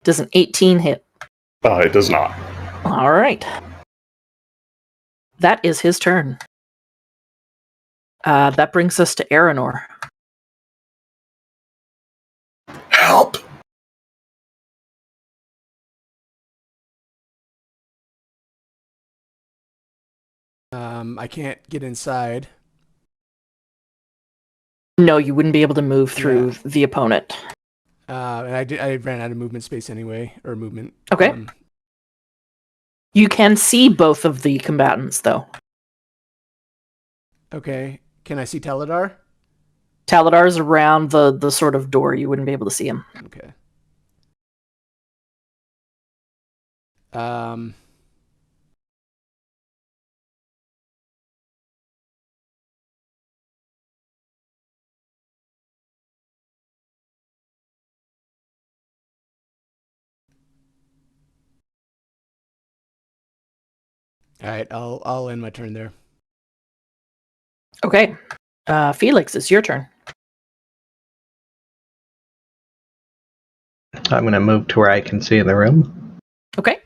Does an 18 hit? It does not. All right. That is his turn. That brings us to Aranor. Help! I can't get inside. No, you wouldn't be able to move through the opponent. And I ran out of movement space anyway, or movement. Okay. You can see both of the combatants, though. Okay. Can I see Taladar? Taladar's around the sort of door. You wouldn't be able to see him. Okay. All right, I'll end my turn there. Okay. Felix, it's your turn. I'm going to move to where I can see in the room. Okay.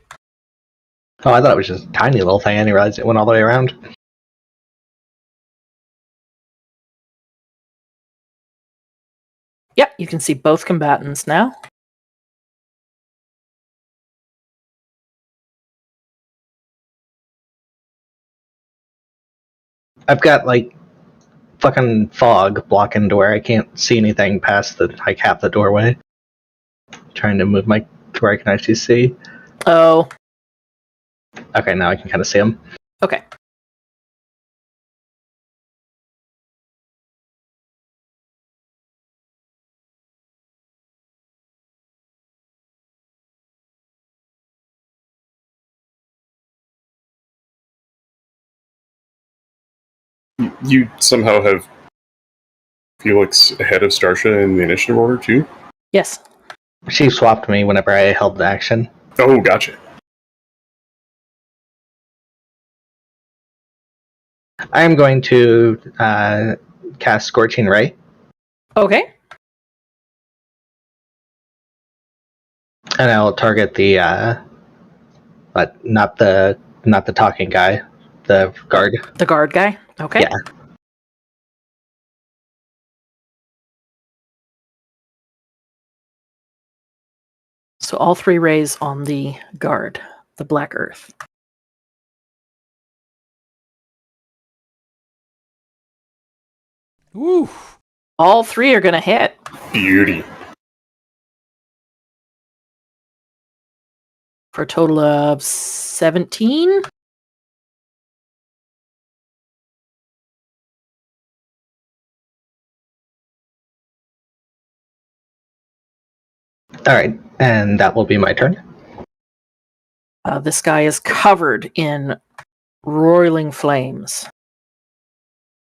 Oh, I thought it was just a tiny little thing. I didn't realize it went all the way around. Yep, you can see both combatants now. I've got, like, fucking fog blocking to where I can't see anything past the, like, half the doorway. Trying to move my to where I can actually see. Oh, Okay, now I can kind of see them. okay. You somehow have Felix ahead of Starsha in the initiative order, too? Yes. She swapped me whenever I held the action. Oh, gotcha. I am going to cast Scorching Ray, Okay. and I'll target the, but not the talking guy, the guard. The guard guy. Okay. Yeah. So all 3 rays on the guard, the Black Earth. Woo! All 3 are going to hit. Beauty. For a total of 17. All right, and that will be my turn. This guy is covered in roiling flames,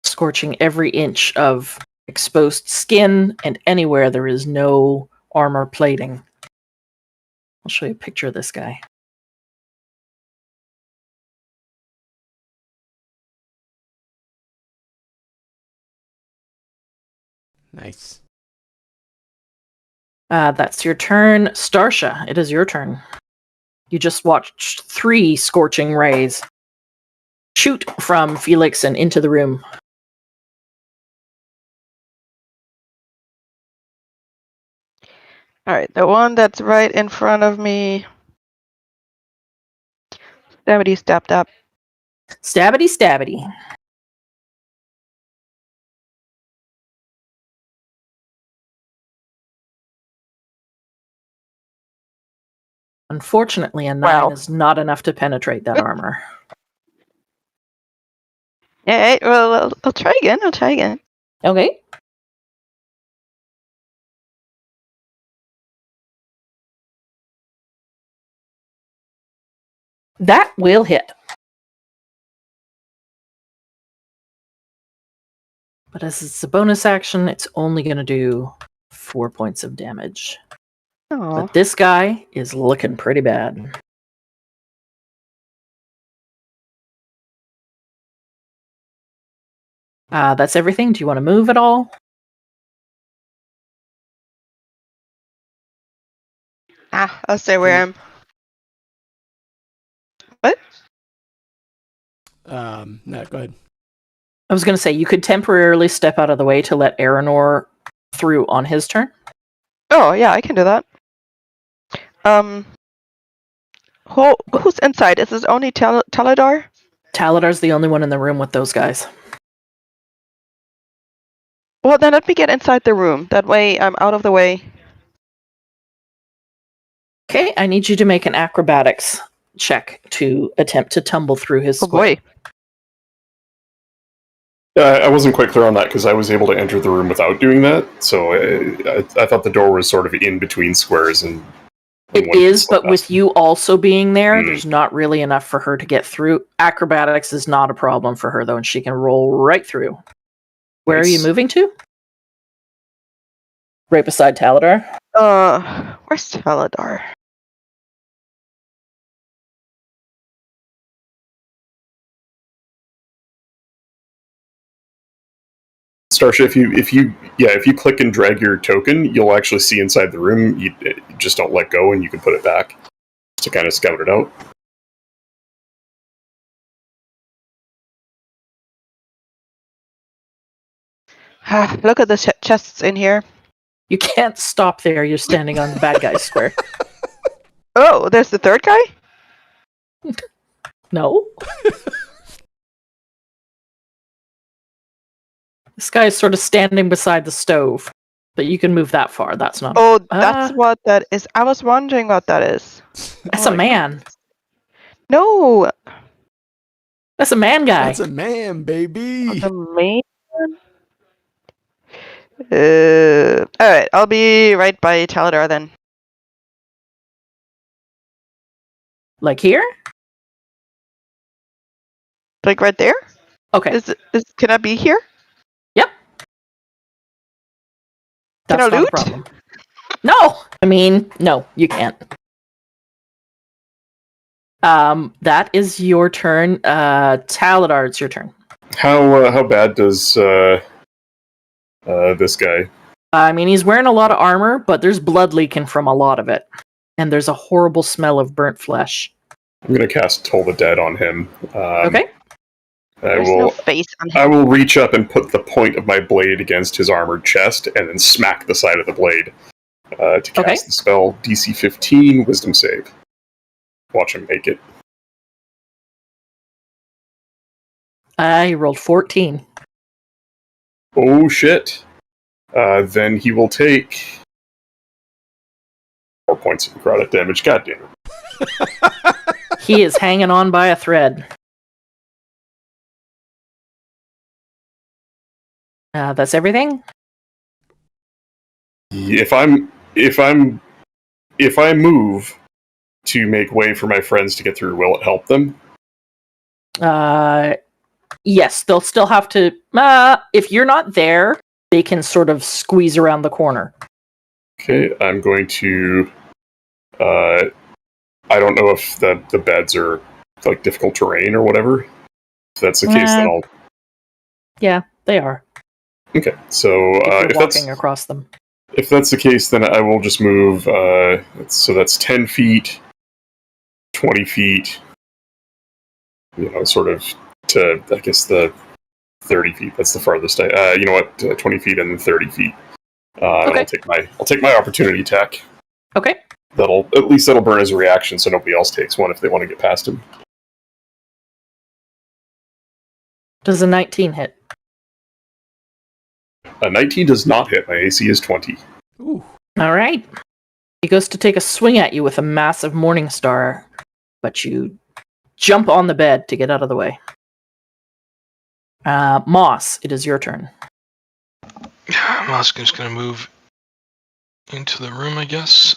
scorching every inch of exposed skin and anywhere there is no armor plating. I'll show you a picture of this guy. Nice. That's your turn. Starsha, it is your turn. You just watched 3 scorching rays shoot from Felix and into the room. Alright, the one that's right in front of me. Stabbity stabbed up. Stabbity stabbity. Unfortunately, a 9 Wow. is not enough to penetrate that armor. Alright, well, I'll try again. Okay. That will hit. But as it's a bonus action, it's only going to do 4 points of damage. Oh. But this guy is looking pretty bad. That's everything. Do you want to move at all? I'll stay where I am. What? No, go ahead. I was going to say, you could temporarily step out of the way to let Aranor through on his turn. Oh, yeah, I can do that. Who's inside? Is this only Taladar? Taladar's the only one in the room with those guys. Well, then let me get inside the room. That way I'm out of the way. Okay, I need you to make an acrobatics check to attempt to tumble through his Oh square. boy. I wasn't quite clear on that because I was able to enter the room without doing that. So I thought the door was sort of in between squares and. It is, but with you also being there, Hmm. there's not really enough for her to get through. Acrobatics is not a problem for her, though, and she can roll right through. Where are you Nice. moving to? Right beside Taladar. Where's Taladar? Starsha, if you click and drag your token, you'll actually see inside the room. You just don't let go, and you can put it back to kind of scout it out. Look at the chests in here. You can't stop there. You're standing on the bad guy's square. Oh, there's the third guy? No. This guy is sort of standing beside the stove, but you can move that far. That's not. Oh, that's what that is. I was wondering what that is. That's a man. No, That's a man guy. That's a man, baby. the main one. Alright, I'll be right by Taladar then. Like here? Like right there? Okay. Can I be here? Can That's I not loot? a problem. No! I mean, no, you can't. That is your turn. Taladar, it's your turn. How bad does this guy? I mean, he's wearing a lot of armor, but there's blood leaking from a lot of it. And there's a horrible smell of burnt flesh. I'm gonna cast Toll the Dead on him. Okay. There's no face on I him. will reach up and put the point of my blade against his armored chest, and then smack the side of the blade to cast Okay. the spell. DC 15, Wisdom save. Watch him make it. I rolled 14. Oh shit! Then he will take 4 points of necrotic damage. God damn it! He is hanging on by a thread. That's everything? If I move to make way for my friends to get through, will it help them? Yes, they'll still have to. If you're not there, they can sort of squeeze around the corner. Okay, I'm going to. I don't know if the beds are like difficult terrain or whatever. If that's the case, then I'll. Yeah, they are. Okay, so If you're walking across them. if that's the case, then I will just move. So that's 10 feet, 20 feet. Sort of to I guess the 30 feet. That's the farthest. You know what? 20 feet and then 30 feet. And Okay. I'll take my opportunity attack. Okay. That'll burn as a reaction, so nobody else takes one if they want to get past him. Does a 19 hit? A 19 does not hit. My AC is 20. Ooh. All right. He goes to take a swing at you with a massive Morning Star, but you jump on the bed to get out of the way. Moss, it is your turn. Moss is going to move into the room, I guess.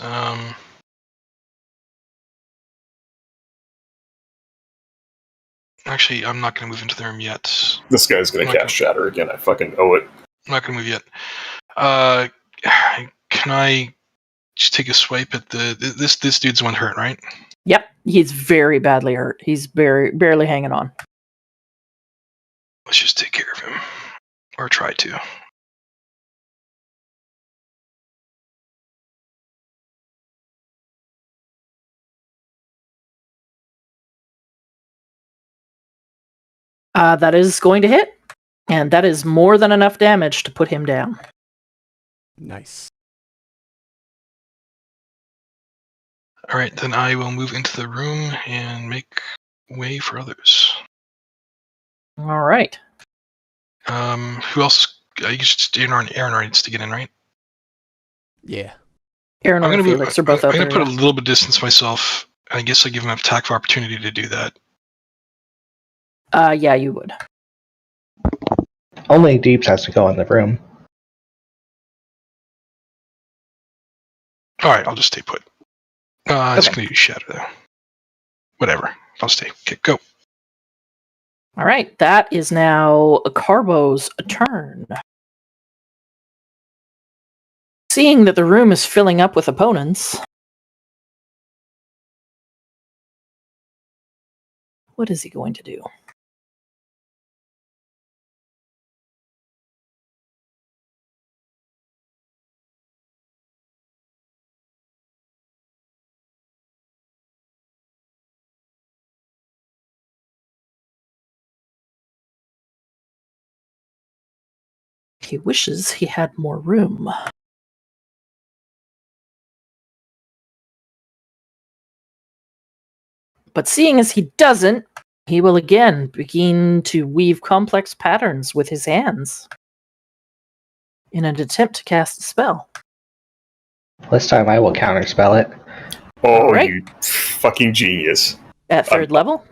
Actually, I'm not going to move into the room yet. This guy's gonna Okay. cast Shatter again. I fucking owe it. I'm not going to move yet. Can I just take a swipe at this dude's the one hurt, right? Yep, he's very badly hurt. He's barely hanging on. Let's just take care of him. Or try to. That is going to hit, and that is more than enough damage to put him down. Nice. Alright, then I will move into the room and make way for others. All right. Who else? I guess Aaron needs to get in, right? Yeah. Aaron I'm and gonna move. Felix are both out I'm there. gonna put a little bit of distance myself. I guess I give him an attack of opportunity to do that. Yeah, you would. Only Deeps has to go in the room. Alright, I'll just stay put. It's Okay. gonna use Shatter though. Whatever. I'll stay. Okay, go. All right, that is now Carbo's turn. Seeing that the room is filling up with opponents, what is he going to do? He wishes he had more room. But seeing as he doesn't, he will again begin to weave complex patterns with his hands in an attempt to cast a spell. This time I will counterspell it. Oh, Alright. you fucking genius! At third level?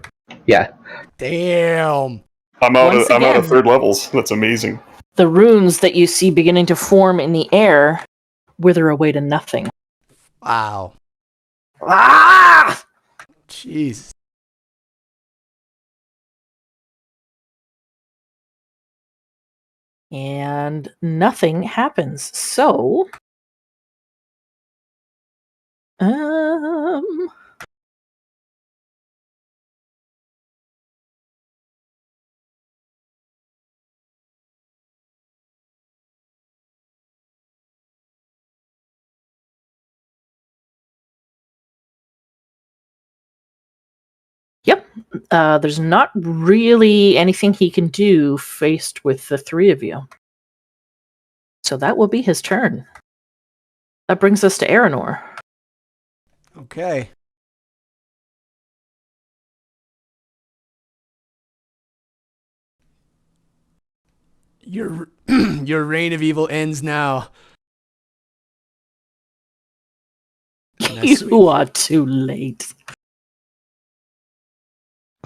Yeah. Damn. I'm out Once of again. third levels. That's amazing. The runes that you see beginning to form in the air wither away to nothing. Wow. Ah! Jeez. And nothing happens. So, yep. There's not really anything he can do faced with the three of you. So that will be his turn. That brings us to Aranor. Okay. Your your reign of evil ends now. And I swing. You are too late.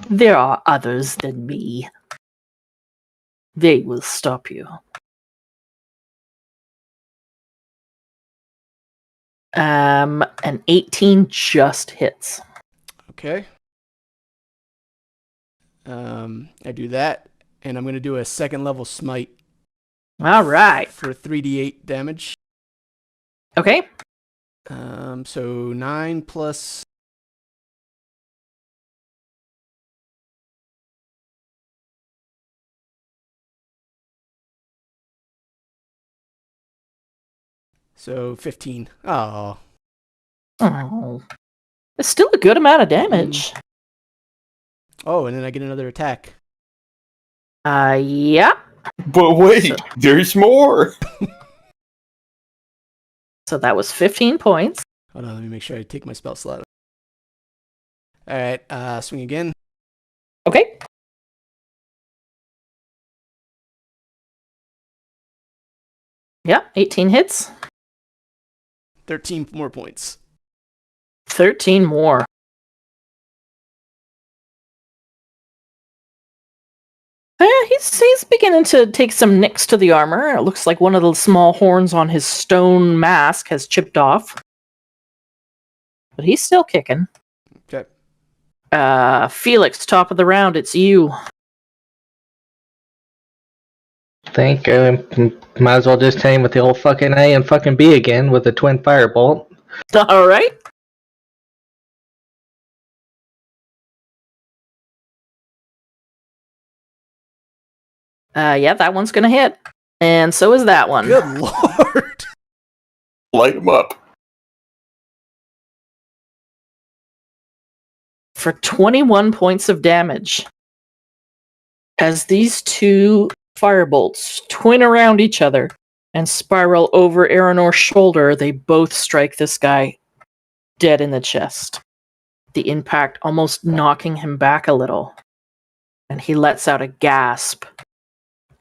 There are others than me. They will stop you. An 18 just hits. Okay. I do that, and I'm gonna do a second level smite All right. for 3d8 damage. Okay. So 9 plus. So 15. Oh. Oh. It's still a good amount of damage. Oh, and then I get another attack. Yeah. But wait, So- there's more. So that was 15 points. Hold on, let me make sure I take my spell slot. Alright, swing again. Okay. Yeah, 18 hits. 13 more points. 13 more. He's beginning to take some nicks to the armor. It looks like one of the small horns on his stone mask has chipped off. But he's still kicking. Okay. Felix, top of the round, it's you. Think might as well just aim with the old fucking A and fucking B again with the twin firebolt. All right. Yeah, that one's gonna hit. And so is that one. Good lord. Light him up. For 21 points of damage. As these two firebolts twin around each other and spiral over Aranor's shoulder, they both strike this guy dead in the chest. The impact almost knocking him back a little. And he lets out a gasp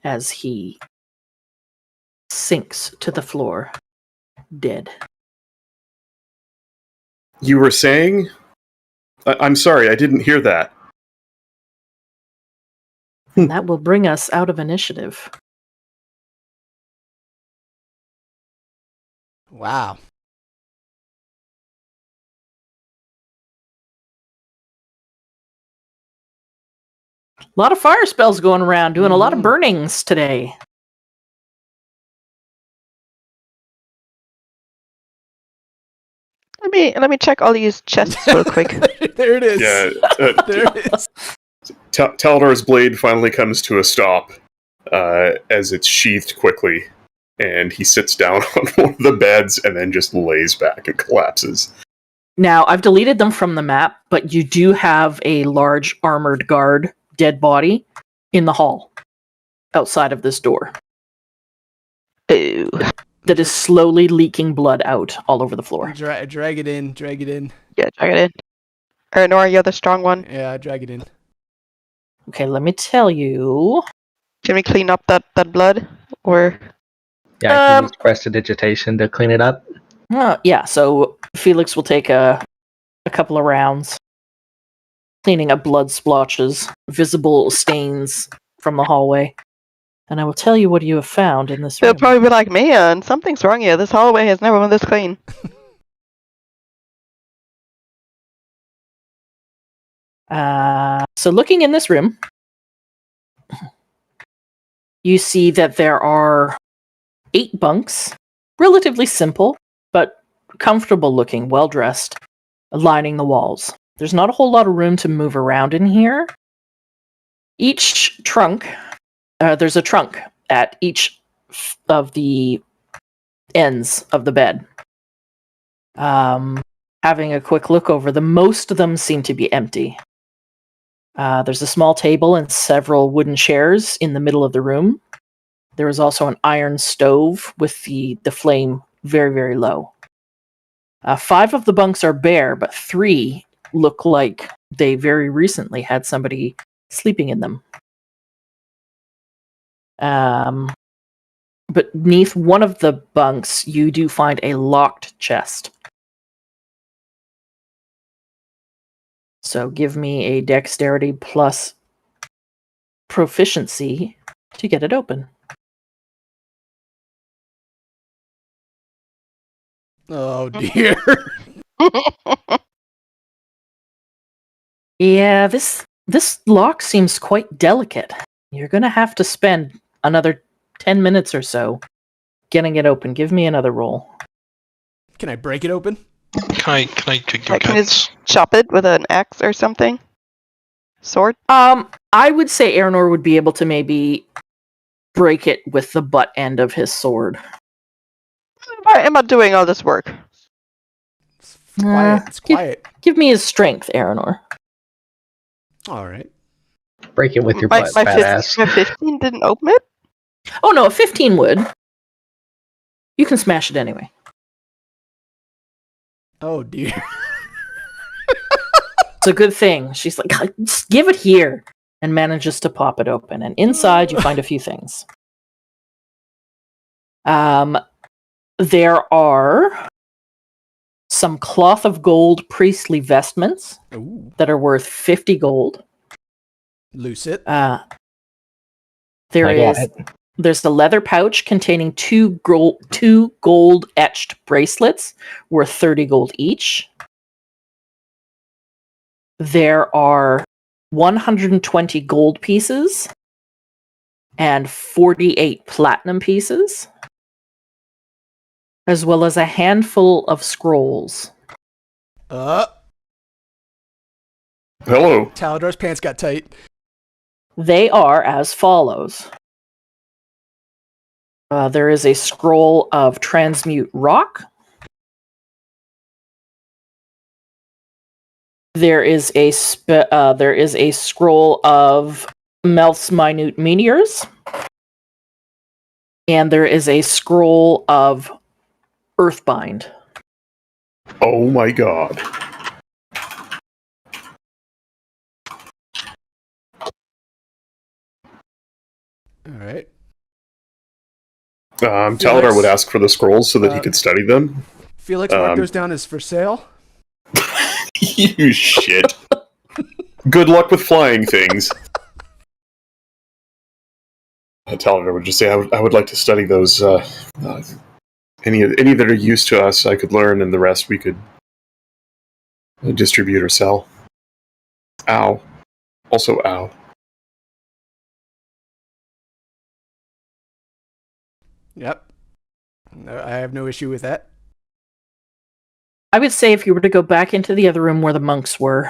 as he sinks to the floor, dead. You were saying? I'm sorry, I didn't hear that. And that will bring us out of initiative. Wow. A lot of fire spells going around, doing a lot of burnings today. Let me check all these chests real quick. There it is. Yeah. There it is. Talador's blade finally comes to a stop as it's sheathed quickly, and he sits down on one of the beds and then just lays back and collapses. Now, I've deleted them from the map, but you do have a large armored guard dead body in the hall outside of this door Ooh. that is slowly leaking blood out all over the floor. Drag it in. Drag it in. Yeah, drag it in. Nora, you're the strong one. Yeah, drag it in. Okay, let me tell you. Can we clean up that blood? Or Yeah, I can use prestidigitation to clean it up. Yeah, so Felix will take a couple of rounds cleaning up blood splotches, visible stains from the hallway. And I will tell you what you have found in this they'll room. probably be like, man, something's wrong here. This hallway has never been this clean. So looking in this room, you see that there are 8 bunks, relatively simple, but comfortable looking, well dressed, lining the walls. There's not a whole lot of room to move around in here. Each trunk, there's a trunk at each of the ends of the bed. Having a quick look over them, most of them seem to be empty. There's a small table and several wooden chairs in the middle of the room. There is also an iron stove with the flame very, very low. 5 of the bunks are bare, but 3 look like they very recently had somebody sleeping in them. But beneath one of the bunks, you do find a locked chest. So give me a dexterity plus proficiency to get it open. Oh dear. Yeah, this lock seems quite delicate. You're gonna have to spend another 10 minutes or so getting it open. Give me another roll. Can I break it open? Can I take your Like, can you guidance? chop it with an axe or something? Sword? I would say Aranor would be able to maybe break it with the butt end of his sword. Why am I doing all this work? It's quiet. It's quiet. Give me his strength, Aranor. All right. Break it with your My butt, fat ass. 15 didn't open it? Oh no, a 15 would. You can smash it anyway. Oh dear. It's a good thing. She's like, just give it here, and manages to pop it open. And inside, you find a few things. There are some cloth of gold priestly vestments Ooh, that are worth 50 gold. loose it. There's a leather pouch containing two gold etched bracelets worth 30 gold each. There are 120 gold pieces and 48 platinum pieces, as well as a handful of scrolls. Hello. Taladar's pants got tight. They are as follows. There is a scroll of transmute rock. There is a scroll of Melth's minute meteors, and there is a scroll of Earthbind. Oh my god. All right. Taladar Felix? would ask for the scrolls so that he could study them. Felix, mark those down as for sale. You shit. Good luck with flying things. Taladar would just say, I would like to study those. Any that are used to us, I could learn, and the rest we could distribute or sell. Ow. Also, ow. Yep. No, I have no issue with that. I would say if you were to go back into the other room where the monks were,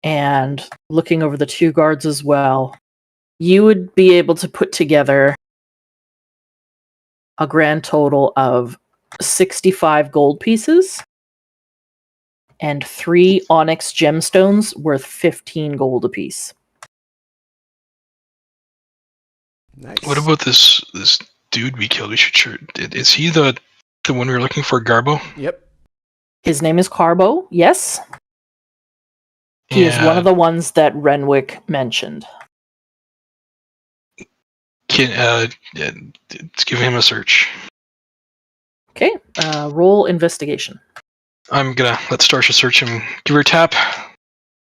and looking over the two guards as well, you would be able to put together a grand total of 65 gold pieces and 3 onyx gemstones worth 15 gold apiece. Nice. What about this dude we killed? We should sure. Is he the one we were looking for, Garbo? Yep. His name is Carbo, yes. He is one of the ones that Renwick mentioned. Let's give him a search. Okay, roll investigation. I'm gonna let Starsha search him. Give her a tap.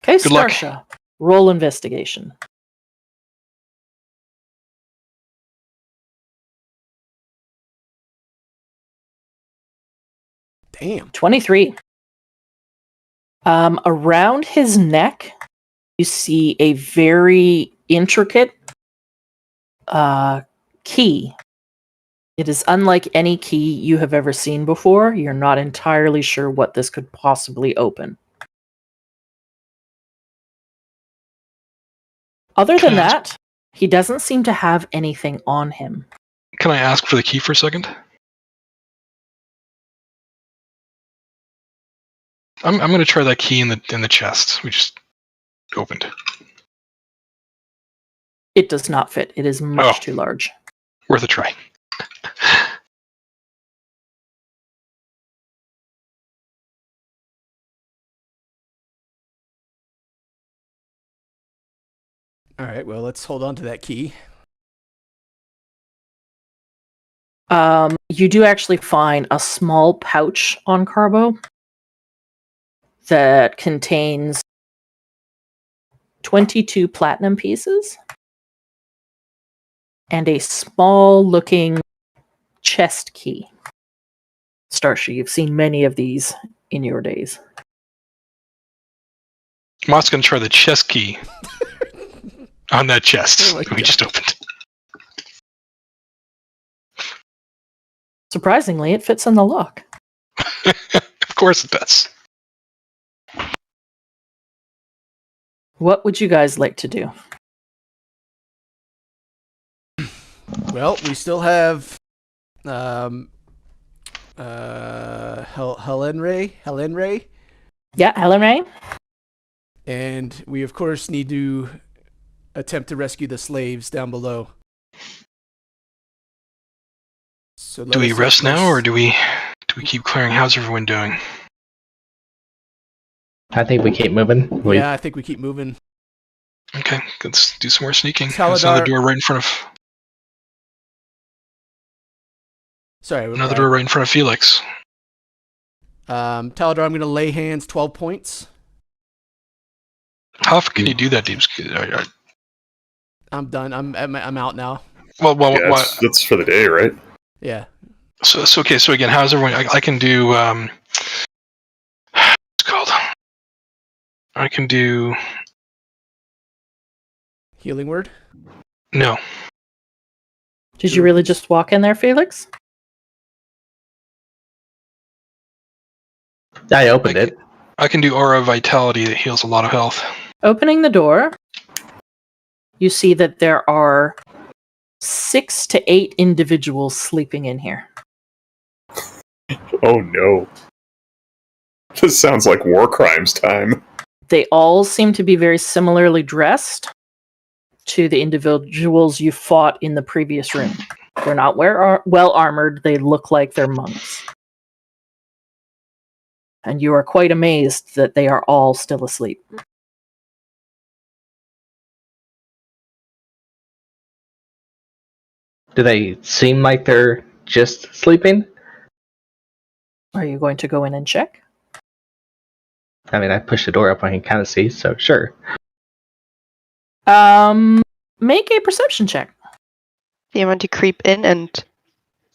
Okay, Good luck. Starsha, roll investigation. Damn. 23. Around his neck, you see a very intricate key. It is unlike any key you have ever seen before. You're not entirely sure what this could possibly open. Other than that, he doesn't seem to have anything on him. Can I ask for the key for a second? I'm going to try that key in the chest we just opened. It does not fit. It is much too large. Worth a try. All right. Well, let's hold on to that key. You do actually find a small pouch on Carbo that contains 22 platinum pieces and a small-looking chest key. Starsha, you've seen many of these in your days. Mott's going to try the chest key on that chest Oh my we just opened. Surprisingly, it fits in the lock. Of course it does. What would you guys like to do? Well, we still have Helen-Ray, Yeah, Helen Ray? and we of course need to attempt to rescue the slaves down below. So Do we rest now, or do we keep clearing? How's everyone doing? I think we keep moving. Yeah, I think we keep moving. Okay, let's do some more sneaking. There's another Taladar- door right in front of Sorry, another door right in front of Felix. Taladar, I'm going to lay hands 12 points. How often can you do that, Deeps? I'm done. I'm out now. Well, Yeah, that's for the day, right? Yeah. So okay. So again, how's everyone? I can do. What's it called? I can do. Healing word. No. Did you really just walk in there, Felix? I opened it. I can do Aura of Vitality that heals a lot of health. Opening the door, you see that there are 6 to 8 individuals sleeping in here. Oh no. This sounds like war crimes time. They all seem to be very similarly dressed to the individuals you fought in the previous room. They're not well armored, they look like they're monks. And you are quite amazed that they are all still asleep. Do they seem like they're just sleeping? Are you going to go in and check? I mean, I pushed the door up, I can kind of see, so sure. Make a perception check. Do you want to creep in and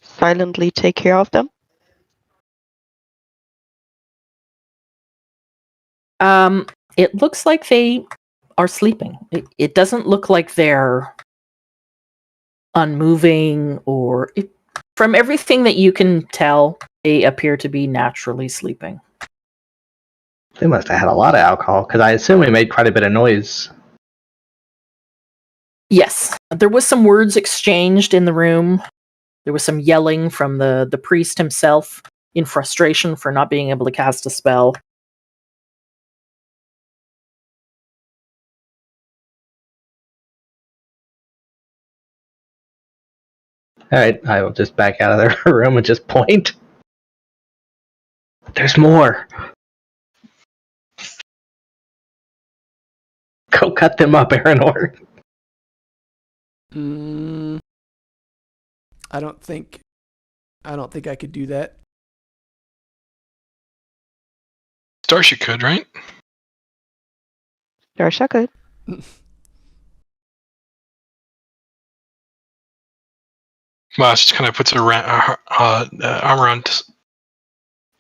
silently take care of them? It looks like they are sleeping. It doesn't look like they're unmoving or... From everything that you can tell, they appear to be naturally sleeping. They must have had a lot of alcohol, because I assume we made quite a bit of noise. Yes, there was some words exchanged in the room. There was some yelling from the priest himself in frustration for not being able to cast a spell. Alright, I will just back out of the room and just point. There's more! Go cut them up, Aranor. I don't think I could do that. Starsha could, right? Darsha could. Well, she just kind of puts her arm around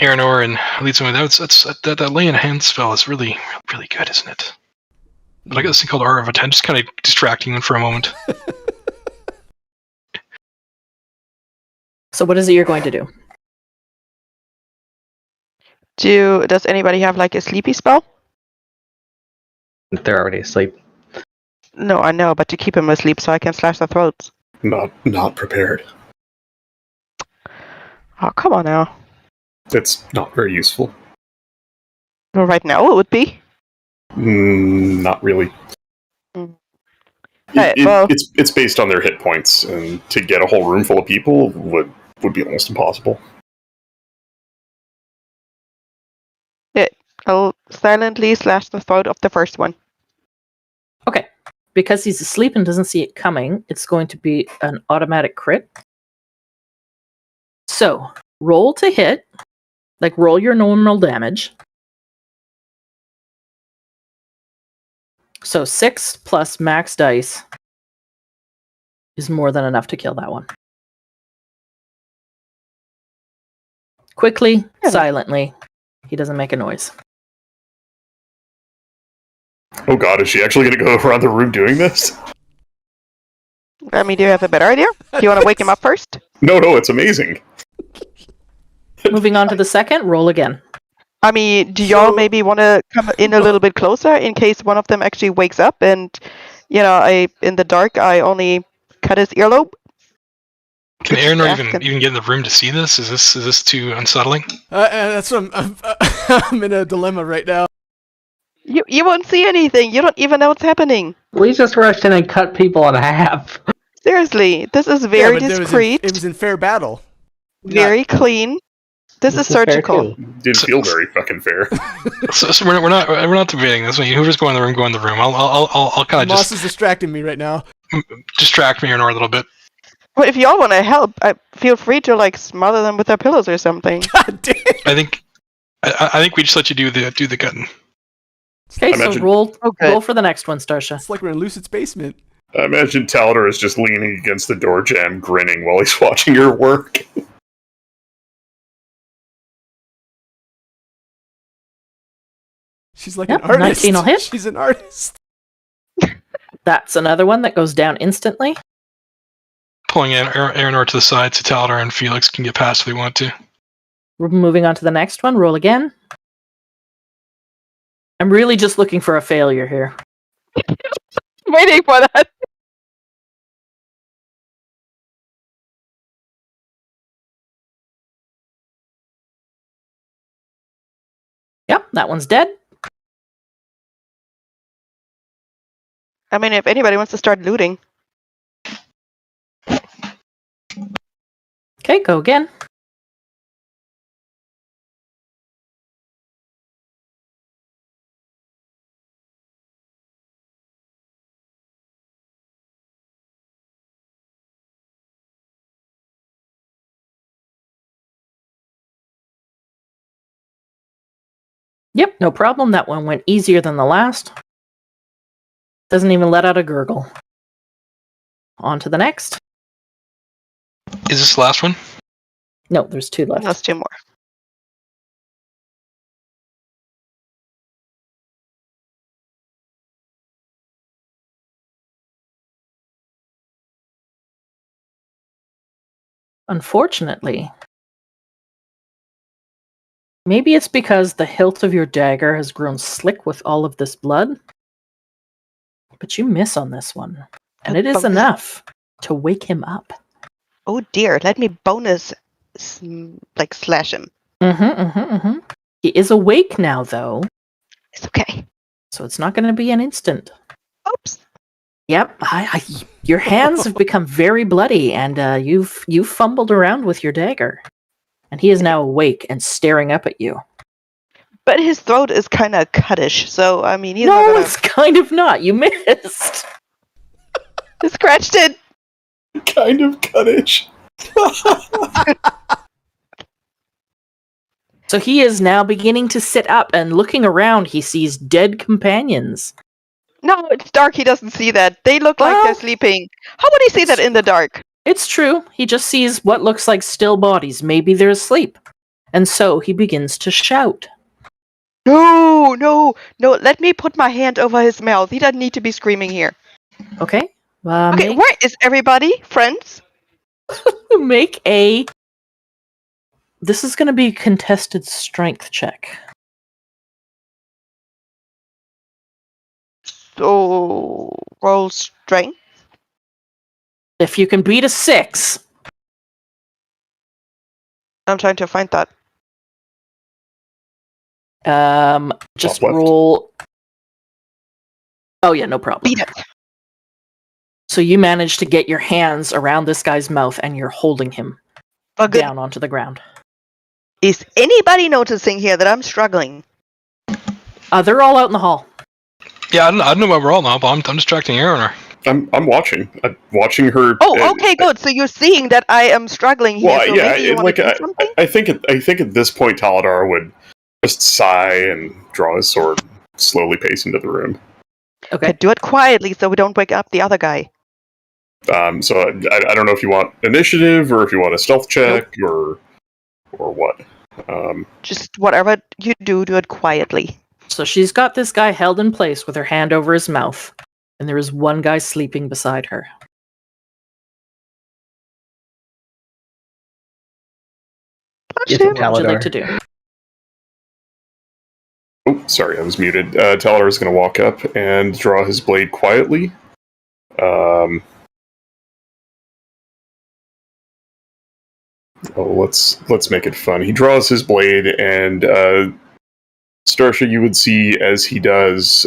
Aranor and leads him with that lay in hand spell is really, really good, isn't it? But I got this thing called Aura of Attention, just kind of distracting him for a moment. So what is it you're going to do? Does anybody have like a sleepy spell? They're already asleep. No, I know, but to keep them asleep so I can slash their throats. Not prepared. Oh, come on now. It's not very useful. Well, right now it would be. Not really. Hey, well- It's based on their hit points, and to get a whole room full of people would be almost impossible. I'll silently slash the throat of the first one. Okay. Because he's asleep and doesn't see it coming, it's going to be an automatic crit. So, roll to hit. Like, roll your normal damage. So 6 plus max dice is more than enough to kill that one. Quickly, silently. He doesn't make a noise. Oh god, is she actually going to go around the room doing this? I mean, do you have a better idea? Do you want to wake him up first? No, it's amazing. Moving on to the second, roll again. I mean, do y'all maybe want to come in a little bit closer in case one of them actually wakes up and, in the dark, I only cut his earlobe? Can Aranor even get in the room to see this? Is this too unsettling? That's what I'm in a dilemma right now. You won't see anything. You don't even know what's happening. We just rushed in and cut people in half. Seriously, this is very but discreet, it was in fair battle. very clean. This is fair surgical. too. Didn't feel very fucking fair. So we're not debating this. When whoever's going in the room, go in the room. I'll kind of Moss just is distracting me right now. distract me Aranor a little bit. Well, if y'all want to help, feel free to smother them with their pillows or something. God damn. I think I think we just let you do the cutting. Okay, I so imagine- roll Okay. roll for the next one, Starsha. It's like we're in Lucid's basement. I imagine Talador is just leaning against the door jamb, grinning while he's watching her work. She's like Yep, an artist. 19 will hit. She's an artist. That's another one that goes down instantly. Pulling Aranor to the side so Talador and Felix can get past if they want to. We're moving on to the next one. Roll again. I'm really just looking for a failure here. Waiting for that. Yep, that one's dead. I mean, if anybody wants to start looting. Okay, go again. Yep, no problem. That one went easier than the last. Doesn't even let out a gurgle. On to the next. Is this the last one? No, there's two left. Let's do more. Unfortunately, maybe it's because the hilt of your dagger has grown slick with all of this blood. But you miss on this one. And it is Bonus. enough to wake him up. Oh dear, let me bonus slash him. He is awake now, though, It's okay. so it's not going to be an instant. Oops. Yep, your hands have become very bloody, and you've fumbled around with your dagger. And he is now awake and staring up at you. But his throat is kind of cuttish, so I mean, he's not No, gonna. it's kind of not. You missed. Scratched it. Kind of cuttish. So he is now beginning to sit up, and looking around, he sees dead companions. No, it's dark. He doesn't see that. They look like Well- they're sleeping. How would he see that in the dark? It's true. He just sees what looks like still bodies. Maybe they're asleep. And so he begins to shout. No, no, no. Let me put my hand over his mouth. He doesn't need to be screaming here. Okay? Okay, where is everybody? Friends? Make a... This is going to be a contested strength check. So, roll strength. If you can beat a 6, I'm trying to find that. just Top left. roll... Oh yeah, no problem. Beat it. So you manage to get your hands around this guy's mouth, and you're holding him Oh, good. down onto the ground. Is anybody noticing here that I'm struggling? They're all out in the hall. Yeah, I don't know why we're all now, but I'm distracting Aranor. I'm watching. I'm watching her. Oh, okay, good. So you're seeing that I am struggling here. Well, so yeah, maybe you want like to do something? I think at this point Taladar would just sigh and draw his sword, slowly pace into the room. Okay. Do it quietly so we don't wake up the other guy. So I don't know if you want initiative or if you want a stealth check or what. Just whatever you do it quietly. So she's got this guy held in place with her hand over his mouth, and there is one guy sleeping beside her. Get Sure. it, What would you like Taladar. to do? Oh, sorry, I was muted. Taladar is going to walk up and draw his blade quietly. Let's make it fun. He draws his blade, and Starsha, you would see as he does.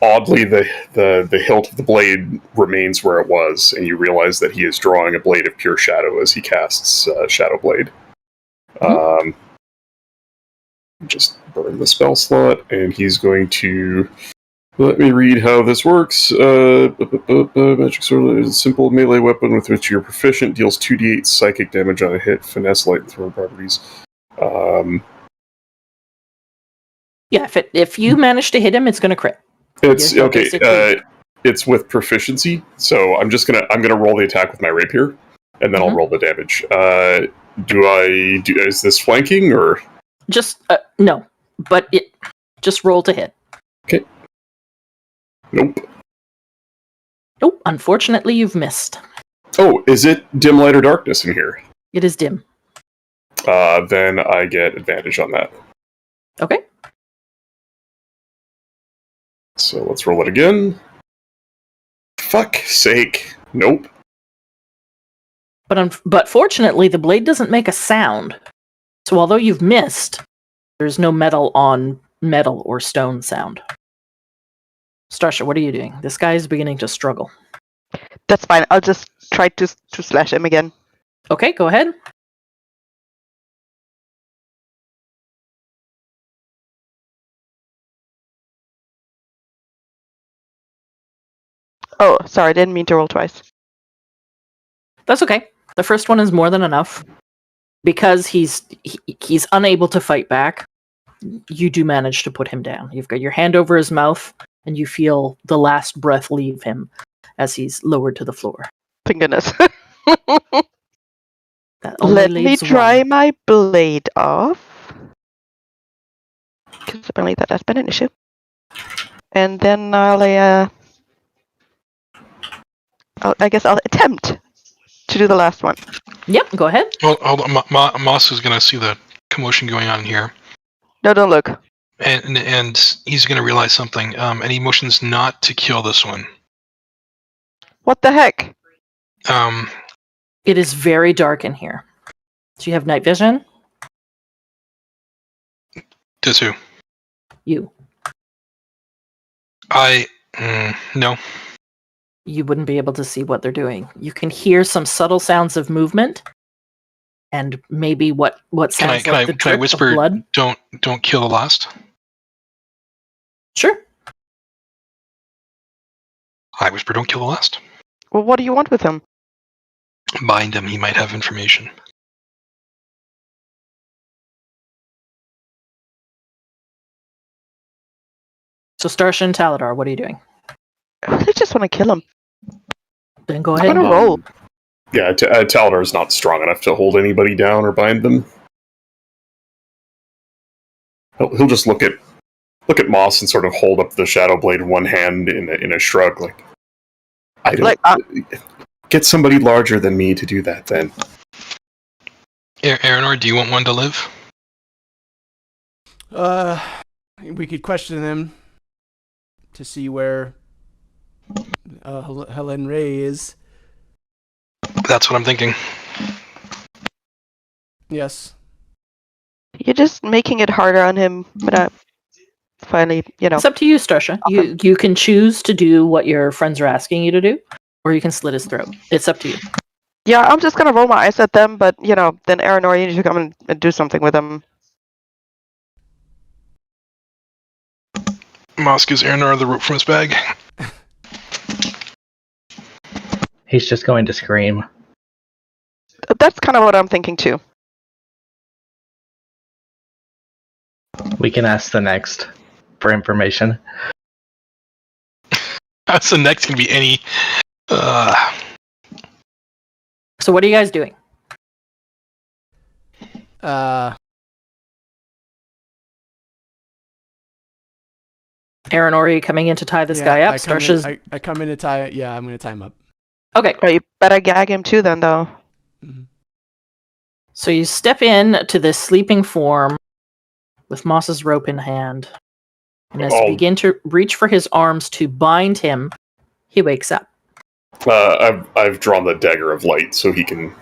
Oddly, the hilt of the blade remains where it was, and you realize that he is drawing a blade of pure shadow as he casts Shadow Blade. Just burn the spell slot, and he's going to. Let me read how this works. Magic Sword is a simple melee weapon with which you're proficient, deals 2d8 psychic damage on a hit, finesse, light, and throw properties. Yeah, if you manage to hit him, it's going to crit. It's You're okay. basically- It's with proficiency, so I'm gonna roll the attack with my rapier, and then I'll Mhm. roll the damage. Is this flanking or? Just no, but just roll to hit. Okay. Nope. Nope. Unfortunately, you've missed. Oh, is it dim light or darkness in here? It is dim. Then I get advantage on that. Okay. So let's roll it again. Fuck's sake. Nope. But fortunately, the blade doesn't make a sound. So although you've missed, there's no metal on metal or stone sound. Starsha, what are you doing? This guy is beginning to struggle. That's fine. I'll just try to slash him again. Okay, go ahead. Oh, sorry, I didn't mean to roll twice. That's okay. The first one is more than enough. Because he's unable to fight back, you do manage to put him down. You've got your hand over his mouth, and you feel the last breath leave him as he's lowered to the floor. Thank goodness. That only Let me leaves try one. my blade off. Because apparently that has been an issue. And then I guess I'll attempt to do the last one. Yep, go ahead. Well, hold on. Moss is going to see the commotion going on here, No, don't look. and he's going to realize something. And he motions not to kill this one. What the heck? It is very dark in here. Do you have night vision? Does who? You. No. You wouldn't be able to see what they're doing. You can hear some subtle sounds of movement, and maybe what sounds like the Can I drip whisper? of blood. Don't kill the last. Sure. I whisper, don't kill the last. Well, what do you want with him? Bind him. He might have information. So Starsha and Taladar, what are you doing? I really just want to kill him. Then go I'm ahead. gonna roll. Yeah, Taladar is not strong enough to hold anybody down or bind them. He'll just look at Moss and sort of hold up the shadow blade in one hand in a shrug, like, I don't get somebody larger than me to do that. Then, Aranor, do you want one to live? We could question them to see where Helen Ray is. That's what I'm thinking. Yes. You're just making it harder on him, but finally, It's up to you, Starsha. Okay. You can choose to do what your friends are asking you to do, or you can slit his throat. It's up to you. Yeah, I'm just gonna roll my eyes at them, but then Aranor, you need to come and do something with them. Moss gives Aranor the rope from his bag. He's just going to scream. That's kind of what I'm thinking too. We can ask the next for information. So next can be any. So what are you guys doing? Aranor, are you coming in to tie this guy up? Starsha's... I come in to tie it. Yeah, I'm going to tie him up. Okay. Oh, you better gag him too then, though. Mhm. So you step in to this sleeping form with Moss's rope in hand. And as you begin to reach for his arms to bind him, he wakes up. I've drawn the dagger of light so he can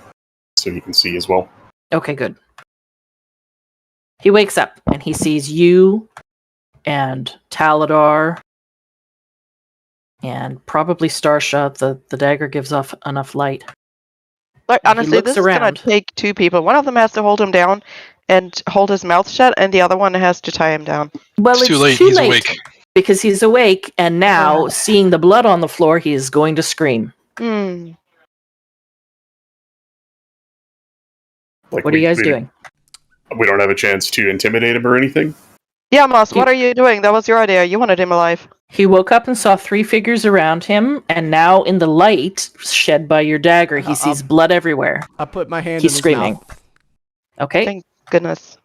see as well. Okay, good. He wakes up and he sees you and Taladar and probably Starsha. The dagger gives off enough light. Like, He honestly, looks this is around. gonna take two people. One of them has to hold him down and hold his mouth shut, and the other one has to tie him down. Well, It's too late. He's awake. because he's awake, and now seeing the blood on the floor, he is going to scream. Hmm. Like What are you guys doing? We don't have a chance to intimidate him or anything. Yeah, Moss, what are you doing? That was your idea. You wanted him alive. He woke up and saw 3 figures around him, and now in the light shed by your dagger, he sees blood everywhere. I put my hand He's in his screaming. mouth. Okay. Thank goodness.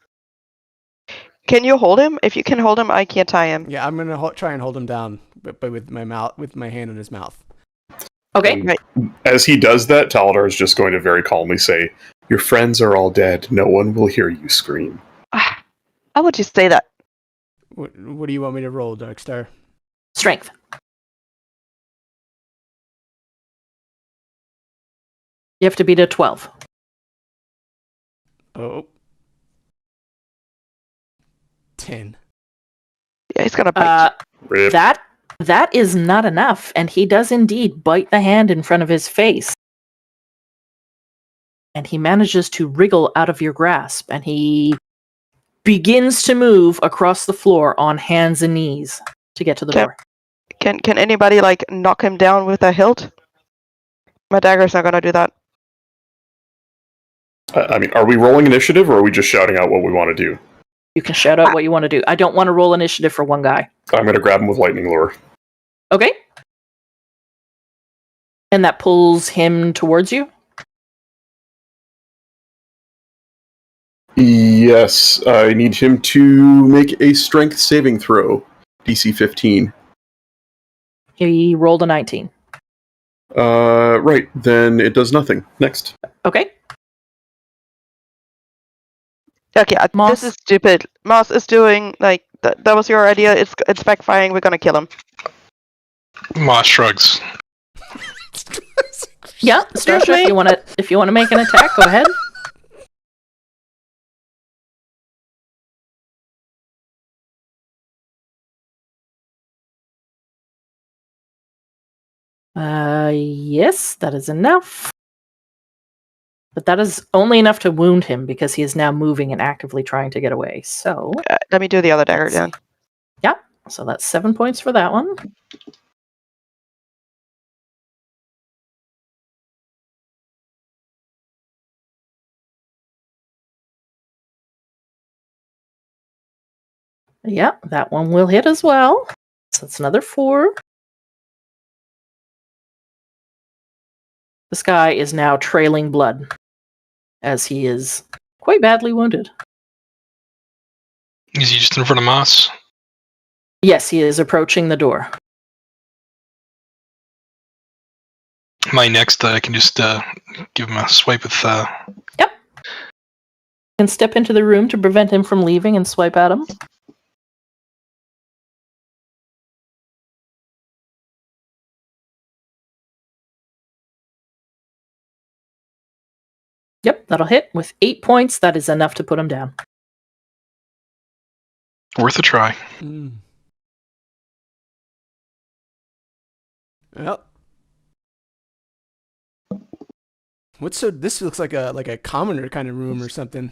Can you hold him? If you can hold him, I can't tie him. Yeah, I'm gonna try and hold him down, but with my hand in his mouth. Okay. Right. As he does that, Taladar is just going to very calmly say, "Your friends are all dead. No one will hear you scream." How would you say that? What do you want me to roll, Darkstar? Strength. You have to beat a 12. Oh. 10. Yeah, he's gonna bite. Rip. That is not enough, and he does indeed bite the hand in front of his face. And he manages to wriggle out of your grasp, and he begins to move across the floor on hands and knees to get to the door. Can anybody like knock him down with a hilt? My dagger's not gonna do that. I mean, are we rolling initiative, or are we just shouting out what we want to do? You can shout out what you want to do. I don't want to roll initiative for one guy. I'm going to grab him with lightning lure. Okay. And that pulls him towards you? Yes, I need him to make a strength saving throw. DC 15. He rolled a 19. Right, then it does nothing. Next. Okay. Okay, Moss? this is stupid. Moss is doing like that was your idea. It's backfiring. We're gonna kill him. Moss shrugs. Yeah, Starsha, if you want to make an attack, go ahead. Yes, that is enough. But that is only enough to wound him because he is now moving and actively trying to get away. So, Let me do the other dagger then. yeah. So that's 7 points for that one. Yeah, that one will hit as well. So that's another 4. This guy is now trailing blood as he is quite badly wounded. Is he just in front of Moss? Yes, he is approaching the door. My next, I can just give him a swipe with. Yep. You can step into the room to prevent him from leaving and swipe at him. Yep, that'll hit with 8 points. That is enough to put him down. Worth a try. Mm. Well. This looks like a commoner kind of room or something.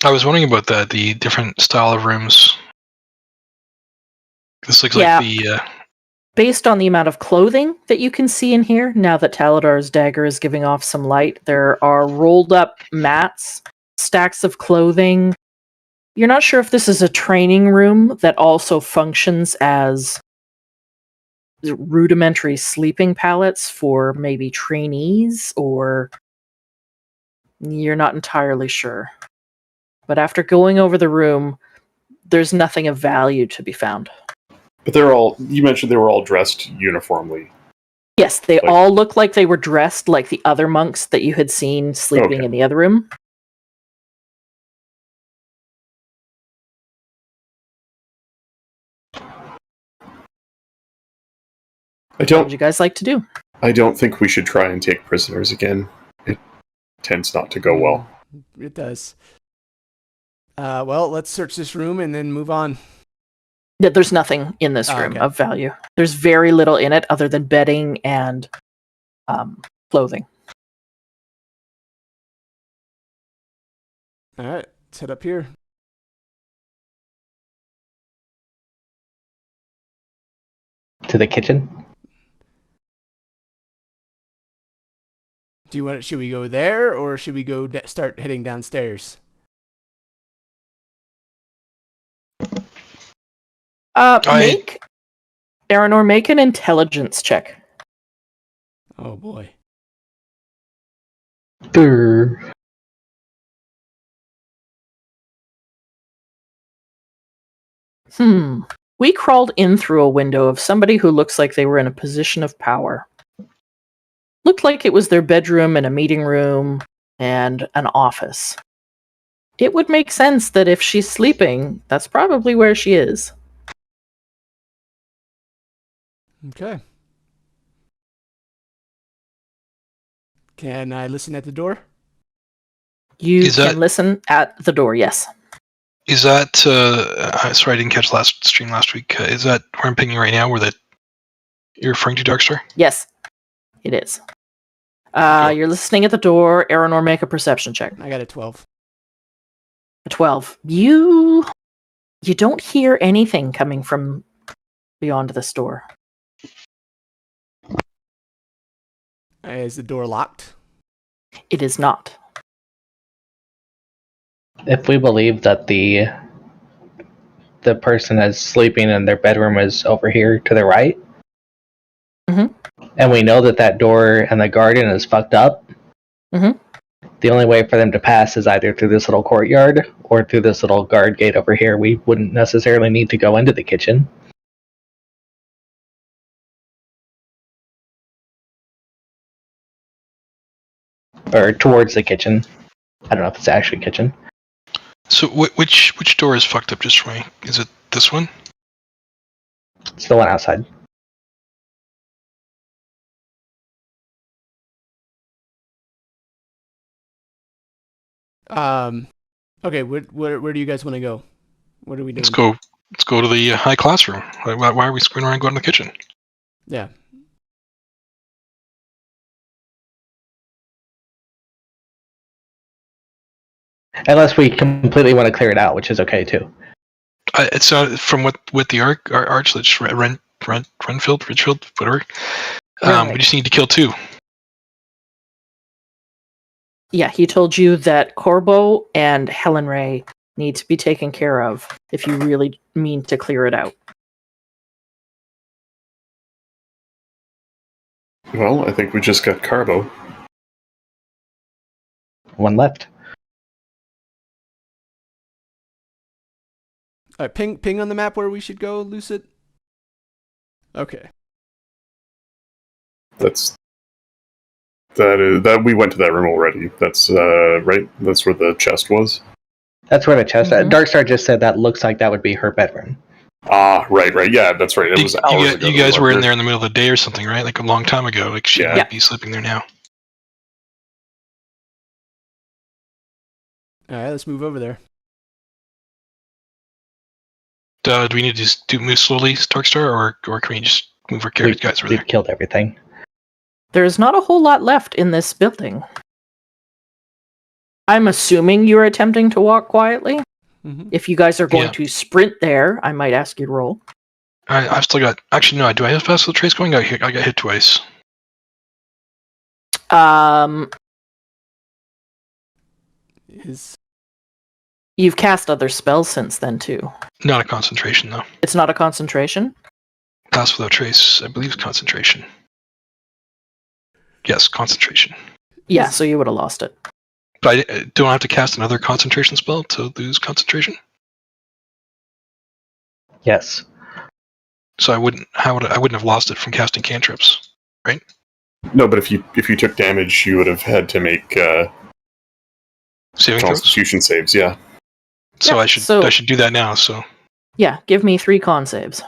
I was wondering about that, the different style of rooms. This looks Yeah. like the... Based on the amount of clothing that you can see in here, now that Taladar's dagger is giving off some light, there are rolled up mats, stacks of clothing. You're not sure if this is a training room that also functions as rudimentary sleeping pallets for maybe trainees, or you're not entirely sure. But after going over the room, there's nothing of value to be found. But you mentioned they were all dressed uniformly. Yes, they all look like they were dressed like the other monks that you had seen sleeping Okay. in the other room. What would you guys like to do? I don't think we should try and take prisoners again. It tends not to go well. It does. Well, let's search this room and then move on. Yeah, there's nothing in this Oh, room okay. of value. There's very little in it other than bedding and clothing. All right, let's head up here. To the kitchen. Should we go there or should we go start heading downstairs? Aranor, make an intelligence check. Oh boy. Grr. We crawled in through a window of somebody who looks like they were in a position of power. Looked like it was their bedroom and a meeting room and an office. It would make sense that if she's sleeping, that's probably where she is. Okay. Can I listen at the door? You Is that- can listen at the door, yes. Is that? Sorry, I didn't catch last stream last week. Is that where I'm pinging right now? Where that you're referring to, Darkstar? Yes, it is. Okay. You're listening at the door. Aranor, make a perception check. I got a 12. A 12. You don't hear anything coming from beyond this door. Is the door locked? It is not. If we believe that the person is sleeping and their bedroom is over here to the right, Mhm. and we know that door and the garden is fucked up, Mhm. the only way for them to pass is either through this little courtyard or through this little guard gate over here. We wouldn't necessarily need to go into the kitchen. Or towards the kitchen. I don't know if it's actually kitchen. So which door is fucked up just for me? Is it this one? It's the one outside. Okay, where do you guys want to go? What are we doing? Let's go to the high classroom. Why are we screwing around going to the kitchen? Yeah. Unless we completely want to clear it out, which is okay too. It's from what the arch, let's Renfield, Ridgefield, whatever. Right. We just need to kill 2. Yeah, he told you that Corbo and Helen Ray need to be taken care of if you really mean to clear it out. Well, I think we just got Carbo. One left. All right, ping on the map where we should go, Lucid. Okay. That we went to that room already. That's right. That's where the chest was. That's where the chest. Mhm. Darkstar just said that looks like that would be her bedroom. Ah, right. Yeah, that's right. It was hours ago. You guys were in there in the middle of the day or something, right? Like a long time ago. Like she Yeah. might be sleeping there now. All right, let's move over there. Do we need to move slowly, Darkstar, or can we just move our characters guys over We've there? killed everything. There's not a whole lot left in this building. I'm assuming you're attempting to walk quietly. Mm-hmm. If you guys are going Yeah. to sprint there, I might ask you to roll. I've still got. Actually, no. Do I have fast trace going? I got hit twice. You've cast other spells since then too. Not a concentration though. It's not a concentration. Pass without trace, I believe, is concentration. Yes, concentration. Yeah, so you would have lost it. But I don't have to cast another concentration spell to lose concentration. Yes. So I wouldn't have lost it from casting cantrips, right? No, but if you took damage, you would have had to make Saving throws. Constitution saves. Yeah. So Yeah, I should so- do that now. So Yeah, give me 3 con saves.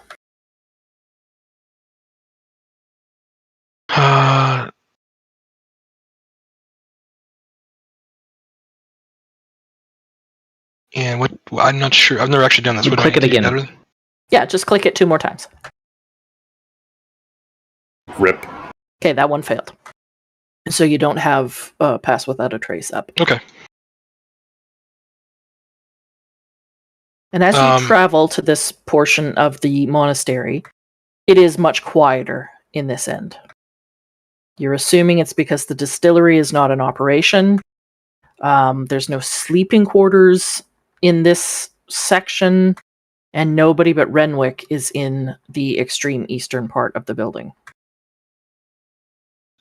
And what? I'm not sure. I've never actually done this. You What do I click it need to do again. better? Yeah, just click it 2 more times. Rip. Okay, that one failed. So you don't have pass without a trace up. Okay. And as Um, you travel to this portion of the monastery, it is much quieter in this end. You're assuming it's because the distillery is not in operation. There's no sleeping quarters in this section, And nobody but Renwick is in the extreme eastern part of the building.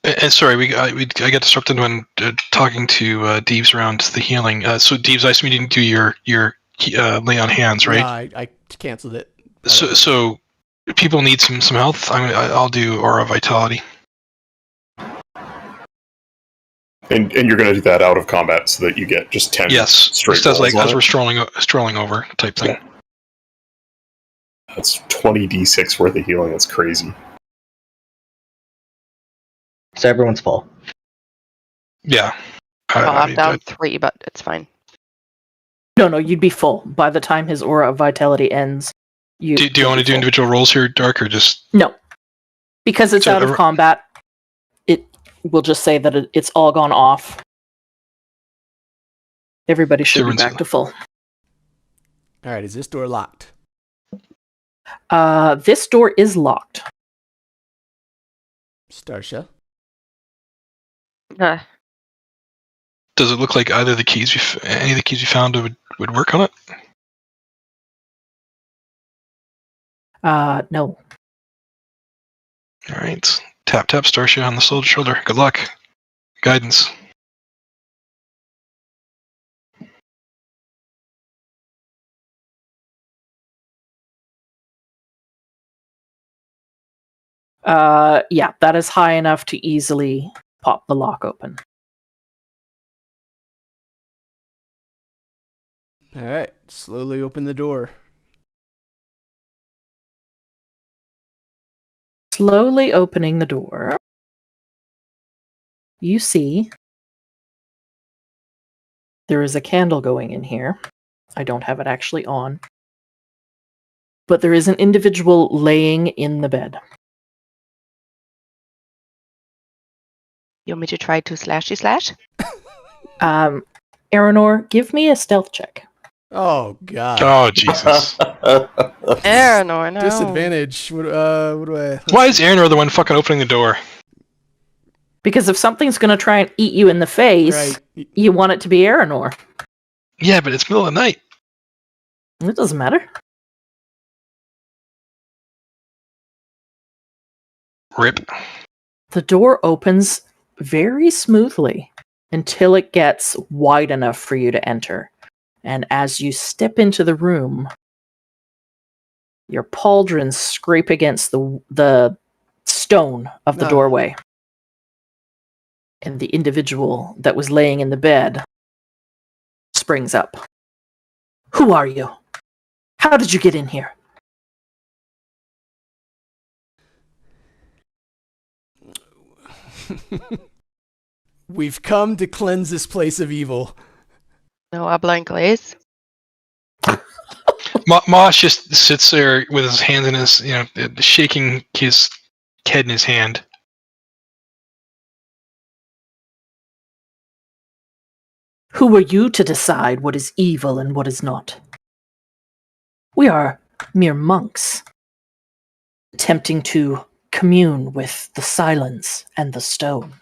And sorry, I got disrupted when talking to Deeves around the healing. So Deeves, I assume you didn't do your lay on hands, right? No, I canceled it. So people need some health. I'll do Aura Vitality. And you're going to do that out of combat so that you get just 10 Yes, straight just as rolls on we're it? strolling over type thing. Yeah. That's 20d6 worth of healing. That's crazy. So everyone's full. Yeah. Well, I'm down I- 3, but it's fine. No, you'd be full. By the time his Aura of Vitality ends, do you want to do individual rolls here, Dark, or just... No. Because it's So out of combat, it will just say that it's all gone off. Everybody should be Everyone's- back to full. All right, is this door locked? This door is locked. Starsha? Uh, Does it look like either of the keys any of the keys you found would work on it? No. All right. Tap Starsha on the shoulder. Good luck. Guidance. Yeah, that is high enough to easily pop the lock open. All right, slowly open the door. Slowly opening the door, you see there is a candle going in here. I don't have it actually on. But there is an individual laying in the bed. you want me to try to slashy slash? Aranor, give me a stealth check. Oh God. Oh, Jesus. Aranor, no. Disadvantage. What do I? Why is Aaron the one fucking opening the door? Because if something's going to try and eat you in the face, Right. you want it to be Aranor. Yeah, but it's middle of the night. It doesn't matter. Rip. The door opens very smoothly until it gets wide enough for you to enter. And as you step into the room, your pauldrons scrape against the stone of the Ah. doorway. And the individual that was laying in the bed springs up. Who are you? How did you get in here? We've come to cleanse this place of evil. No habla inglés. Mosh just sits there with his hands in his, shaking his head in his hand. Who are you to decide what is evil and what is not? We are mere monks, attempting to commune with the silence and the stone.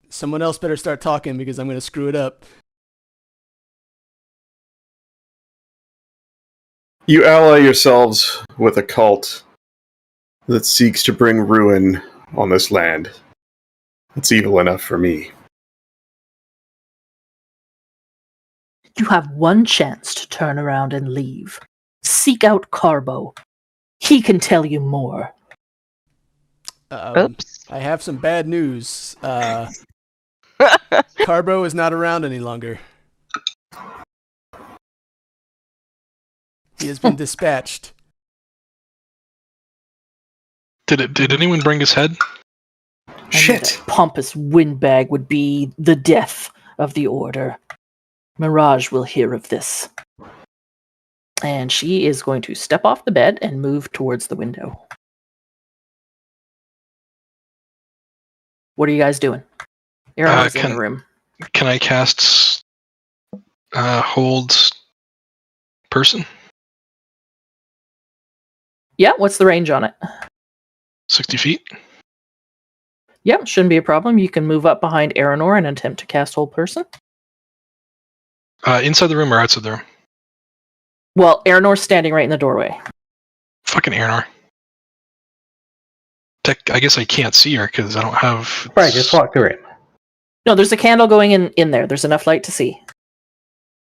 Someone else better start talking because I'm going to screw it up. You ally yourselves with a cult that seeks to bring ruin on this land. It's evil enough for me. You have one chance to turn around and leave. Seek out Carbo. He can tell you more. Oops. I have some bad news. Carbo is not around any longer. He has been dispatched. Did anyone bring his head? And that pompous windbag would be the death of the Order. Mirage will hear of this. And she is going to step off the bed and move towards the window. What are you guys doing? Aaron's in the room. Can I cast hold person? Yeah, what's the range on it? 60 feet? Yep, shouldn't be a problem. You can move up behind Aranor and attempt to cast hold person. Inside the room or outside the room? Well, Aranor's standing right in the doorway. Fucking Aranor. I guess I can't see her because I don't have. Right, just walk through it. No, there's a candle going in there. There's enough light to see.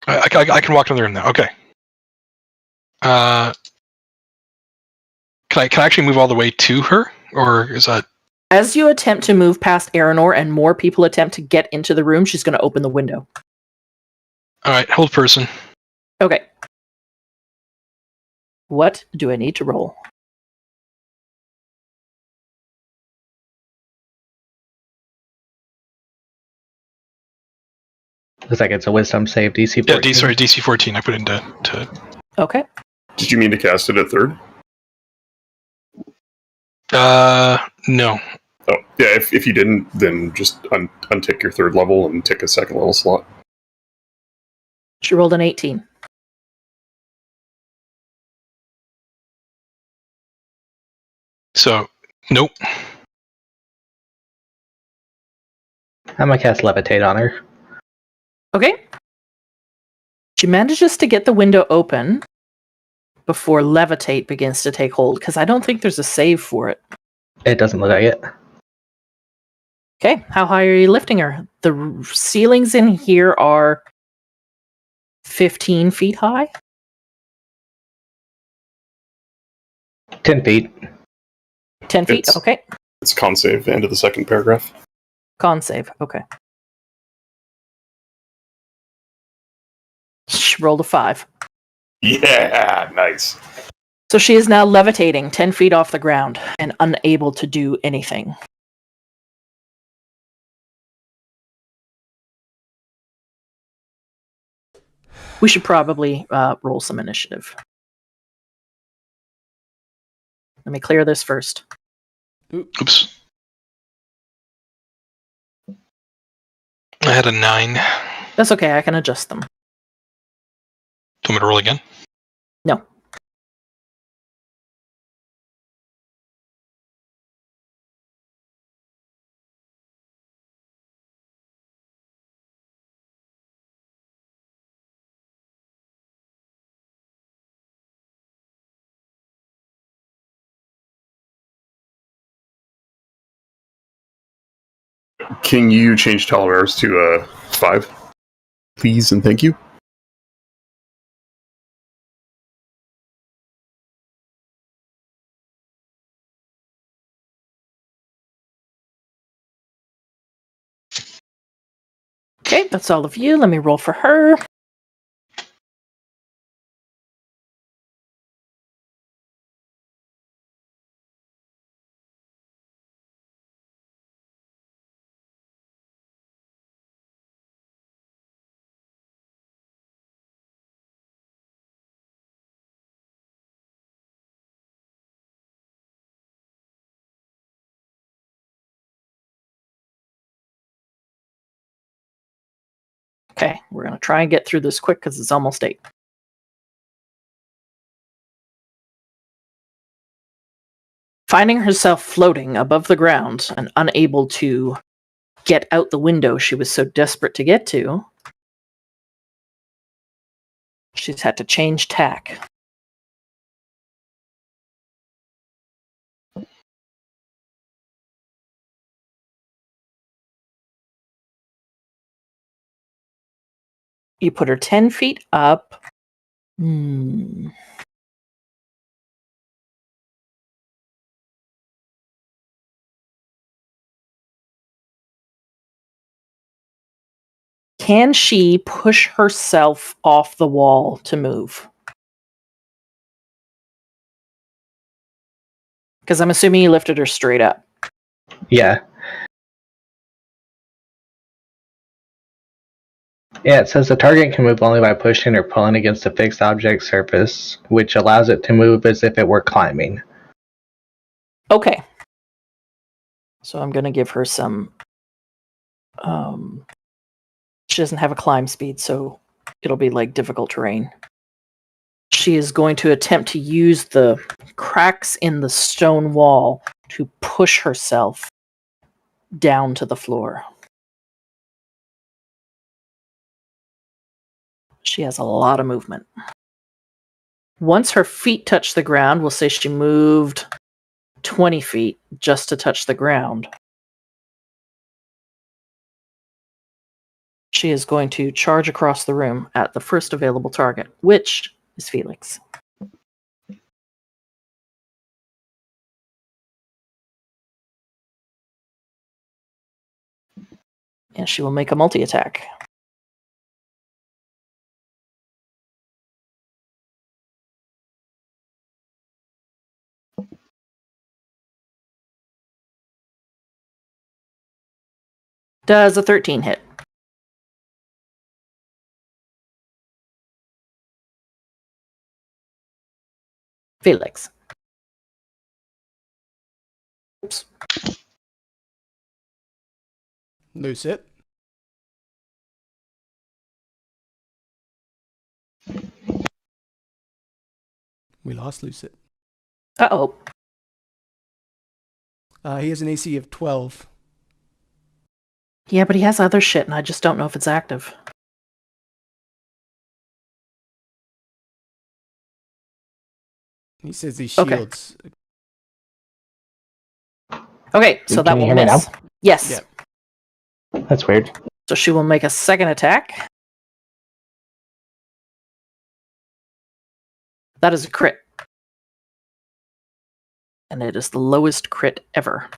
I can walk in the room now. Okay. Can I actually move all the way to her, or is that? As you attempt to move past Aranor and more people attempt to get into the room, she's going to open the window. All right, hold person. Okay. What do I need to roll? Looks like it's a wisdom save DC 14. Yeah, DC 14. I put it into. Okay. Did you mean to cast it at third? No. Oh, yeah, if you didn't, then just untick your third level and tick a second level slot. She rolled an 18. So, nope. I'm gonna cast Levitate on her. Okay. She manages to get the window open before Levitate begins to take hold, because I don't think there's a save for it. It doesn't look like it. Okay, how high are you lifting her? The ceilings in here are 15 feet high. 10 feet. 10 feet, It's- okay. It's con save, end of the second paragraph. Con save, okay. She rolled a 5. Yeah, nice. So she is now levitating 10 feet off the ground and unable to do anything. We should probably roll some initiative. Let me clear this first. Oops. I had a 9. That's okay, I can adjust them. Do you want me to roll again? No. Can you change tolerance to 5? Please and thank you. Okay, that's all of you. Let me roll for her. Okay, we're going to try and get through this quick because it's almost 8. Finding herself floating above the ground and unable to get out the window she was so desperate to get to, she's had to change tack. You put her 10 feet up. Can she push herself off the wall to move? Because I'm assuming you lifted her straight up. Yeah. Yeah, it says the target can move only by pushing or pulling against a fixed object surface, which allows it to move as if it were climbing. Okay. So I'm going to give her some... she doesn't have a climb speed, so it'll be like difficult terrain. She is going to attempt to use the cracks in the stone wall to push herself down to the floor. She has a lot of movement. Once her feet touch the ground, we'll say she moved 20 feet just to touch the ground. She is going to charge across the room at the first available target, which is Felix. And she will make a multi-attack. Does a 13 hit? Felix. Oops. Lucid. We lost Lucid. Uh-oh. He has an AC of 12. Yeah, but he has other shit, and I just don't know if it's active. He says he Okay. shields. Okay, so that Can you will hear me miss. now? Yes. Yeah. That's weird. So she will make a second attack. That is a crit. And it is the lowest crit ever.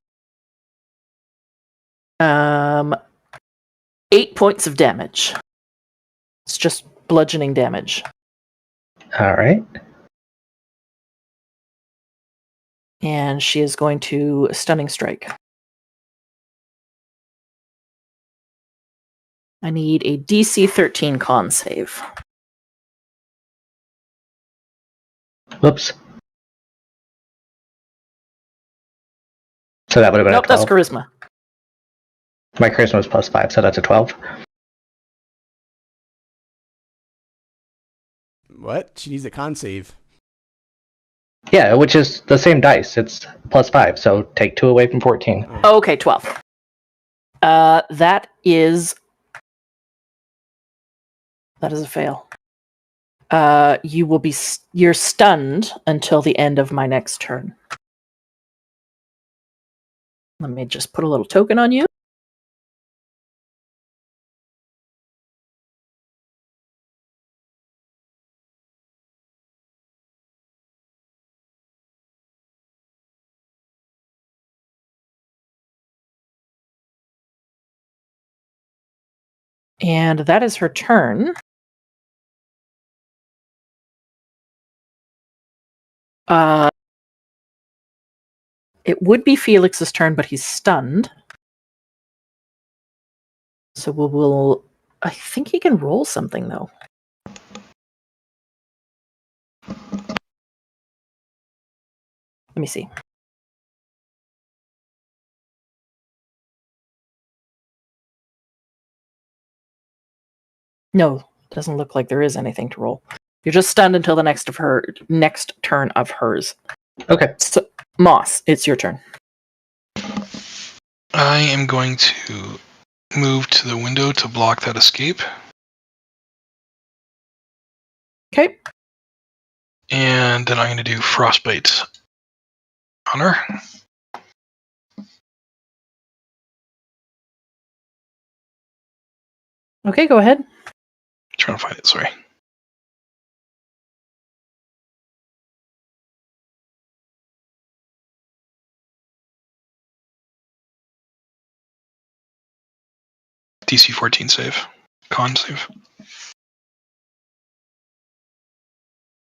8 points of damage. It's just bludgeoning damage. All right. And she is going to stunning strike. I need a DC 13 con save. Whoops. So that would have been Nope, a 12. that's charisma. My charisma was +5, so that's a 12. What? She needs a con save. Yeah, which is the same dice. It's +5, so take 2 away from 14. Oh, okay, 12. That is a fail. You're stunned until the end of my next turn. Let me just put a little token on you. And that is her turn. It would be Felix's turn, but he's stunned. So we'll I think he can roll something, though. Let me see. No, doesn't look like there is anything to roll. You're just stunned until the next turn of hers. Okay. So, Moss, it's your turn. I am going to move to the window to block that escape. Okay. And then I'm going to do Frostbite on her. Okay, go ahead. Trying to find it, sorry. DC 14 save. Con save.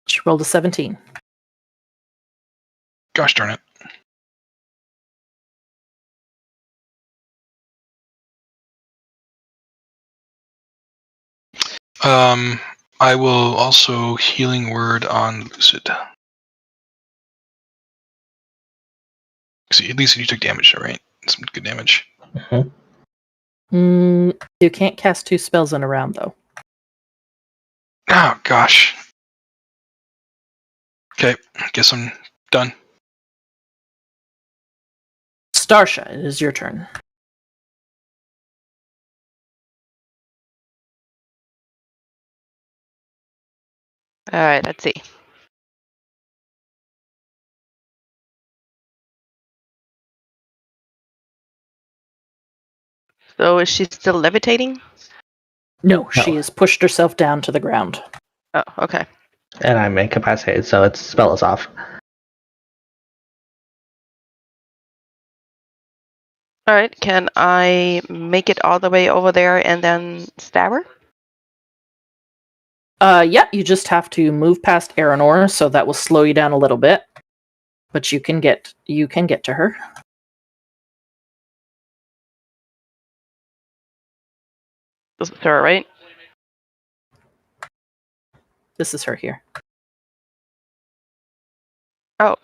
She rolled a 17. Gosh darn it. I will also healing word on Lucid. See, at least you took damage, right? Some good damage. You can't cast 2 spells in a round, though. Oh gosh. Okay, guess I'm done. Starsha, it is your turn. All right, let's see. So is she still levitating? No, she has pushed herself down to the ground. Oh, okay. And I'm incapacitated, so its spell is off. Alright, can I make it all the way over there and then stab her? Yeah, you just have to move past Aranor, so that will slow you down a little bit. But you can get to her. This is her, right? This is her here. Oh.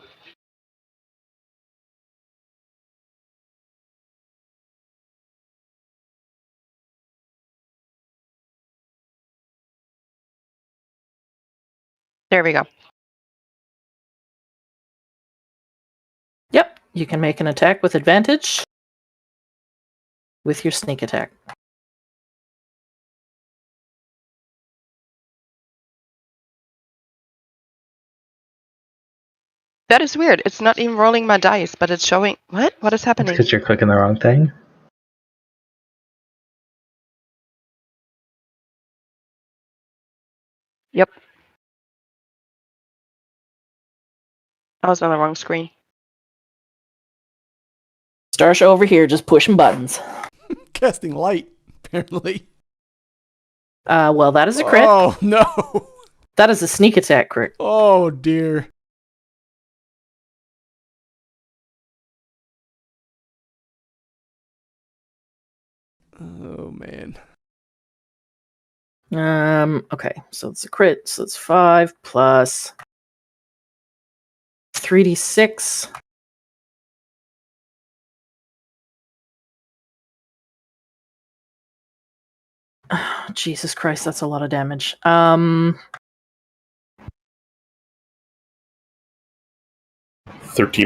There we go. Yep, you can make an attack with advantage with your sneak attack. That is weird. It's not even rolling my dice, but it's showing... What? What is happening? Because you're clicking the wrong thing. Yep. I was on the wrong screen. Starsha over here just pushing buttons. Casting light, apparently. Well, that is a crit. Oh, no. That is a sneak attack crit. Oh, dear. Oh, man. Okay, so it's a crit, so it's 5 plus 3d6. Jesus Christ, that's a lot of damage. 13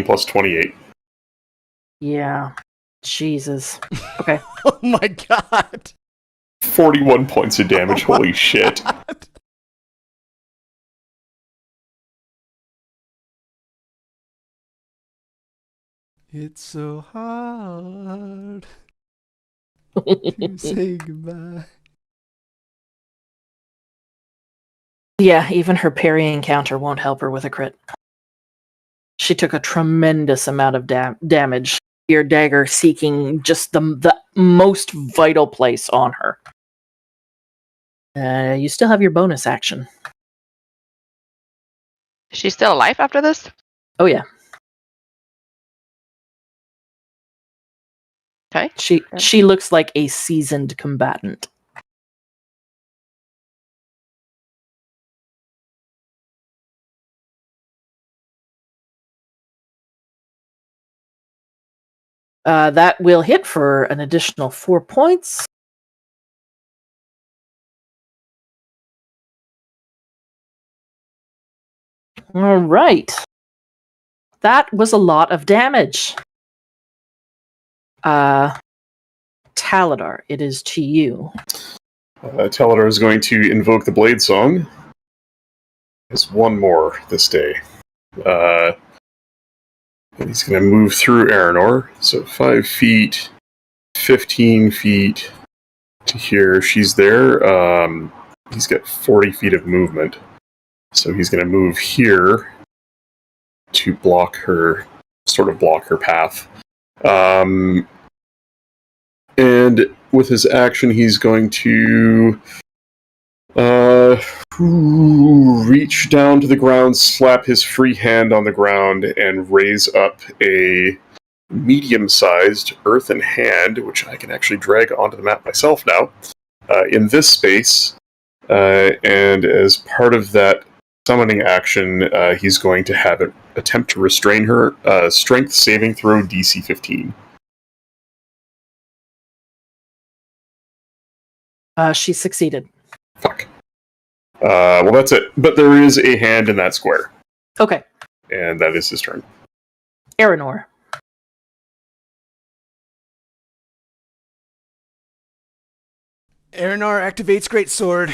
plus 28. Yeah. Jesus. Okay. Oh, my God. 41 points of damage. Oh my Holy shit. God. It's so hard to say goodbye. Yeah, even her parrying counter won't help her with a crit. She took a tremendous amount of damage. Your dagger seeking just the most vital place on her. You still have your bonus action. Is she still alive after this? Oh yeah. Okay. She looks like a seasoned combatant. That will hit for an additional 4 points. All right. That was a lot of damage. Taladar, it is to you. Teladar is going to invoke the Blade Song. There's one more this day. And he's going to move through Aranor. So 5 feet, 15 feet to here. She's there. He's got 40 feet of movement. So he's going to move here to block her path. And with his action, he's going to reach down to the ground, slap his free hand on the ground, and raise up a medium-sized earthen hand, which I can actually drag onto the map myself now, in this space. And as part of that summoning action, he's going to have it attempt to restrain her. Strength saving throw DC 15. She succeeded. Fuck. Well, that's it. But there is a hand in that square. Okay. And that is his turn. Aranor. Aranor activates Great Sword.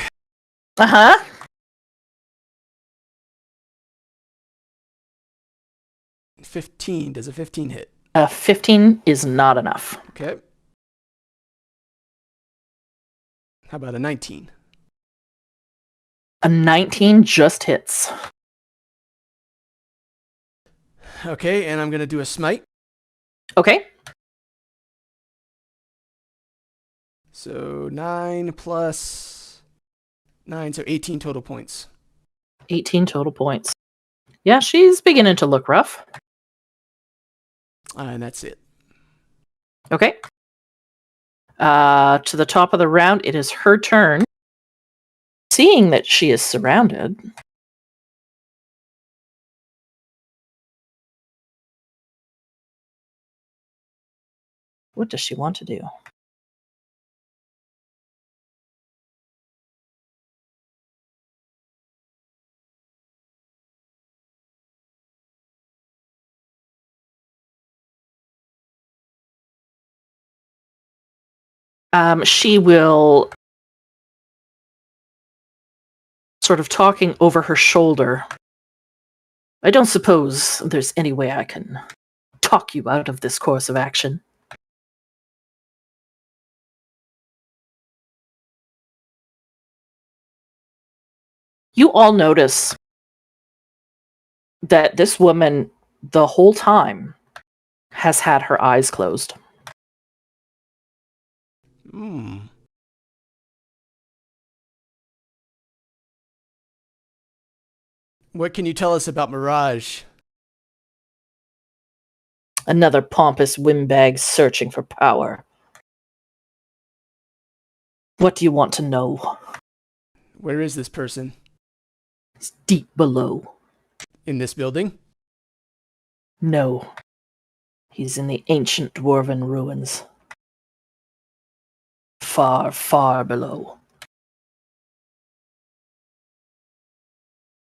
Uh-huh. $15. Does a 15 hit? 15 is not enough. Okay. How about a 19? A 19 just hits. Okay, and I'm going to do a smite. Okay. So 9 plus 9, so 18 total points. 18 total points. Yeah, she's beginning to look rough. And that's it. Okay. To the top of the round, it is her turn. Seeing that she is surrounded, what does she want to do? She will, sort of talking over her shoulder, I don't suppose there's any way I can talk you out of this course of action. You all notice that this woman, the whole time, has had her eyes closed. Hmm. What can you tell us about Mirage? Another pompous windbag searching for power. What do you want to know? Where is this person? It's deep below. In this building? No. He's in the ancient dwarven ruins. Far, far below.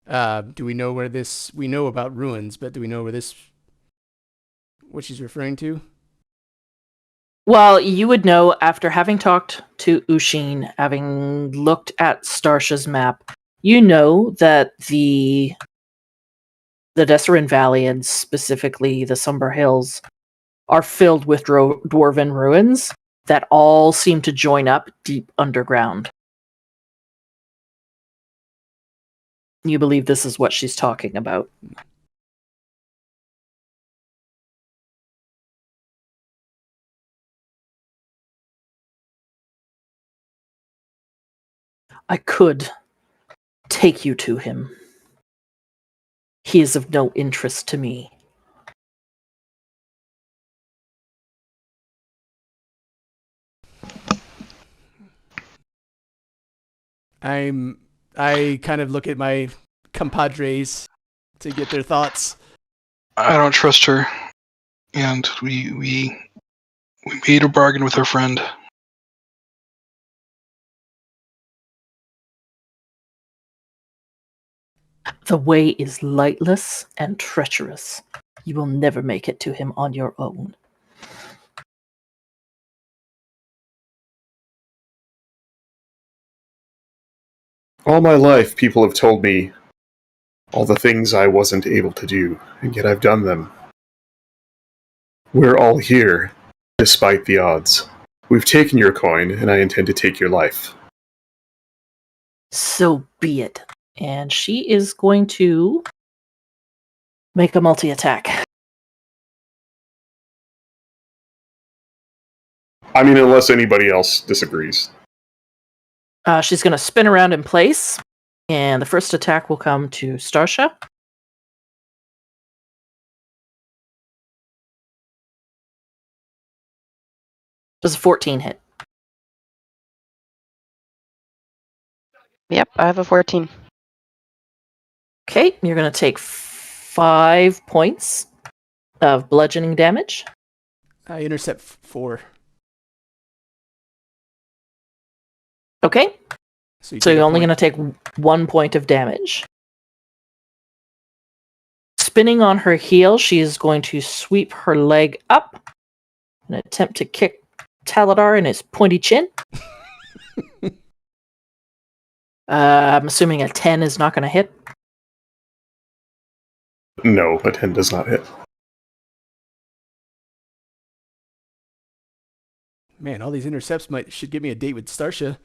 Do we know where this... We know about ruins, but do we know where this... What she's referring to? Well, you would know after having talked to Ushin, having looked at Starsha's map, you know that the Desserin Valley, and specifically the Somber Hills, are filled with dwarven ruins that all seem to join up deep underground. You believe this is what she's talking about. I could take you to him. He is of no interest to me. I kind of look at my compadres to get their thoughts. I don't trust her, and we made a bargain with her friend. The way is lightless and treacherous. You will never make it to him on your own. All my life, people have told me all the things I wasn't able to do, and yet I've done them. We're all here, despite the odds. We've taken your coin, and I intend to take your life. So be it. And she is going to make a multi-attack. I mean, unless anybody else disagrees. She's going to spin around in place, and the first attack will come to Starsha. Does a 14 hit? Yep, I have a 14. Okay, you're going to take 5 points of bludgeoning damage. I intercept 4. Okay, So so you're only going to take 1 point of damage. Spinning on her heel, she is going to sweep her leg up and attempt to kick Taladar in his pointy chin. I'm assuming a 10 is not going to hit. No, a 10 does not hit. Man, all these intercepts should give me a date with Starsha.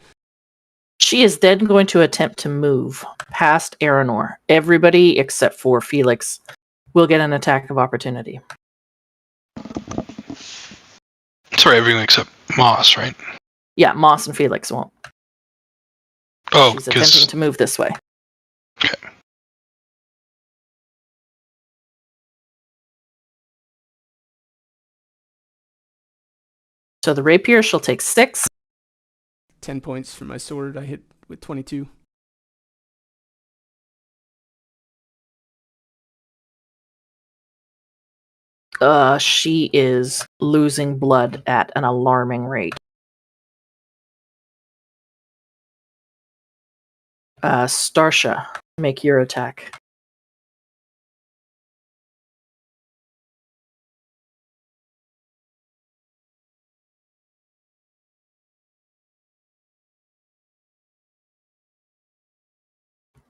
She is then going to attempt to move past Aranor. Everybody except for Felix will get an attack of opportunity. Sorry, everything except Moss, right? Yeah, Moss and Felix won't. Oh, She's attempting because to move this way. okay. So the rapier, she'll take 6. 10 points for my sword. I hit with 22. She is losing blood at an alarming rate. Starsha, make your attack.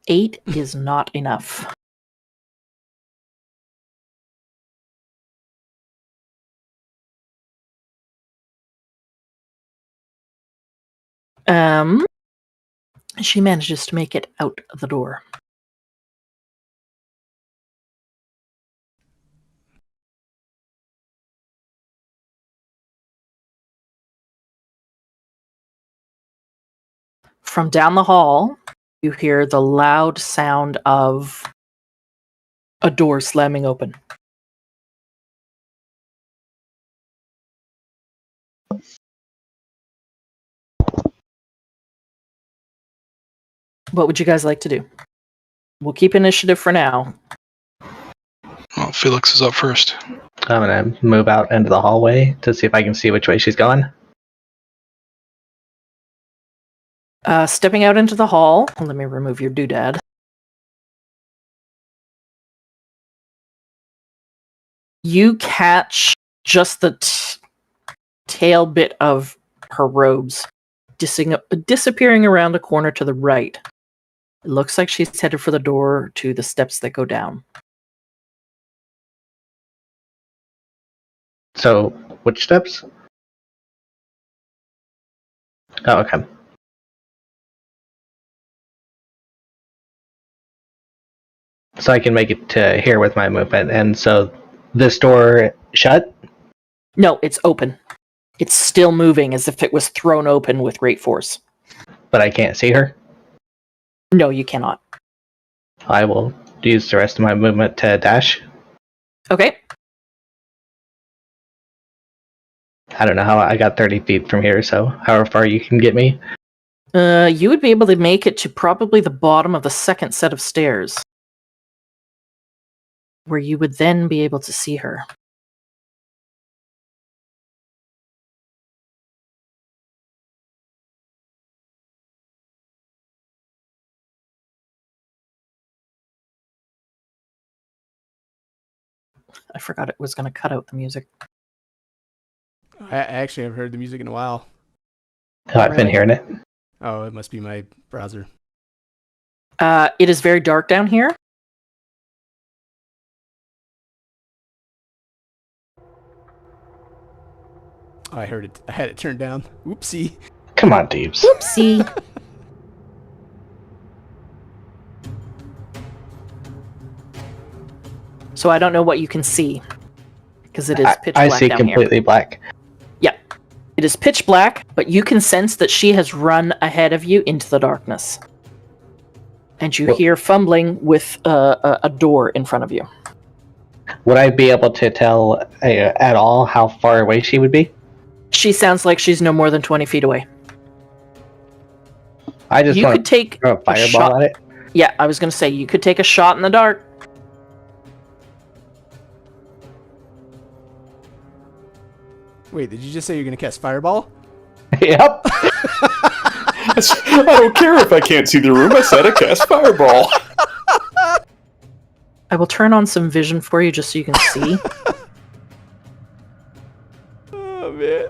Eight is not enough. She manages to make it out the door. From down the hall, you hear the loud sound of a door slamming open. What would you guys like to do? We'll keep initiative for now. Well, Felix is up first. I'm gonna move out into the hallway to see if I can see which way she's going. Stepping out into the hall, let me remove your doodad. You catch just the tail bit of her robes disappearing around a corner to the right. It looks like she's headed for the door to the steps that go down. So, which steps? Oh, okay. So I can make it to here with my movement, and so this door shut? No, it's open. It's still moving as if it was thrown open with great force. But I can't see her? No, you cannot. I will use the rest of my movement to dash. Okay. I don't know how I got 30 feet from here, so however far you can get me. You would be able to make it to probably the bottom of the second set of stairs, where you would then be able to see her. I forgot it was going to cut out the music. I actually haven't heard the music in a while. Oh, I've been Really? hearing it. Oh, it must be my browser. It is very dark down here. Oh, I heard it. I had it turned down. Oopsie. Come on, Deebs. Oopsie. So I don't know what you can see, because it is pitch I black see down completely here. black. Yeah, it is pitch black, but you can sense that she has run ahead of you into the darkness. And you Well- hear fumbling with a door in front of you. Would I be able to tell at all how far away she would be? She sounds like she's no more than 20 feet away. I just You want could take to throw a a fireball shot. at it. Yeah, I was going to say, you could take a shot in the dark. Wait, did you just say you're going to cast Fireball? Yep. I don't care if I can't see the room. I said I cast fireball. I will turn on some vision for you just so you can see. Oh, man.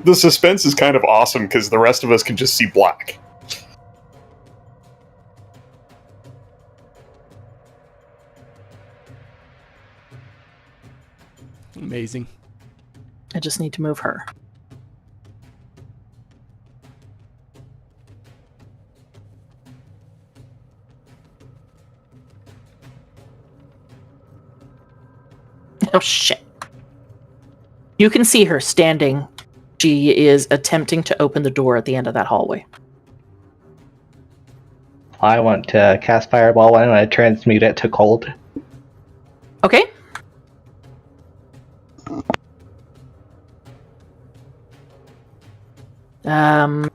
The suspense is kind of awesome because the rest of us can just see black. Amazing. I just need to move her. Oh, shit. You can see her standing. She is attempting to open the door at the end of that hallway. I want to cast Fireball. Why don't I transmute it to cold? Okay. There's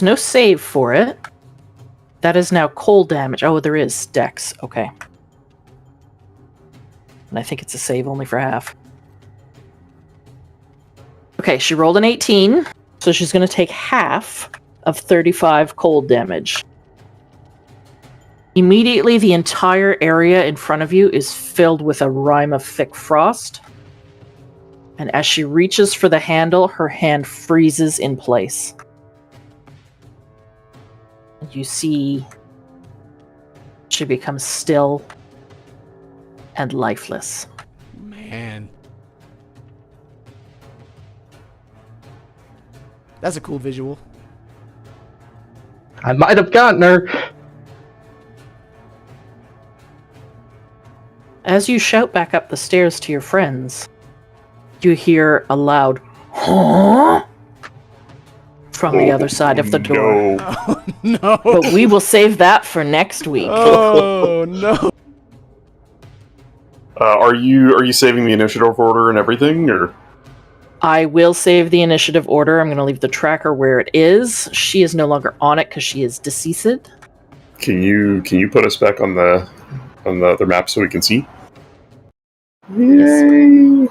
no save for it. That is now cold damage. Oh, there is Dex. Okay. And I think it's a save only for half. Okay, she rolled an 18, so she's going to take half of 35 cold damage. Immediately, the entire area in front of you is filled with a rime of thick frost. And as she reaches for the handle, her hand freezes in place. You see she becomes still and lifeless. Man. That's a cool visual. I might have gotten her. As you shout back up the stairs to your friends, you hear a loud "Huh?" from the other side of the door. No. Oh, no. But we will save that for next week. Oh, no. Are you saving the initiative order and everything, or? I will save the initiative order. I'm going to leave the tracker where it is. She is no longer on it because she is deceased. Can you put us back on the other map so we can see? Yay!